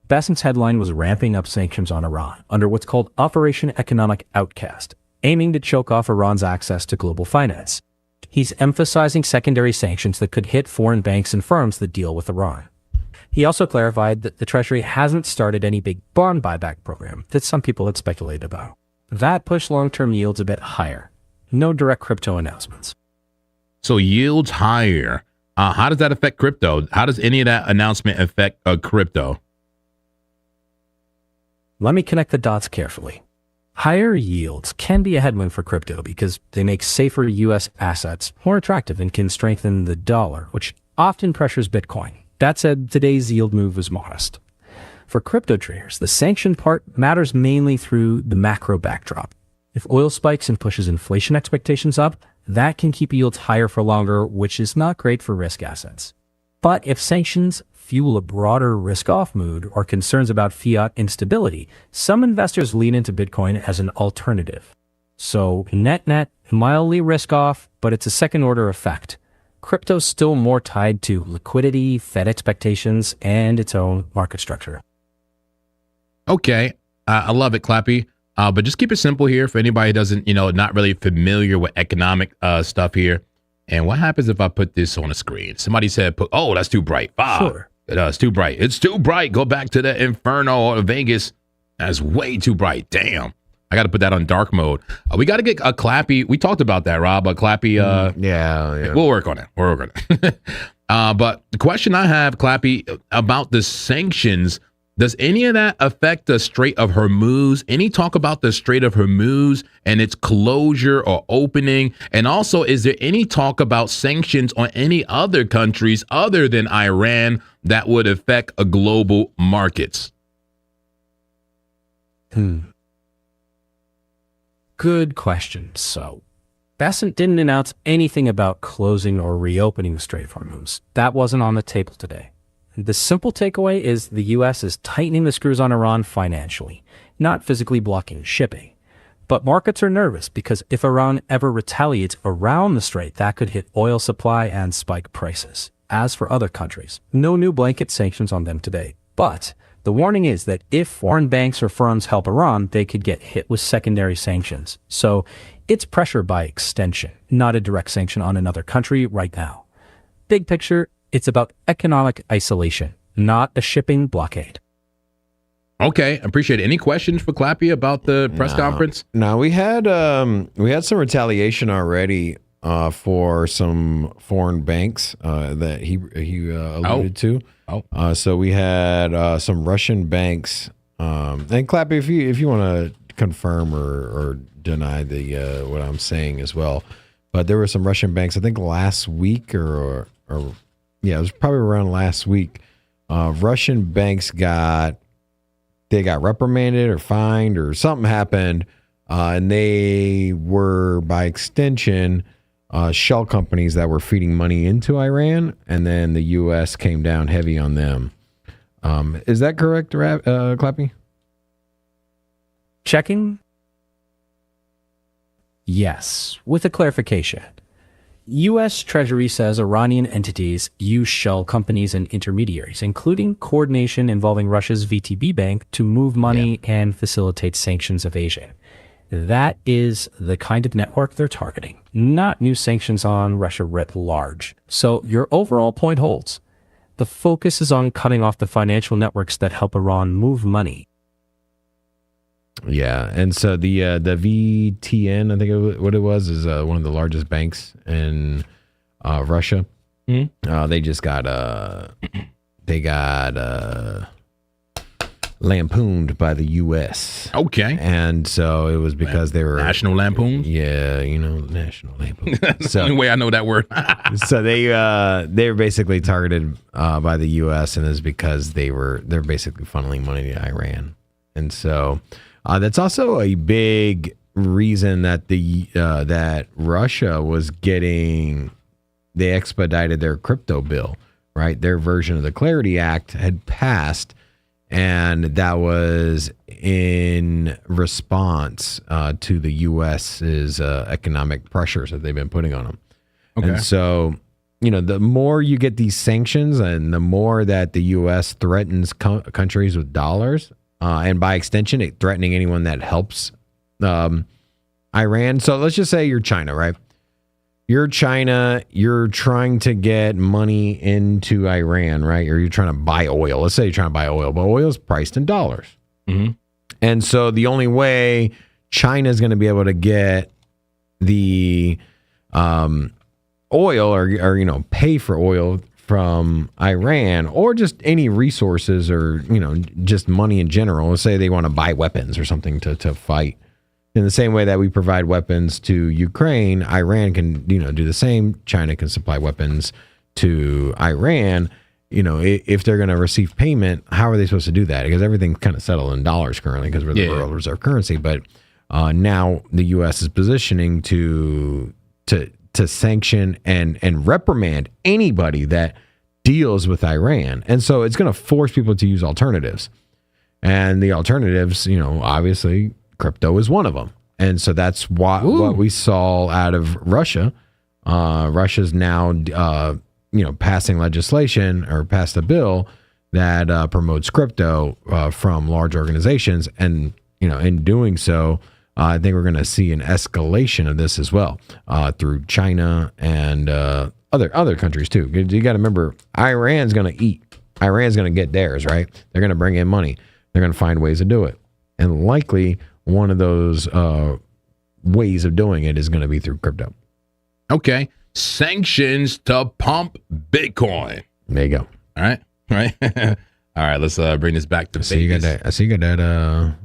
Bessent's headline was ramping up sanctions on Iran under what's called Operation Economic Outcast, aiming to choke off Iran's access to global finance. He's emphasizing secondary sanctions that could hit foreign banks and firms that deal with Iran. He also clarified that the Treasury hasn't started any big bond buyback program that some people had speculated about. That pushed long-term yields a bit higher. No direct crypto announcements. So yields higher. How does that affect crypto? How does any of that announcement affect crypto? Let me connect the dots carefully. Higher yields can be a headwind for crypto because they make safer U.S. assets more attractive and can strengthen the dollar, which often pressures Bitcoin. That said, today's yield move was modest. For crypto traders, the sanction part matters mainly through the macro backdrop. If oil spikes and pushes inflation expectations up, that can keep yields higher for longer, which is not great for risk assets. But if sanctions fuel a broader risk-off mood or concerns about fiat instability, some investors lean into Bitcoin as an alternative. So net-net, mildly risk-off, but it's a second-order effect. Crypto's still more tied to liquidity, Fed expectations, and its own market structure. Okay, I love it, Clappy. But just keep it simple here for anybody who doesn't, not really familiar with economic stuff here. And what happens if I put this on a screen? Somebody said, oh, that's too bright. Sure. It's too bright. It's too bright. Go back to the Inferno or Vegas. That's way too bright. Damn. I got to put that on dark mode. We got to get a Clappy. We talked about that, Rob. A Clappy. Yeah. We'll work on it. We'll work on it. But the question I have, Clappy, about the sanctions, Does any of that affect the Strait of Hormuz? Any talk about the Strait of Hormuz and its closure or opening? And also, is there any talk about sanctions on any other countries other than Iran that would affect global markets? Good question. So, Besant didn't announce anything about closing or reopening the Strait of Hormuz. That wasn't on the table today. The simple takeaway is the U.S. is tightening the screws on Iran financially, not physically blocking shipping. But markets are nervous because if Iran ever retaliates around the strait, that could hit oil supply and spike prices. As for other countries, no new blanket sanctions on them today. But the warning is that if foreign banks or firms help Iran, they could get hit with secondary sanctions. So it's pressure by extension, not a direct sanction on another country right now. Big picture, it's about economic isolation, not a shipping blockade. Okay, appreciate it. Any questions for Clappy about the press conference? No, we had some retaliation already for some foreign banks that he alluded to. So we had some Russian banks. And Clappy, if you want to confirm or deny the what I'm saying as well, but there were some Russian banks. I think last week or yeah, it was probably around last week. Russian banks got reprimanded or fined or something happened, and they were, by extension, shell companies that were feeding money into Iran, and then the U.S. came down heavy on them. Is that correct, Clappy? Checking? Yes, with a clarification. U.S. Treasury says Iranian entities use shell companies and intermediaries, including coordination involving Russia's VTB bank, to move money and facilitate sanctions evasion. That is the kind of network they're targeting, not new sanctions on Russia writ large. So your overall point holds. The focus is on cutting off the financial networks that help Iran move money. Yeah, and so the VTN, I think what it was, is one of the largest banks in Russia. Mm-hmm. They just got lampooned by the U.S. Okay, and so it was because they were National Lampoon. Yeah, National Lampoon. That's the only way I know that word. So they were basically targeted by the U.S. and it's because they're basically funneling money to Iran, and so. That's also a big reason that that Russia was they expedited their crypto bill, right? Their version of the Clarity Act had passed, and that was in response to the U.S.'s economic pressures that they've been putting on them. Okay. And so, the more you get these sanctions and the more that the U.S. threatens countries with dollars, and by extension, it threatening anyone that helps Iran. So let's just say you're China, right? You're China. You're trying to get money into Iran, right? Or you're trying to buy oil. Let's say you're trying to buy oil, but oil is priced in dollars. Mm-hmm. And so the only way China is going to be able to get the oil or pay for oil from Iran, or just any resources, or just money in general. Let's say they want to buy weapons or something to fight. In the same way that we provide weapons to Ukraine, Iran can do the same. China can supply weapons to Iran. If they're going to receive payment, how are they supposed to do that? Because everything's kind of settled in dollars currently because we're the world reserve currency. But now the U.S. is positioning to sanction and reprimand anybody that deals with Iran. And so it's going to force people to use alternatives. And the alternatives, obviously crypto is one of them. And so that's what we saw out of Russia. Russia's now, passing legislation or passed a bill that promotes crypto from large organizations. And, in doing so, I think we're going to see an escalation of this as well through China and other countries too. You got to remember, Iran's going to eat. Iran's going to get theirs, right? They're going to bring in money. They're going to find ways to do it. And likely one of those ways of doing it is going to be through crypto. Okay. Sanctions to pump Bitcoin. There you go. All right. All right, let's bring this back to I see you got that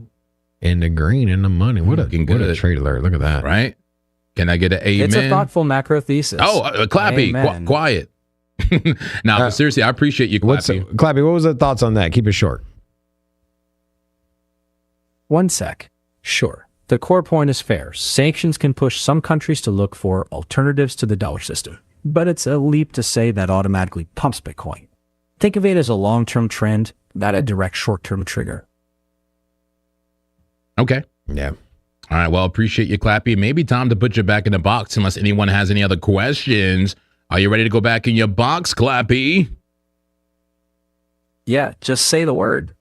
in the green in the money. What a trade alert. Look at that. Right? Can I get an amen? It's a thoughtful macro thesis. Oh, Clappy, quiet. Now, but seriously, I appreciate you, Clappy. Clappy, what was the thoughts on that? Keep it short. 1 sec. Sure. The core point is fair. Sanctions can push some countries to look for alternatives to the dollar system. But it's a leap to say that automatically pumps Bitcoin. Think of it as a long-term trend, not a direct short-term trigger. Okay. Yeah. All right. Well, appreciate you, Clappy. Maybe time to put you back in the box unless anyone has any other questions. Are you ready to go back in your box, Clappy? Yeah, just say the word.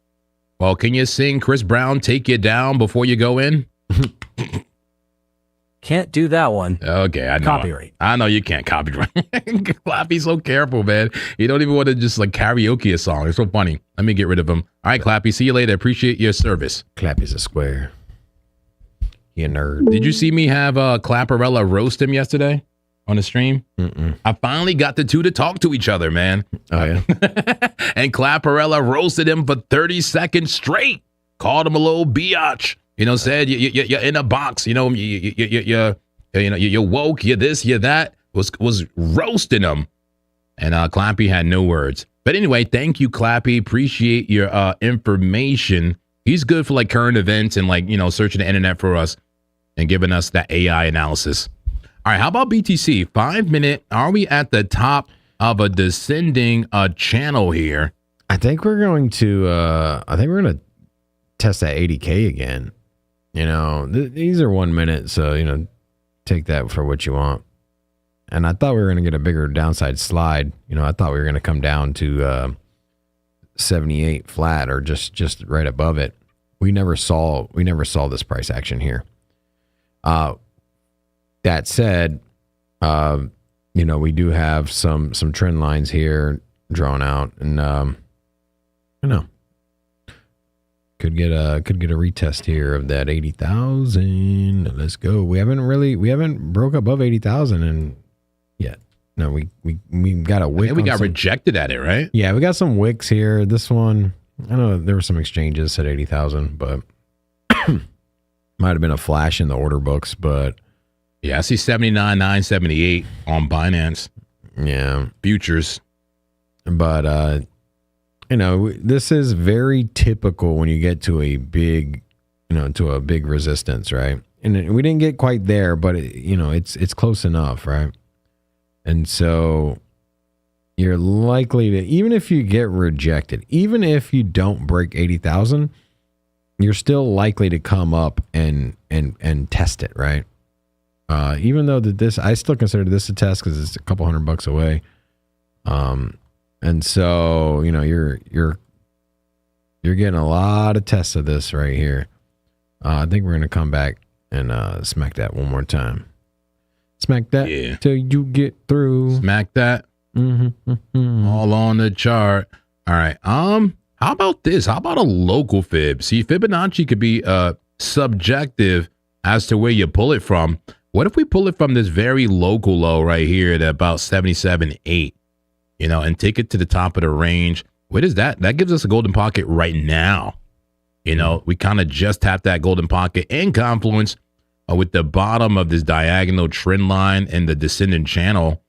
Well, can you sing Chris Brown, Take You Down before you go in? Can't do that one. Okay, I know. Copyright. I know you can't copyright. Clappy's so careful, man. You don't even want to just like karaoke a song. It's so funny. Let me get rid of him. All right, Clappy. See you later. Appreciate your service. Clappy's a square. You nerd. Did you see me have Clapperella roast him yesterday on the stream? I finally got the two to talk to each other, man. Oh, yeah? And Clapperella roasted him for 30 seconds straight. Called him a little biatch. You know, said you're in a box. You know, you're woke. You're this. You're that. Was roasting him, and Clappy had no words. But anyway, thank you, Clappy. Appreciate your information. He's good for like current events and like searching the internet for us and giving us that AI analysis. All right, how about BTC? 5 minute. Are we at the top of a descending channel here? I think we're going to. Test that 80K again. These are 1 minute, so take that for what you want. And I thought we were going to get a bigger downside slide. I thought we were going to come down to 78 flat or just right above it. We never saw this price action here. That said, we do have some trend lines here drawn out, and could get a retest here of that 80,000. Let's go. We haven't broke above 80,000 and yet. No, we got a wick. We got rejected at it, right? Yeah, we got some wicks here. This one, I know there were some exchanges at 80,000, but might have been a flash in the order books. But yeah, I see 79,978 on Binance. Yeah, futures. But this is very typical when you get to a big, to a big resistance, right? And we didn't get quite there, but it's close enough, right? And so you're likely to, even if you get rejected, even if you don't break 80,000, you're still likely to come up and test it, right? Even though I still consider this a test because it's a couple $100 away. And so, you're getting a lot of tests of this right here. I think we're going to come back and smack that one more time. Smack that till you get through. Smack that. All on the chart. All right. How about this? How about a local fib? See, Fibonacci could be subjective as to where you pull it from. What if we pull it from this very local low right here at about 77.8? And take it to the top of the range. What is that? That gives us a golden pocket right now. We kind of just tapped that golden pocket in confluence with the bottom of this diagonal trend line and the descending channel.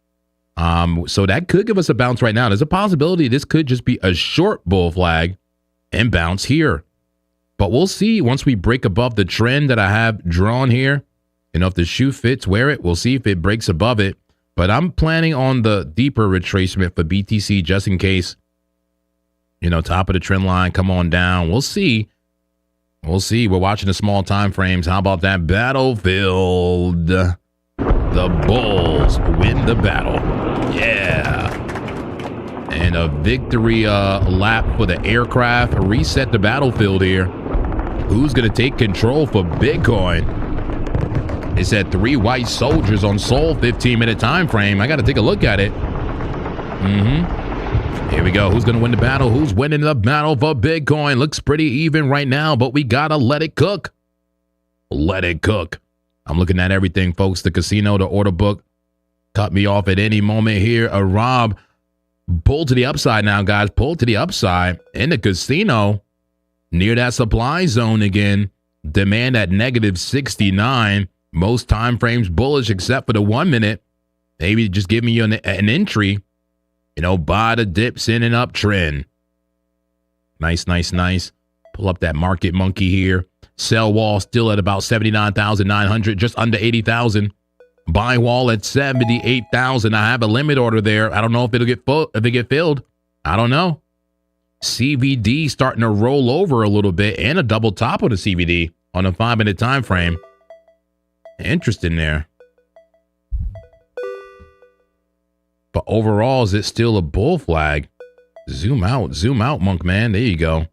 So that could give us a bounce right now. There's a possibility this could just be a short bull flag and bounce here. But we'll see once we break above the trend that I have drawn here. If the shoe fits, wear it. We'll see if it breaks above it. But I'm planning on the deeper retracement for BTC just in case, top of the trend line, come on down. We'll see. We're watching the small time frames. How about that battlefield? The Bulls win the battle. Yeah. And a victory lap for the aircraft. Reset the battlefield here. Who's going to take control for Bitcoin? It said 3 white soldiers on Sol 15-minute time frame. I got to take a look at it. Here we go. Who's going to win the battle? Who's winning the battle for Bitcoin? Looks pretty even right now, but we got to let it cook. Let it cook. I'm looking at everything, folks. The casino, the order book cut me off at any moment here. Rob, Pull to the upside now, guys. Pull to the upside in the casino near that supply zone again. Demand at -69. Most time frames bullish except for the 1 minute. Maybe just give me an entry. You know, buy the dips in an uptrend. Nice, nice, nice. Pull up that market monkey here. Sell wall still at about 79,900, just under 80,000. Buy wall at 78,000. I have a limit order there. I don't know if it'll get full, if it get filled. I don't know. CVD starting to roll over a little bit and a double top on the CVD on a 5 minute time frame. Interesting there. But overall, is it still a bull flag? Zoom out, monk man. There you go.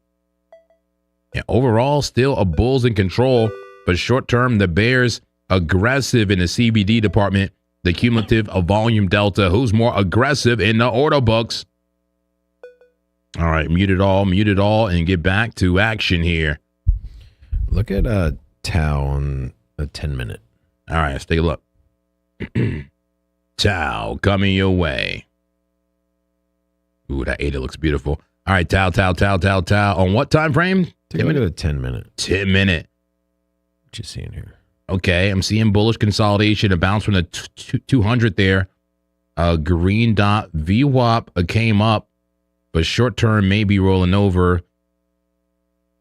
Yeah, overall, still a bulls in control. But short term, the bears aggressive in the CBD department. The cumulative of volume delta. Who's more aggressive in the order books? All right, mute it all, and get back to action here. Look at Tau on a 10 minute. All right, let's take a look. Tau coming your way. Ooh, that ADA looks beautiful. All right, Tau. On what time frame? Take a look at a 10 minute. 10 minute. What you seeing here? Okay, I'm seeing bullish consolidation, a bounce from the 200 there. Green dot VWAP came up, but short term may be rolling over.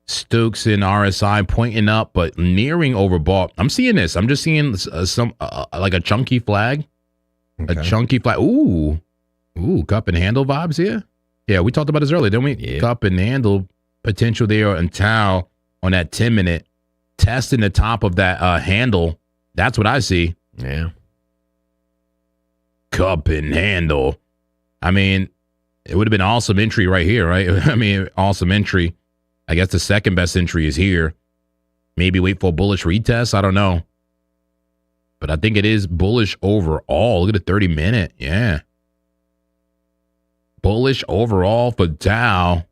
Stokes and RSI pointing up, but nearing overbought. I'm seeing this. I'm just seeing some like a chunky flag. Okay. A chunky flag. Ooh, cup and handle vibes here. Yeah, we talked about this earlier, didn't we? Yeah. Cup and handle potential there and Tau on that 10 minute. Testing the top of that handle. That's what I see. Yeah. Cup and handle. I mean, it would have been awesome entry right here, right? I mean, awesome entry. I guess the second best entry is here. Maybe wait for a bullish retest. I don't know. But I think it is bullish overall. Look at the 30 minute. Yeah. Bullish overall for Tau.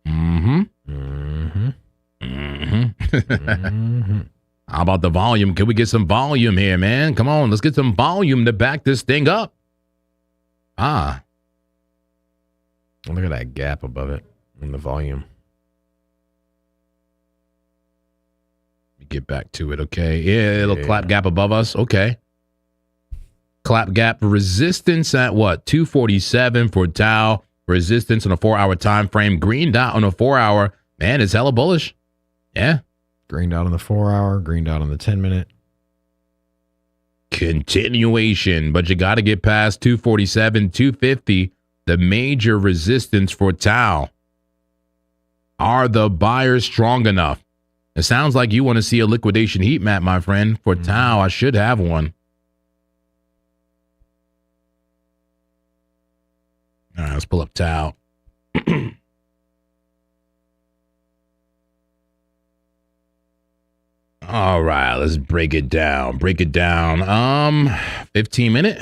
How about the volume? Can we get some volume here, man? Come on, let's get some volume to back this thing up. Look at that gap above it in the volume. Get back to it, okay? Yeah, it'll clap gap above us. Okay. Clap gap resistance at what? 247 for Tau. Resistance on a 4-hour time frame. Green dot on a 4-hour. Man, it's hella bullish. Yeah. Green dot on the 4-hour. Green dot on the 10 minute. Continuation, but you got to get past 247, 250. The major resistance for Tau. Are the buyers strong enough? It sounds like you want to see a liquidation heat map, my friend. For Tau, I should have one. All right, let's pull up Tau. All right, let's break it down. 15 minute.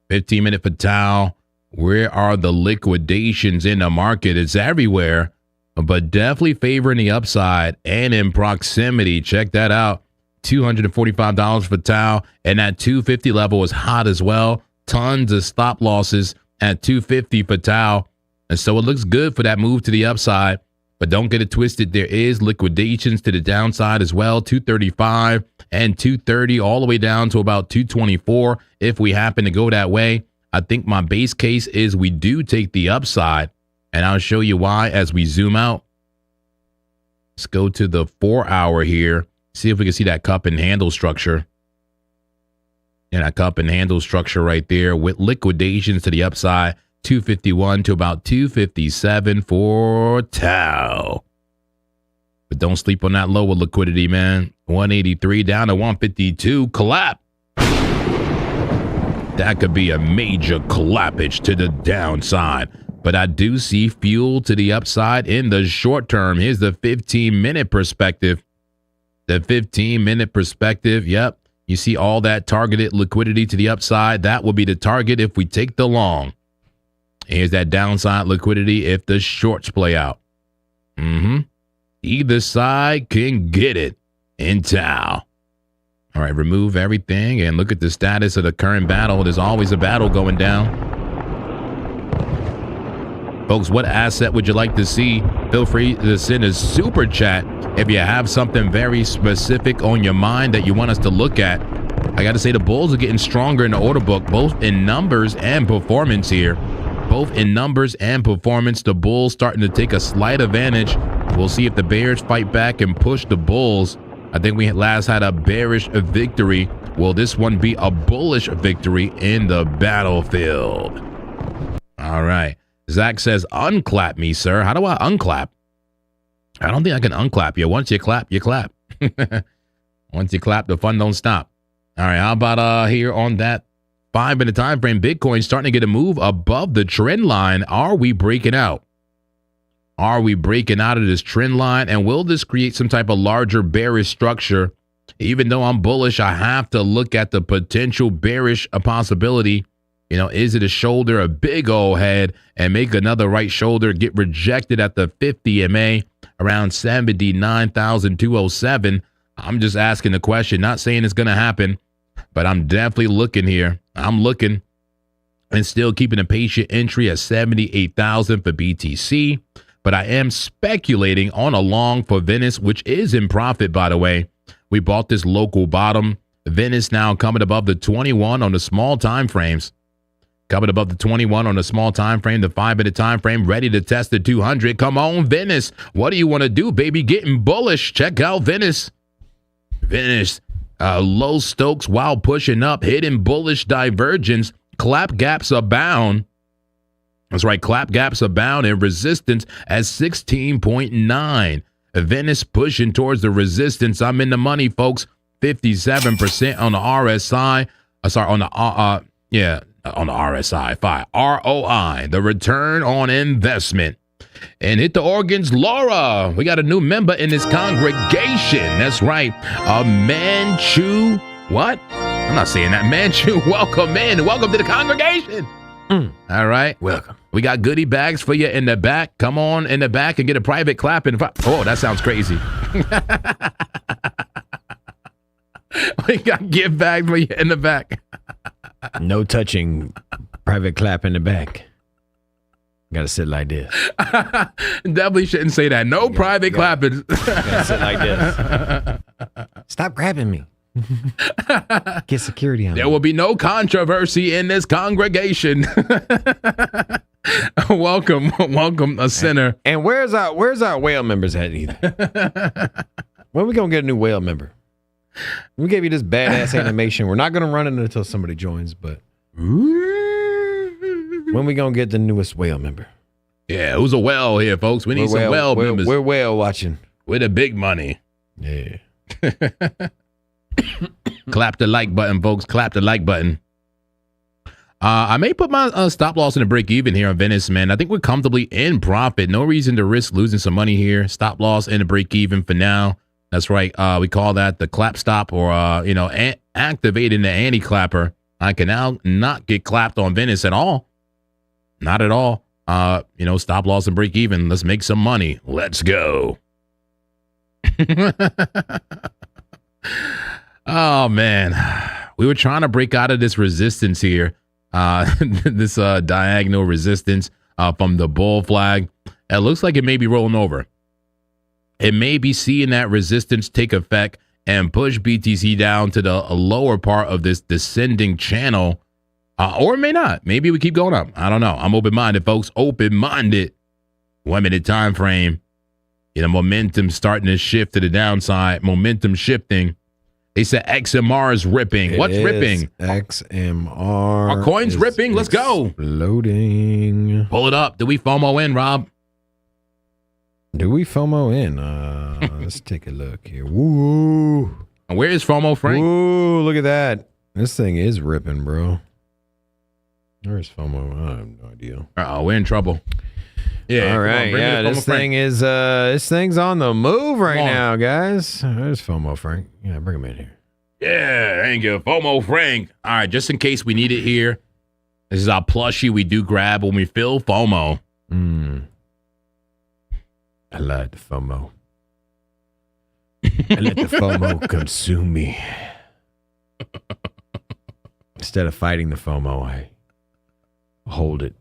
15 minute for Tau. Where are the liquidations in the market? It's everywhere, but definitely favoring the upside and in proximity. Check that out. $245 for Tau, and that 250 level is hot as well. Tons of stop losses at 250 for Tau, and so it looks good for that move to the upside, but don't get it twisted. There is liquidations to the downside as well. 235 and 230 all the way down to about 224 if we happen to go that way. I think my base case is we do take the upside, and I'll show you why as we zoom out. Let's go to the 4-hour here. See if we can see that cup and handle structure. And that cup and handle structure right there with liquidations to the upside. 251 to about 257 for Tau. But don't sleep on that lower liquidity, man. 183 down to 152. Collapse. That could be a major collapse to the downside. But I do see fuel to the upside in the short term. Here's the 15-minute perspective. The 15-minute perspective. Yep. You see all that targeted liquidity to the upside. That will be the target if we take the long. Here's that downside liquidity if the shorts play out. Either side can get it in Tau. All right, remove everything and look at the status of the current battle. There's always a battle going down. Folks, what asset would you like to see? Feel free to send a super chat if you have something very specific on your mind that you want us to look at. I got to say, the bulls are getting stronger in the order book, both in numbers and performance here. Both in numbers and performance, the bulls starting to take a slight advantage. We'll see if the bears fight back and push the bulls. I think we last had a bearish victory. Will this one be a bullish victory in the battlefield? All right. Zach says, unclap me, sir. How do I unclap? I don't think I can unclap you. Once you clap, you clap. Once you clap, the fun don't stop. All right. How about here on that 5-minute time frame? Bitcoin starting to get a move above the trend line. Are we breaking out? Are we breaking out of this trend line? And will this create some type of larger bearish structure? Even though I'm bullish, I have to look at the potential bearish possibility. You know, is it a shoulder, a big old head, and make another right shoulder, get rejected at the 50 MA around 79,207? I'm just asking the question, not saying it's going to happen, but I'm definitely looking here. I'm looking and still keeping a patient entry at 78,000 for BTC. But I am speculating on a long for Venice, which is in profit, by the way. We bought this local bottom. Venice now coming above the 21 on the small time frames. Coming above the 21 on the small time frame, the 5-minute time frame, ready to test the 200. Come on, Venice. What do you want to do, baby? Getting bullish. Check out Venice. Venice, low Stokes while pushing up, hitting bullish divergence. Clap gaps abound. That's right, clap gaps abound and resistance at 16.9. Venice pushing towards the resistance. I'm in the money, folks. 57% on the RSI. On the RSI 5. ROI, the return on investment. And hit the organs, Laura. We got a new member in this congregation. That's right, a Manchu. What? I'm not saying that. Manchu, welcome in. Welcome to the congregation. All right. Welcome. We got goodie bags for you in the back. Come on in the back and get a private clap. Oh, that sounds crazy. We got gift bags for you in the back. No touching. Private clap in the back. Gotta sit like this. Definitely shouldn't say that. No private clapping. Gotta sit like this. Stop grabbing me. Get security on. There will be no controversy in this congregation. Welcome, a sinner. And where's our whale members at either? When we gonna get a new whale member? We gave you this badass animation. We're not gonna run it until somebody joins, but when we gonna get the newest whale member? Yeah, who's a whale here, folks? We need some whale members. We're whale watching. With the big money. Yeah. Clap the like button, folks. Clap the like button. I may put my stop loss in a break even here on Venice, man. I think we're comfortably in profit. No reason to risk losing some money here. Stop loss in a break even for now. That's right. We call that the clap stop, or activating the anti-clapper. I can now not get clapped on Venice at all. Not at all. Stop loss and break even. Let's make some money. Let's go. Oh, man. We were trying to break out of this resistance here. This diagonal resistance from the bull flag. It looks like it may be rolling over. It may be seeing that resistance take effect and push BTC down to the lower part of this descending channel. Or it may not. Maybe we keep going up. I don't know. I'm open-minded, folks. Open-minded. 1-minute time frame. Momentum starting to shift to the downside. Momentum shifting. They said XMR is ripping. What's ripping? XMR. Our coin's ripping. Let's go. Loading. Pull it up. Do we FOMO in, Rob? Do we FOMO in? Let's take a look here. Woo. Where is FOMO, Frank? Woo, look at that. This thing is ripping, bro. Where's FOMO? I have no idea. We're in trouble. Yeah. All right. Yeah, this thing's on the move right now, guys. There's FOMO, Frank. Yeah, bring him in here. Yeah, thank you. FOMO Frank. All right, just in case we need it here. This is our plushie we do grab when we feel FOMO. I like the FOMO. I let the FOMO consume me. Instead of fighting the FOMO, I hold it.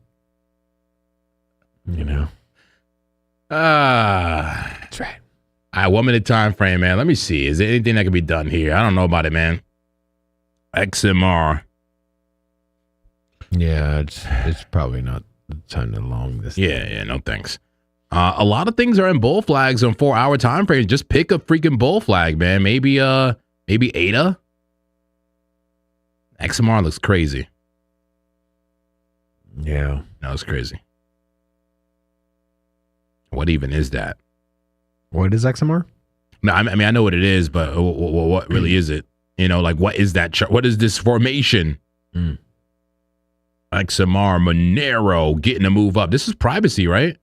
You know. That's right. All right, 1 minute time frame, man. Let me see. Is there anything that can be done here? I don't know about it, man. XMR. Yeah, it's probably not the time to long this. Yeah, no thanks. A lot of things are in bull flags on 4 hour time frames. Just pick a freaking bull flag, man. Maybe ADA. XMR looks crazy. Yeah. No, it's crazy. What even is that? What is XMR? No, I mean I know what it is, but what really is it? You know, like what is that chart? What is this formation? XMR, Monero getting a move up. This is privacy, right?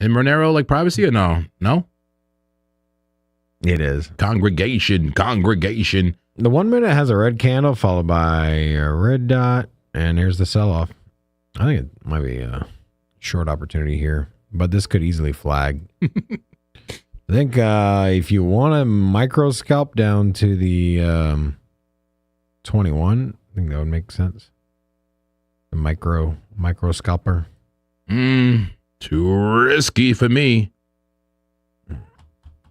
And Monero like privacy or no? No? It is. Congregation. The 1 minute has a red candle followed by a red dot, and here's the sell-off. I think it might be a short opportunity here, but this could easily flag. I think if you want a micro scalp down to the 21, I think that would make sense. The micro scalper. Too risky for me.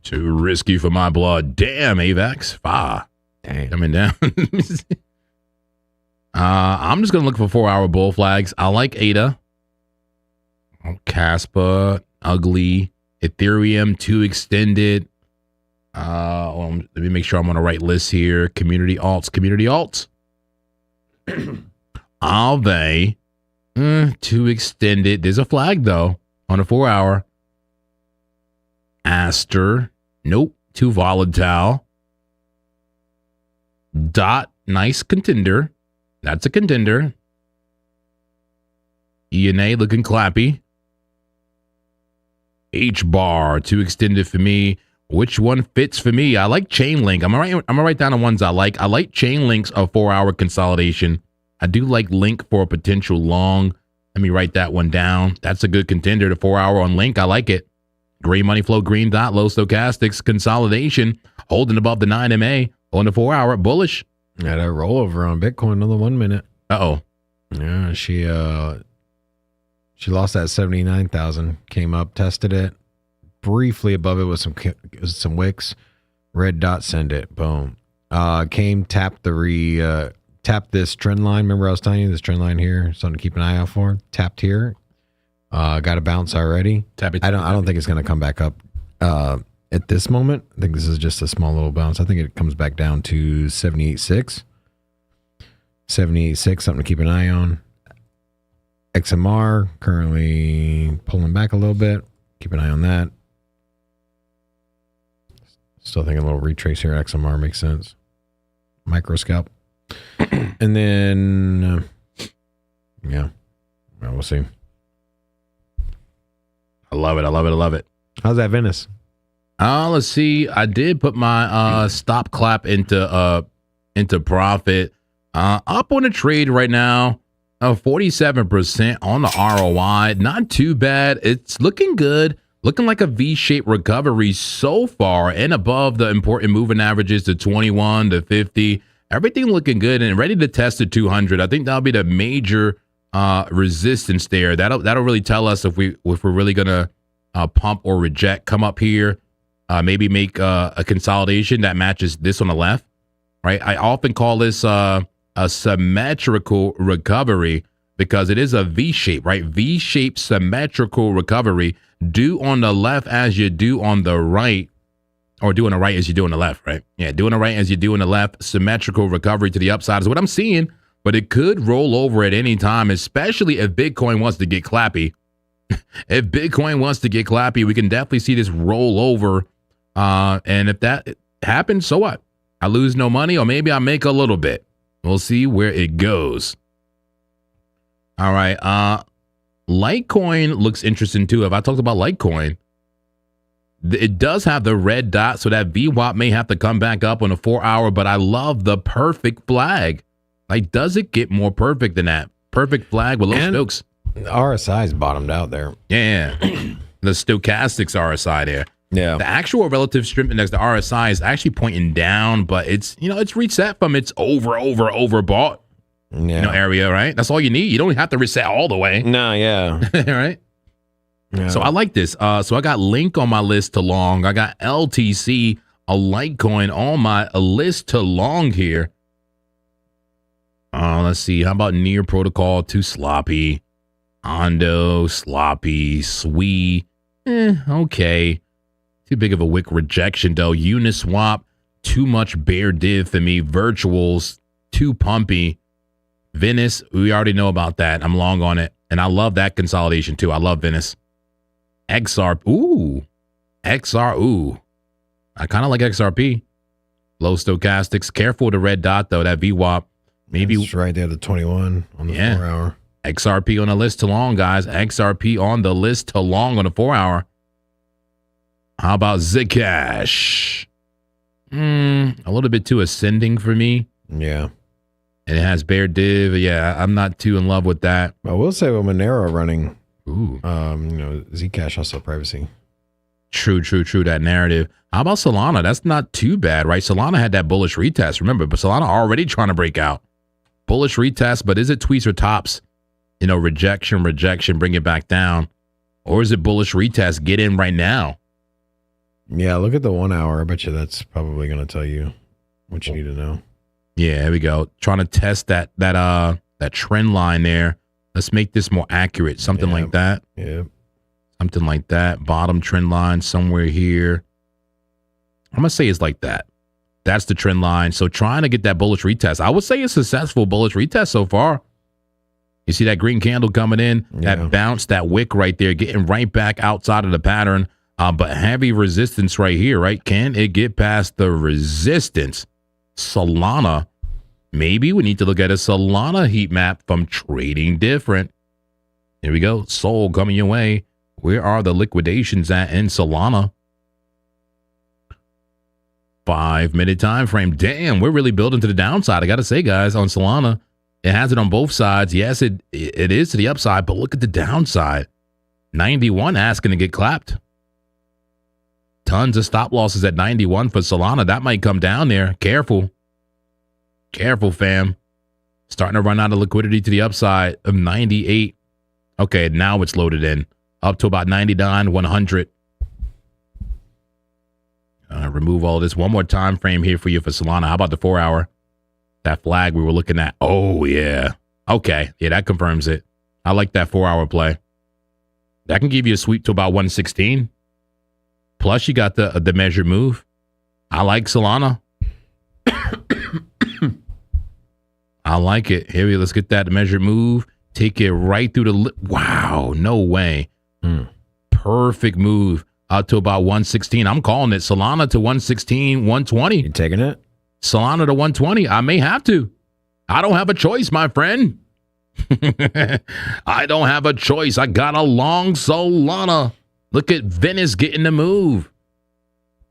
Too risky for my blood. Damn, AVAX. Dang. Coming down. I'm just going to look for 4 hour bull flags. I like ADA. Caspa. Ugly. Ethereum. 2 extended. Let me make sure I'm on the right list here. Community alts. ALGO. 2 extended. There's a flag though on a 4 hour. Aster. Nope. Too volatile. Dot. Nice contender. That's a contender. ENA looking clappy. HBAR. 2 extended for me. Which one fits for me? I like Chainlink. I'm gonna write down the ones I like. I like Chainlink's a 4 hour consolidation. I do like Link for a potential long. Let me write that one down. That's a good contender. The 4 hour on Link. I like it. Green money flow, green dot, low stochastics, consolidation, holding above the 9 MA on the 4 hour. Bullish. Had a rollover on Bitcoin another 1 minute. Uh-oh. Yeah, she lost that 79,000. Came up, tested it briefly above it with some wicks. Red dot, send it. Boom. Came, tapped tapped this trend line. Remember I was telling you this trend line here, something to keep an eye out for. Tapped here. Got a bounce already. I don't think it's going to come back up at this moment. I think this is just a small little bounce. I think it comes back down to 78.6. 78.6, something to keep an eye on. XMR currently pulling back a little bit. Keep an eye on that. Still thinking a little retrace here. XMR makes sense. Micro scalp. And then, yeah, well, we'll see. I love it. How's that Venice? Let's see. I did put my stop clap into profit. Up on the trade right now. 47% on the ROI. Not too bad. It's looking good. Looking like a V-shaped recovery so far and above the important moving averages to 21 to 50. Everything looking good and ready to test the 200. I think that'll be the major resistance there. That'll really tell us if we're really gonna pump or reject. Come up here, maybe make a consolidation that matches this on the left, right? I often call this a symmetrical recovery because it is a V-shape, right? V-shaped symmetrical recovery. Do on the left as you do on the right, or do on the right as you do on the left, right? Yeah, do on the right as you do on the left. Symmetrical recovery to the upside is what I'm seeing, but it could roll over at any time, especially if Bitcoin wants to get clappy. If Bitcoin wants to get clappy, we can definitely see this roll over. And if that happens, so what? I lose no money, or maybe I make a little bit. We'll see where it goes. All right. Litecoin looks interesting too. If I talked about Litecoin, it does have the red dot, so that VWAP may have to come back up on a 4 hour, but I love the perfect flag. Like, does it get more perfect than that? Perfect flag with low stokes. RSI's bottomed out there. Yeah. The stochastics RSI there. Yeah. The actual relative strength index, the RSI, is actually pointing down, but it's reset from its overbought area, right? That's all you need. You don't have to reset all the way. No, yeah. Right? Yeah. So I like this. So I got Link on my list to long. I got LTC, a Litecoin on my list to long here. Let's see. How about Near Protocol? Too sloppy. Ondo, sloppy. Sui. Okay. Too big of a wick rejection, though. Uniswap, too much bear div for me. Virtuals, too pumpy. Venice, we already know about that. I'm long on it. And I love that consolidation, too. I love Venice. XR, ooh. XR, ooh. I kind of like XRP. Low stochastics. Careful with the red dot, though. That VWAP. Maybe it's right there, the 21 on the 4 hour. XRP on the list to long, guys. XRP on the list to long on the 4 hour. How about Zcash? A little bit too ascending for me. Yeah. And it has bear div. Yeah, I'm not too in love with that. I will say with Monero running, ooh, Zcash also privacy. True, that narrative. How about Solana? That's not too bad, right? Solana had that bullish retest, remember, but Solana already trying to break out. Bullish retest, but is it tweets or tops? Rejection, bring it back down. Or is it bullish retest? Get in right now. Yeah, look at the 1 hour. I bet you that's probably going to tell you what you need to know. Yeah, here we go. Trying to test that trend line there. Let's make this more accurate. Something like that. Yeah. Something like that. Bottom trend line somewhere here. I'm going to say it's like that. That's the trend line. So trying to get that bullish retest. I would say a successful bullish retest so far. You see that green candle coming in, that bounce, that wick right there, getting right back outside of the pattern. But heavy resistance right here, right? Can it get past the resistance? Solana, maybe we need to look at a Solana heat map from Trading Different. Here we go. Sol coming your way. Where are the liquidations at in Solana? 5-minute time frame. Damn, we're really building to the downside. I got to say, guys, on Solana, it has it on both sides. Yes, it is to the upside, but look at the downside. 91 asking to get clapped. Tons of stop losses at 91 for Solana. That might come down there. Careful. Careful, fam. Starting to run out of liquidity to the upside of 98. Okay, now it's loaded in. Up to about 99, 100. Remove all this. One more time frame here for you for Solana. How about the 4 hour? That flag we were looking at. Oh, yeah. Okay. Yeah, that confirms it. I like that 4 hour play. That can give you a sweep to about 116. Plus, you got the measured move. I like Solana. I like it. Here we go. Let's get that measured move. Take it right through the... Wow. No way. Perfect move. Out to about 116. I'm calling it. Solana to 116, 120. You taking it? Solana to 120. I may have to. I don't have a choice, my friend. I don't have a choice. I got a long Solana. Look at Venice getting the move.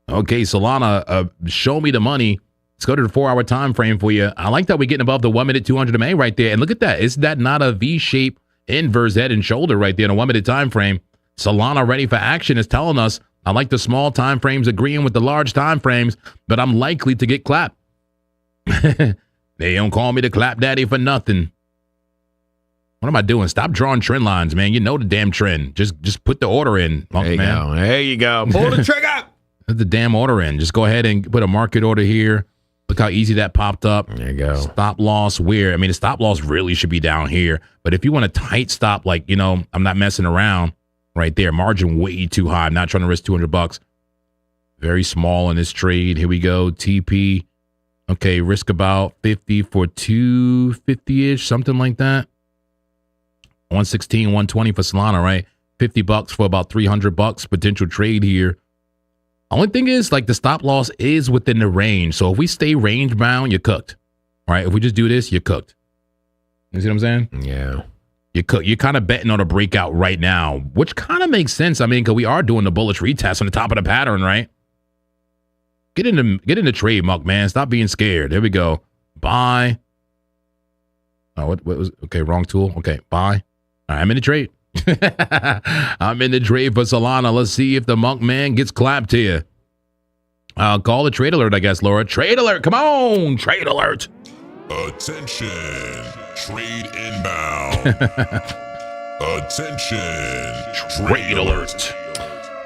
Okay, Solana, show me the money. Let's go to the 4 hour time frame for you. I like that we're getting above the 1 minute 200 MA right there. And look at that. Is that not a V-shape inverse head and shoulder right there in a 1 minute time frame? Solana ready for action is telling us, I like the small time frames agreeing with the large time frames, but I'm likely to get clapped. They don't call me the clap daddy for nothing. What am I doing? Stop drawing trend lines, man. You know the damn trend. Just put the order in, there you man. Go. There you go. Pull the trigger. Put the damn order in. Just go ahead and put a market order here. Look how easy that popped up. There you go. Stop loss where? I mean, the stop loss really should be down here. But if you want a tight stop, like, I'm not messing around right there. Margin way too high. I'm not trying to risk $200. Very small in this trade. Here we go. TP. Okay, risk about 50 for 250-ish, something like that. 116, 120 for Solana, right? $50 for about $300 potential trade here. Only thing is, like, the stop loss is within the range. So if we stay range bound, you're cooked. Right? If we just do this, you're cooked. You see what I'm saying? Yeah. You're cooked. You're kind of betting on a breakout right now, which kind of makes sense. I mean, because we are doing the bullish retest on the top of the pattern, right? Get in the trade, Muck, man. Stop being scared. There we go. Buy. Oh, what was, okay, wrong tool. Okay, buy. All right, I'm in the trade. I'm in the trade for Solana. Let's see if the Monk man gets clapped here. Call the trade alert, I guess, Laura. Trade alert. Come on. Trade alert. Attention. Trade inbound. Attention. Trade alert.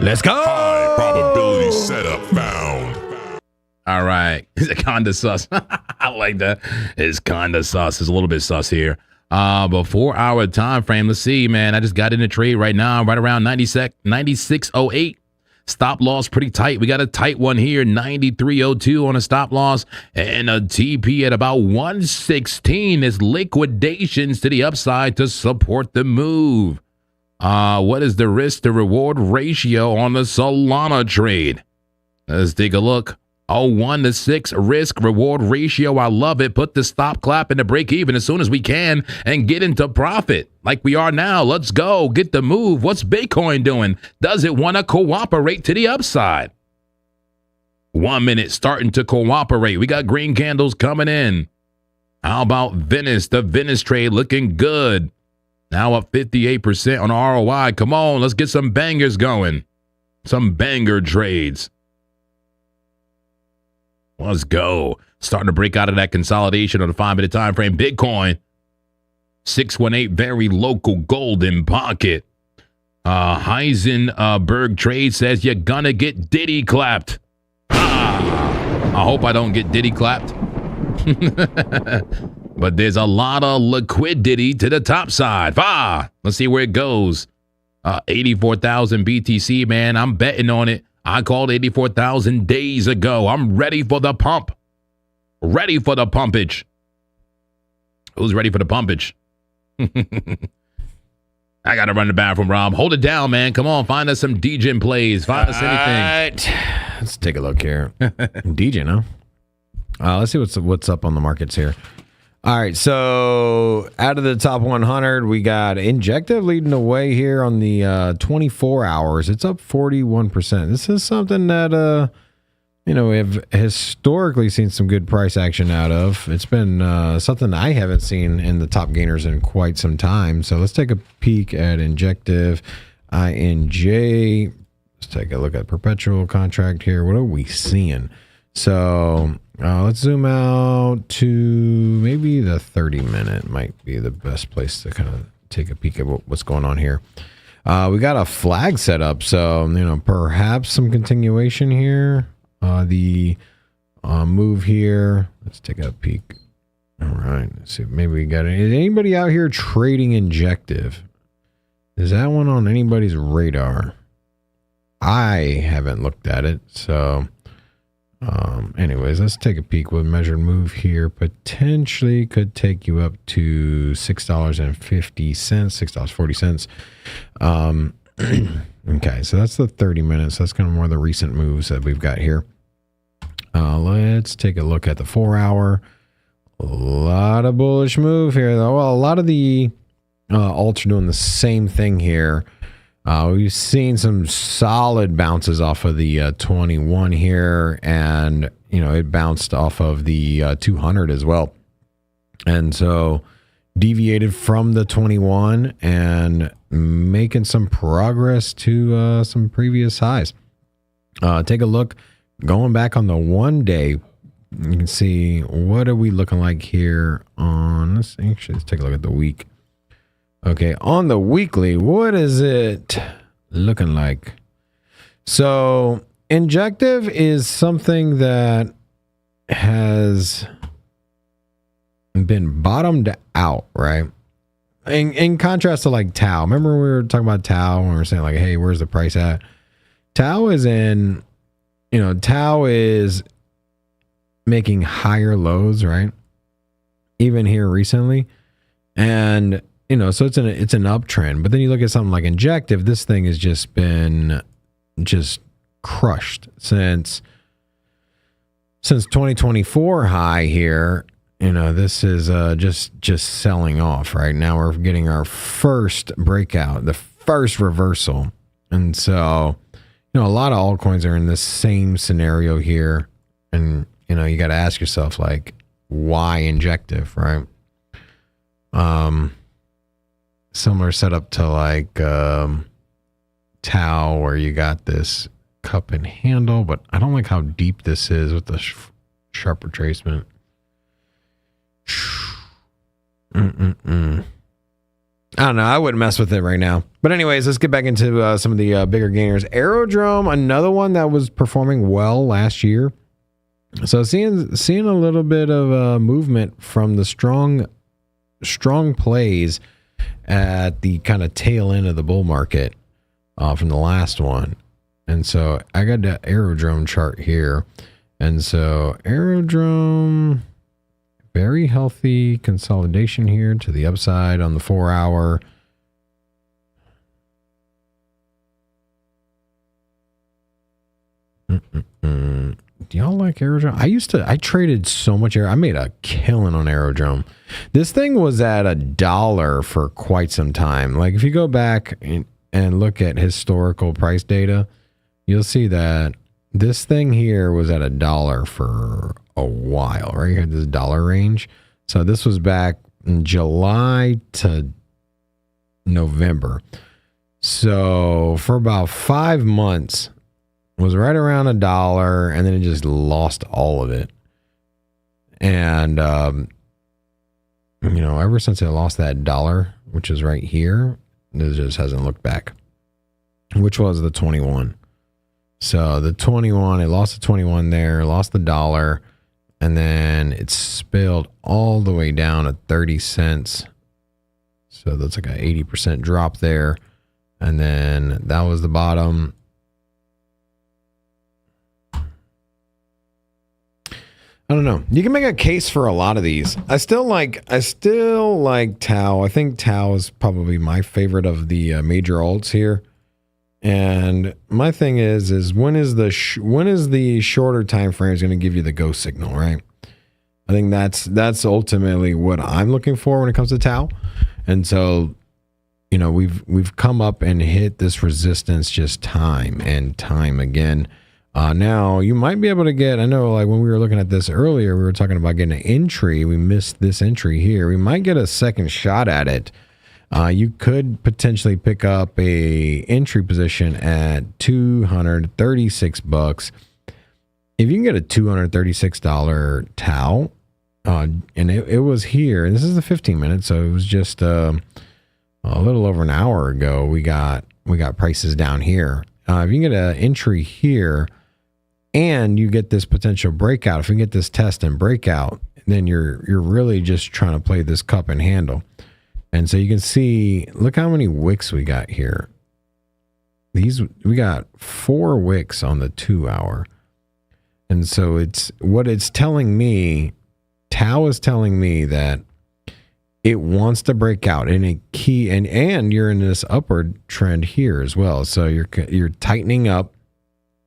Let's go. High probability setup found. All right. Is it kinda sus? I like that. It's kinda sus. It's a little bit sus here. But 4 hour time frame. Let's see, man. I just got in a trade right now, right around 96.08. Stop loss pretty tight. We got a tight one here, 93.02 on a stop loss, and a TP at about 116 is liquidations to the upside to support the move. What is the risk to reward ratio on the Solana trade? Let's take a look. 1-6 risk reward ratio. I love it. Put the stop clap and the break even as soon as we can and get into profit like we are now. Let's go. Get the move. What's Bitcoin doing? Does it want to cooperate to the upside? 1 minute starting to cooperate. We got green candles coming in. How about Venice? The Venice trade looking good. Now up 58% on ROI. Come on, let's get some bangers going. Some banger trades. Let's go. Starting to break out of that consolidation on the 5 minute time frame. Bitcoin, 618, very local golden pocket. Heisenberg trade says you're gonna get Diddy clapped. I hope I don't get Diddy clapped. But there's a lot of liquidity to the top side. Let's see where it goes. 84,000 BTC, man. I'm betting on it. I called 84,000 days ago. I'm ready for the pump. Ready for the pumpage. Who's ready for the pumpage? I got to run the bathroom, Rob. Hold it down, man. Come on. Find us some DJing plays. Find us anything. Right. Let's take a look here. DJing, huh? Let's see what's up on the markets here. All right, so out of the top 100, we got Injective leading the way here on the 24 hours. It's up 41%. This is something that, we have historically seen some good price action out of. It's been something I haven't seen in the top gainers in quite some time. So let's take a peek at Injective, INJ. Let's take a look at perpetual contract here. What are we seeing? So let's zoom out to maybe the 30-minute might be the best place to kind of take a peek at what's going on here. We got a flag set up, so perhaps some continuation here. The move here. Let's take a peek. All right, let's see. Maybe we got is anybody out here trading Injective? Is that one on anybody's radar? I haven't looked at it, so. Anyways, let's take a peek. With measured move here potentially could take you up to $6.50, $6.40. Okay, so that's the 30 minutes. That's kind of more of the recent moves that we've got here. Let's take a look at the 4 hour. A lot of bullish move here, though. Well, a lot of the alts are doing the same thing here. We've seen some solid bounces off of the 21 here, and it bounced off of the 200 as well, and so deviated from the 21 and making some progress to some previous highs. Take a look, going back on the 1 day. You can see what are we looking like here on. Let's take a look at the week. Okay, on the weekly, what is it looking like? So, Injective is something that has been bottomed out, right? In contrast to like Tau. Remember we were talking about Tau and we were saying like, hey, where's the price at? Tau is Tau is making higher lows, right? Even here recently. And so it's an uptrend, but then you look at something like Injective. This thing has just been crushed since 2024 high here. This is just selling off right now. We're getting our first breakout, the first reversal, and so a lot of altcoins are in this same scenario here, and you got to ask yourself like, why Injective, right? Similar setup to like Tau, where you got this cup and handle, but I don't like how deep this is with the sharp retracement. I don't know. I wouldn't mess with it right now. But anyways, let's get back into some of the bigger gainers. Aerodrome, another one that was performing well last year. So seeing a little bit of movement from the strong plays at the kind of tail end of the bull market from the last one. And so I got the Aerodrome chart here. And so Aerodrome, very healthy consolidation here to the upside on the 4 hour. Do y'all like Aerodrome? I traded so much I made a killing on Aerodrome. This thing was at $1 for quite some time. Like if you go back and look at historical price data, you'll see that this thing here was at $1 for a while, right here, this dollar range. So this was back in July to November. So for about 5 months, was right around $1, and then it just lost all of it. And ever since it lost that dollar, which is right here, it just hasn't looked back, which was the 21. So the 21, it lost the 21 there, lost the dollar, and then it spilled all the way down at 30 cents. So that's like an 80% drop there. And then that was the bottom. I don't know. You can make a case for a lot of these. I still like Tau. I think Tau is probably my favorite of the major alts here. And my thing is when is the shorter time frame is going to give you the go signal, right? I think that's ultimately what I'm looking for when it comes to Tau. And so, we've come up and hit this resistance just time and time again. Now you might be able to get, I know like when we were looking at this earlier, we were talking about getting an entry. We missed this entry here. We might get a second shot at it. You could potentially pick up a entry position at $236. If you can get a $236 Tau, and it was here, and this is the 15 minutes, so it was just a little over an hour ago. We got prices down here. If you can get an entry here, and you get this potential breakout, if you get this test and breakout, then you're really just trying to play this cup and handle. And so you can see, look how many wicks we got here. We got 4 wicks on the 2 hour. And so what it's telling me, Tau is telling me that it wants to break out in a key, and you're in this upward trend here as well. So you're tightening up.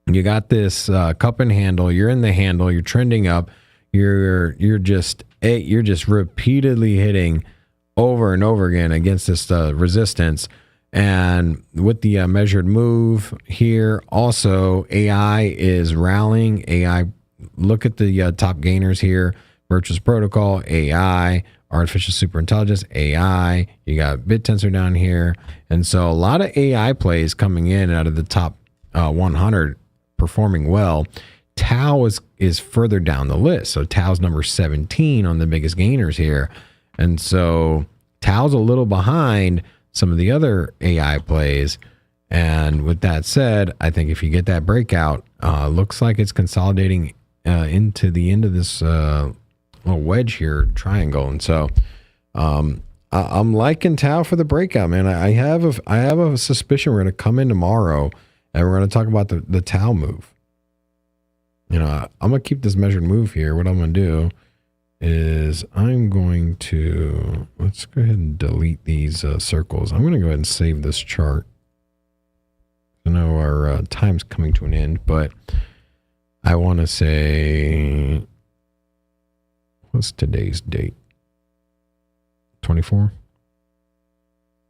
You got this cup and handle. You're in the handle. You're trending up. You're just repeatedly hitting over and over again against this resistance. And with the measured move here, also AI is rallying. AI, look at the top gainers here: Virtuous Protocol, AI, Artificial Superintelligence, AI. You got BitTensor down here, and so a lot of AI plays coming in out of the top 100. Performing well. Tau is further down the list. So Tau's number 17 on the biggest gainers here. And so Tau's a little behind some of the other AI plays. And with that said, I think if you get that breakout, looks like it's consolidating into the end of this little wedge here, triangle. And so I'm liking Tau for the breakout, man. I have a suspicion we're going to come in tomorrow and we're going to talk about the Tau move. I'm going to keep this measured move here. What I'm going to do is let's go ahead and delete these circles. I'm going to go ahead and save this chart. I know our time's coming to an end, but I want to say, what's today's date? 24?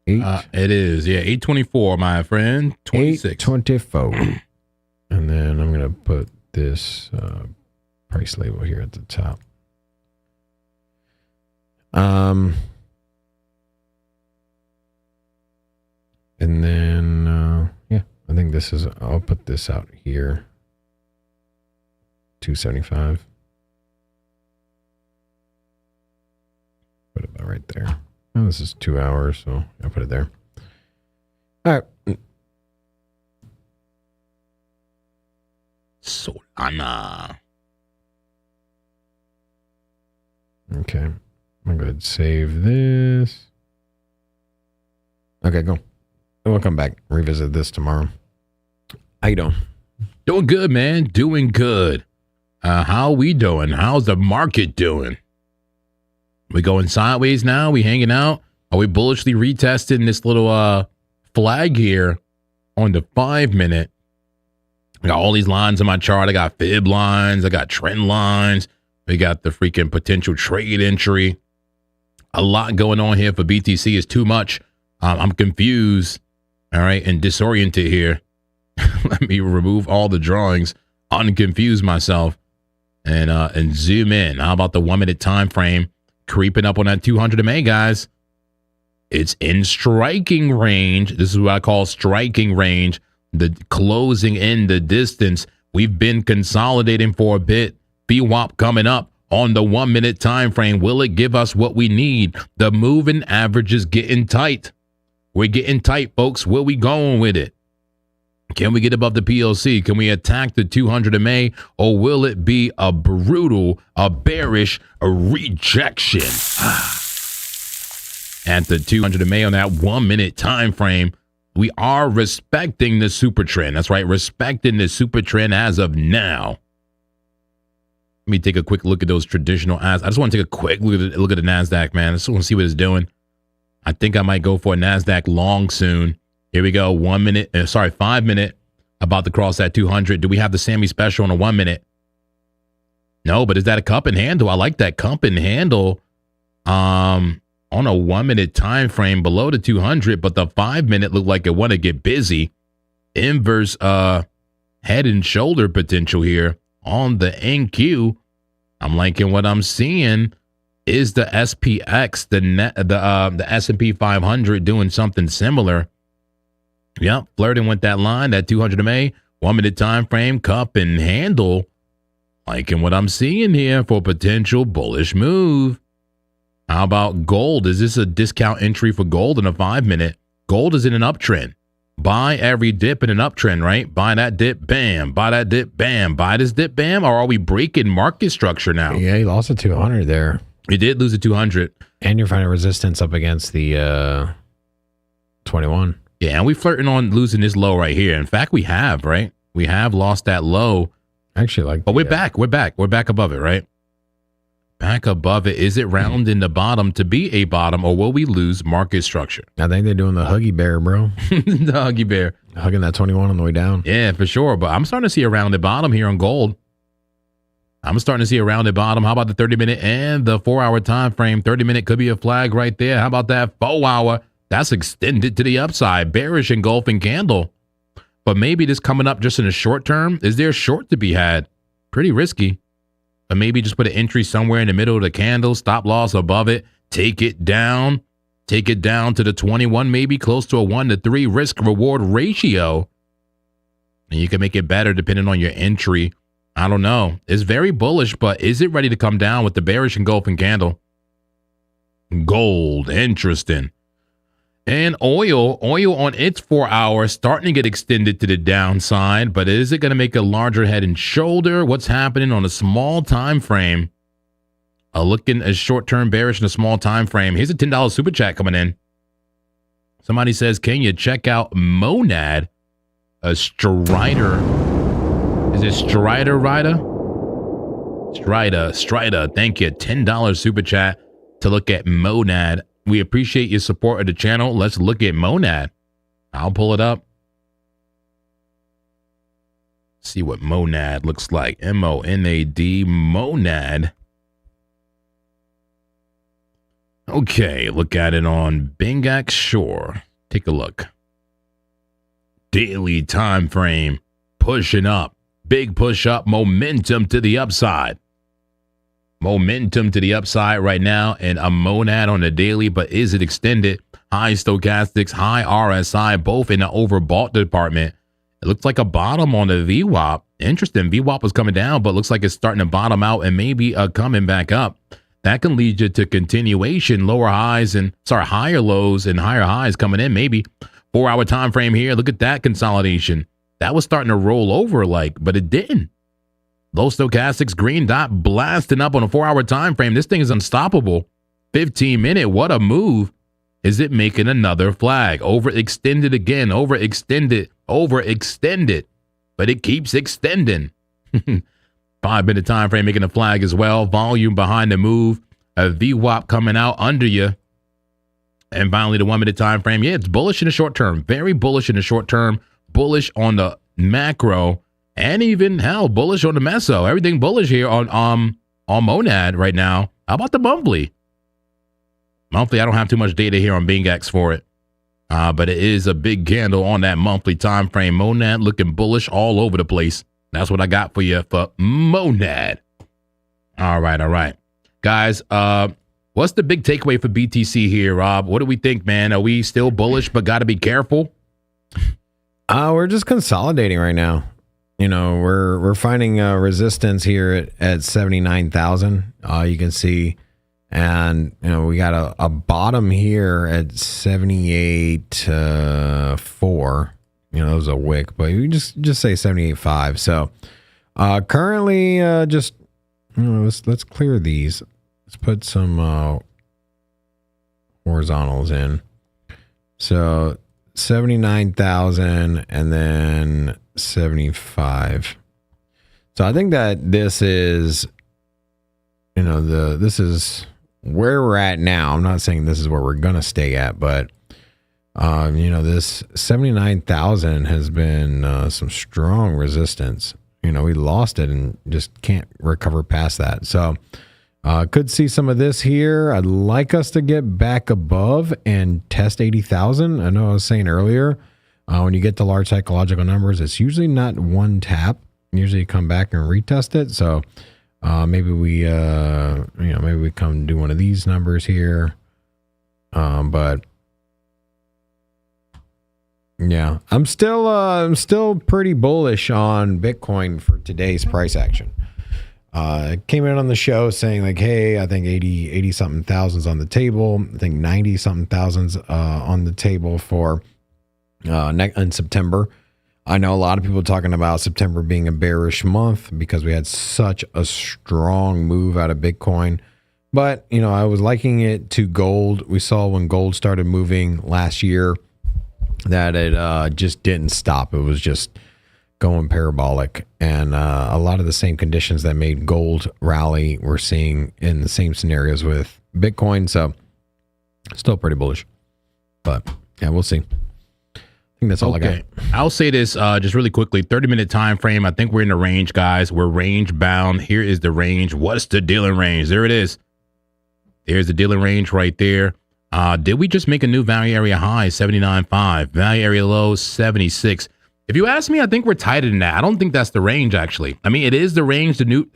8? It is, 8:24, my friend. 26. 8:24. And then I'm going to put this price label here at the top. And then, I think I'll put this out here. 275. Put it about right there. Oh, this is 2 hours, so I'll put it there. All right. Solana. Okay. I'm going to go ahead and save this. Okay, go. We'll come back, revisit this tomorrow. How you doing? Doing good, man. Doing good. How we doing? How's the market doing? We going sideways now? We hanging out? Are we bullishly retesting this little flag here on the 5-minute? I got all these lines in my chart. I got fib lines. I got trend lines. We got the freaking potential trade entry. A lot going on here for BTC. Is too much. I'm confused, all right, and disoriented here. Let me remove all the drawings, unconfuse myself, and zoom in. How about the 1-minute time frame creeping up on that 200 MA, guys? It's in striking range. This is what I call striking range. The closing in the distance. We've been consolidating for a bit. VWAP coming up on the 1-minute time frame. Will it give us what we need? The moving average is getting tight. We're getting tight, folks. Where we going with it? Can we get above the PLC? Can we attack the 200 MA, or will it be a brutal, a bearish, a rejection? At the 200 MA on that 1-minute time frame, we are respecting the super trend. That's right, respecting the super trend as of now. Let me take a quick look at those traditional assets. I just want to take a quick look at the NASDAQ, man. I just want to see what it's doing. I think I might go for a NASDAQ long soon. Here we go. 5 minute. About to cross that 200. Do we have the Sammy special on a 1-minute? No, but is that a cup and handle? I like that cup and handle on a 1-minute time frame below the 200, but the 5-minute looked like it want to get busy. Inverse head and shoulder potential here on the NQ. I'm liking what I'm seeing. Is the SPX, the S&P 500 doing something similar? Yep, flirting with that line, that 200 MA, 1-minute time frame, cup and handle. Liking what I'm seeing here for potential bullish move. How about gold? Is this a discount entry for gold in a 5-minute? Gold is in an uptrend. Buy every dip in an uptrend, right? Buy that dip, bam. Buy that dip, bam. Buy this dip, bam. Or are we breaking market structure now? Yeah, you lost a 200 there. You did lose a 200. And you're finding resistance up against the 21. Yeah, and we flirting on losing this low right here. In fact, we have, right? We have lost that low. Actually, like, but we're back. We're back. We're back above it, right? Back above it. Is it rounding the bottom to be a bottom, or will we lose market structure? I think they're doing the Huggy Bear, bro. The Huggy Bear. Hugging that 21 on the way down. Yeah, for sure. But I'm starting to see a rounded bottom here on gold. I'm starting to see a rounded bottom. How about the 30-minute and the 4-hour time frame? 30-minute could be a flag right there. How about that 4-hour? That's extended to the upside. Bearish engulfing candle. But maybe this coming up just in the short term. Is there a short to be had? Pretty risky. But maybe just put an entry somewhere in the middle of the candle. Stop loss above it. Take it down. Take it down to the 21, maybe close to a 1-to-3 risk reward ratio. And you can make it better depending on your entry. I don't know. It's very bullish, but is it ready to come down with the bearish engulfing candle? Gold, interesting. And oil on its 4-hour starting to get extended to the downside, but is it going to make a larger head and shoulder? What's happening on a small time frame? Looking as short-term bearish in a small time frame. Here's a $10 super chat coming in. Somebody says, can you check out Monad, a Strider? Is it Strider Rider? Strider. Thank you. $10 super chat to look at Monad. We appreciate your support of the channel. Let's look at Monad. I'll pull it up. See what Monad looks like. M-O-N-A-D, Monad. Okay, look at it on Bingax Shore. Take a look. Daily time frame. Pushing up. Big push up. Momentum to the upside. Momentum to the upside right now, and a Monad on the daily, but is it extended? High stochastics, high RSI, both in the overbought department. It looks like a bottom on the VWAP. Interesting. VWAP was coming down, but looks like it's starting to bottom out and maybe coming back up. that can lead you to continuation, higher lows and higher highs coming in, maybe. 4-hour time frame here. Look at that consolidation. That was starting to roll over but it didn't. Low stochastics, green dot blasting up on a 4-hour time frame. This thing is unstoppable. 15-minute, what a move. Is it making another flag? Overextended again, overextended, but it keeps extending. 5-minute time frame making a flag as well. Volume behind the move. A VWAP coming out under you. And finally, the 1-minute time frame. Yeah, it's bullish in the short term. Very bullish in the short term. Bullish on the macro. And even, bullish on the meso. Everything bullish here on Monad right now. How about the monthly? Monthly, I don't have too much data here on BingX for it. But it is a big candle on that monthly time frame. Monad looking bullish all over the place. That's what I got for you for Monad. All right. Guys, what's the big takeaway for BTC here, Rob? What do we think, man? Are we still bullish but got to be careful? We're just consolidating right now. We're finding resistance here at 79,000. You can see, and we got a bottom here at 78.4. It was a wick, but you just say 78.5. So currently, let's clear these. Let's put some horizontals in. So 79,000 and then 75. So I think that this is, this is where we're at now. I'm not saying this is where we're gonna stay at, but this 79,000 has been some strong resistance. We lost it and just can't recover past that. So could see some of this here. I'd like us to get back above and test 80,000. I know I was saying earlier, when you get to large psychological numbers, it's usually not one tap. Usually you come back and retest it. So maybe we come do one of these numbers here. But yeah, I'm still pretty bullish on Bitcoin for today's price action. Came in on the show saying hey, I think 80 something thousands on the table. I think 90 something thousands on the table for in September. I know a lot of people talking about September being a bearish month because we had such a strong move out of Bitcoin. But, I was liking it to gold. We saw when gold started moving last year that it just didn't stop. It was just going parabolic. And a lot of the same conditions that made gold rally we're seeing in the same scenarios with Bitcoin. So still pretty bullish. But yeah, we'll see. I think that's all I got. I'll say this just really quickly. 30-minute time frame. I think we're in the range, guys. We're range bound. Here is the range. What's the dealing range? There it is. There's the dealing range right there. Did we just make a new value area high? 79.5. Value area low, 76. If you ask me, I think we're tighter than that. I don't think that's the range, actually. I mean, it is the range. You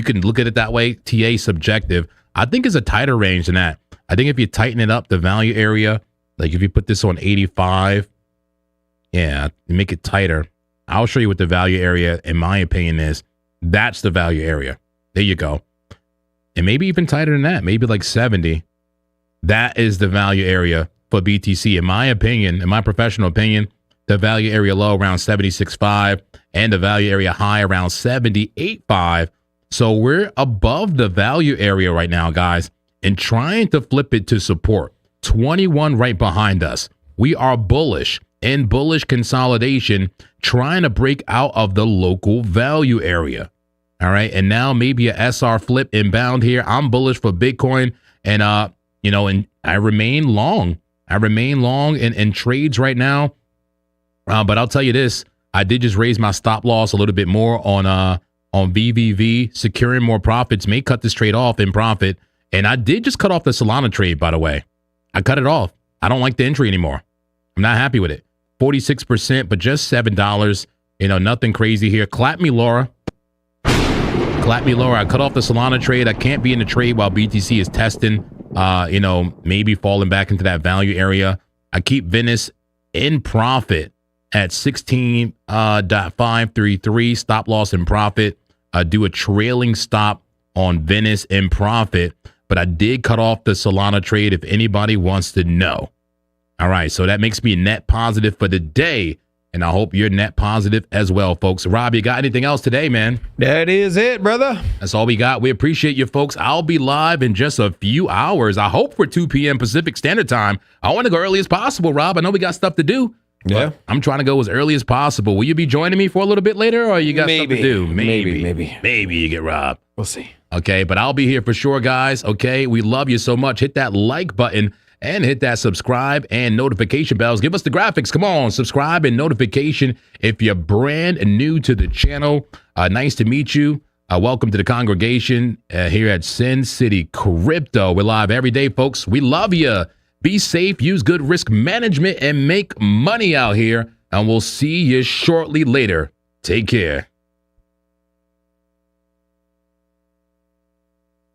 can look at it that way. TA subjective. I think it's a tighter range than that. I think if you tighten it up, the value area, if you put this on 85, yeah, make it tighter. I'll show you what the value area, in my opinion, is. That's the value area. There you go. And maybe even tighter than that, maybe 70. That is the value area for BTC. In my opinion, in my professional opinion, the value area low around 76.5 and the value area high around 78.5. So we're above the value area right now, guys, and trying to flip it to support. 21 right behind us. We are bullish and bullish consolidation, trying to break out of the local value area. All right. And now maybe a SR flip inbound here. I'm bullish for Bitcoin. And, and I remain long. in trades right now. But I'll tell you this, I did just raise my stop loss a little bit more on VVV, securing more profits, may cut this trade off in profit. And I did just cut off the Solana trade, by the way. I cut it off. I don't like the entry anymore. I'm not happy with it. 46%, but just $7. Nothing crazy here. Clap me, Laura. Clap me, Laura. I cut off the Solana trade. I can't be in the trade while BTC is testing, maybe falling back into that value area. I keep Venice in profit at 16.533, stop loss in profit. Do a trailing stop on Venice in profit. but I did cut off the Solana trade if anybody wants to know. All right, so that makes me net positive for the day, and I hope you're net positive as well, folks. Rob, you got anything else today, man? That is it, brother. That's all we got. We appreciate you, folks. I'll be live in just a few hours. I hope for 2 p.m. Pacific Standard Time. I want to go early as possible, Rob. I know we got stuff to do. Yeah. I'm trying to go as early as possible. Will you be joining me for a little bit later, or you got stuff to do? Maybe you get Rob. We'll see. Okay, but I'll be here for sure, guys. Okay, we love you so much. Hit that like button and hit that subscribe and notification bells. Give us the graphics. Come on, subscribe and notification if you're brand new to the channel. Nice to meet you. Welcome to the congregation here at Sin City Crypto. We're live every day, folks. We love you. Be safe, use good risk management, and make money out here. And we'll see you shortly later. Take care.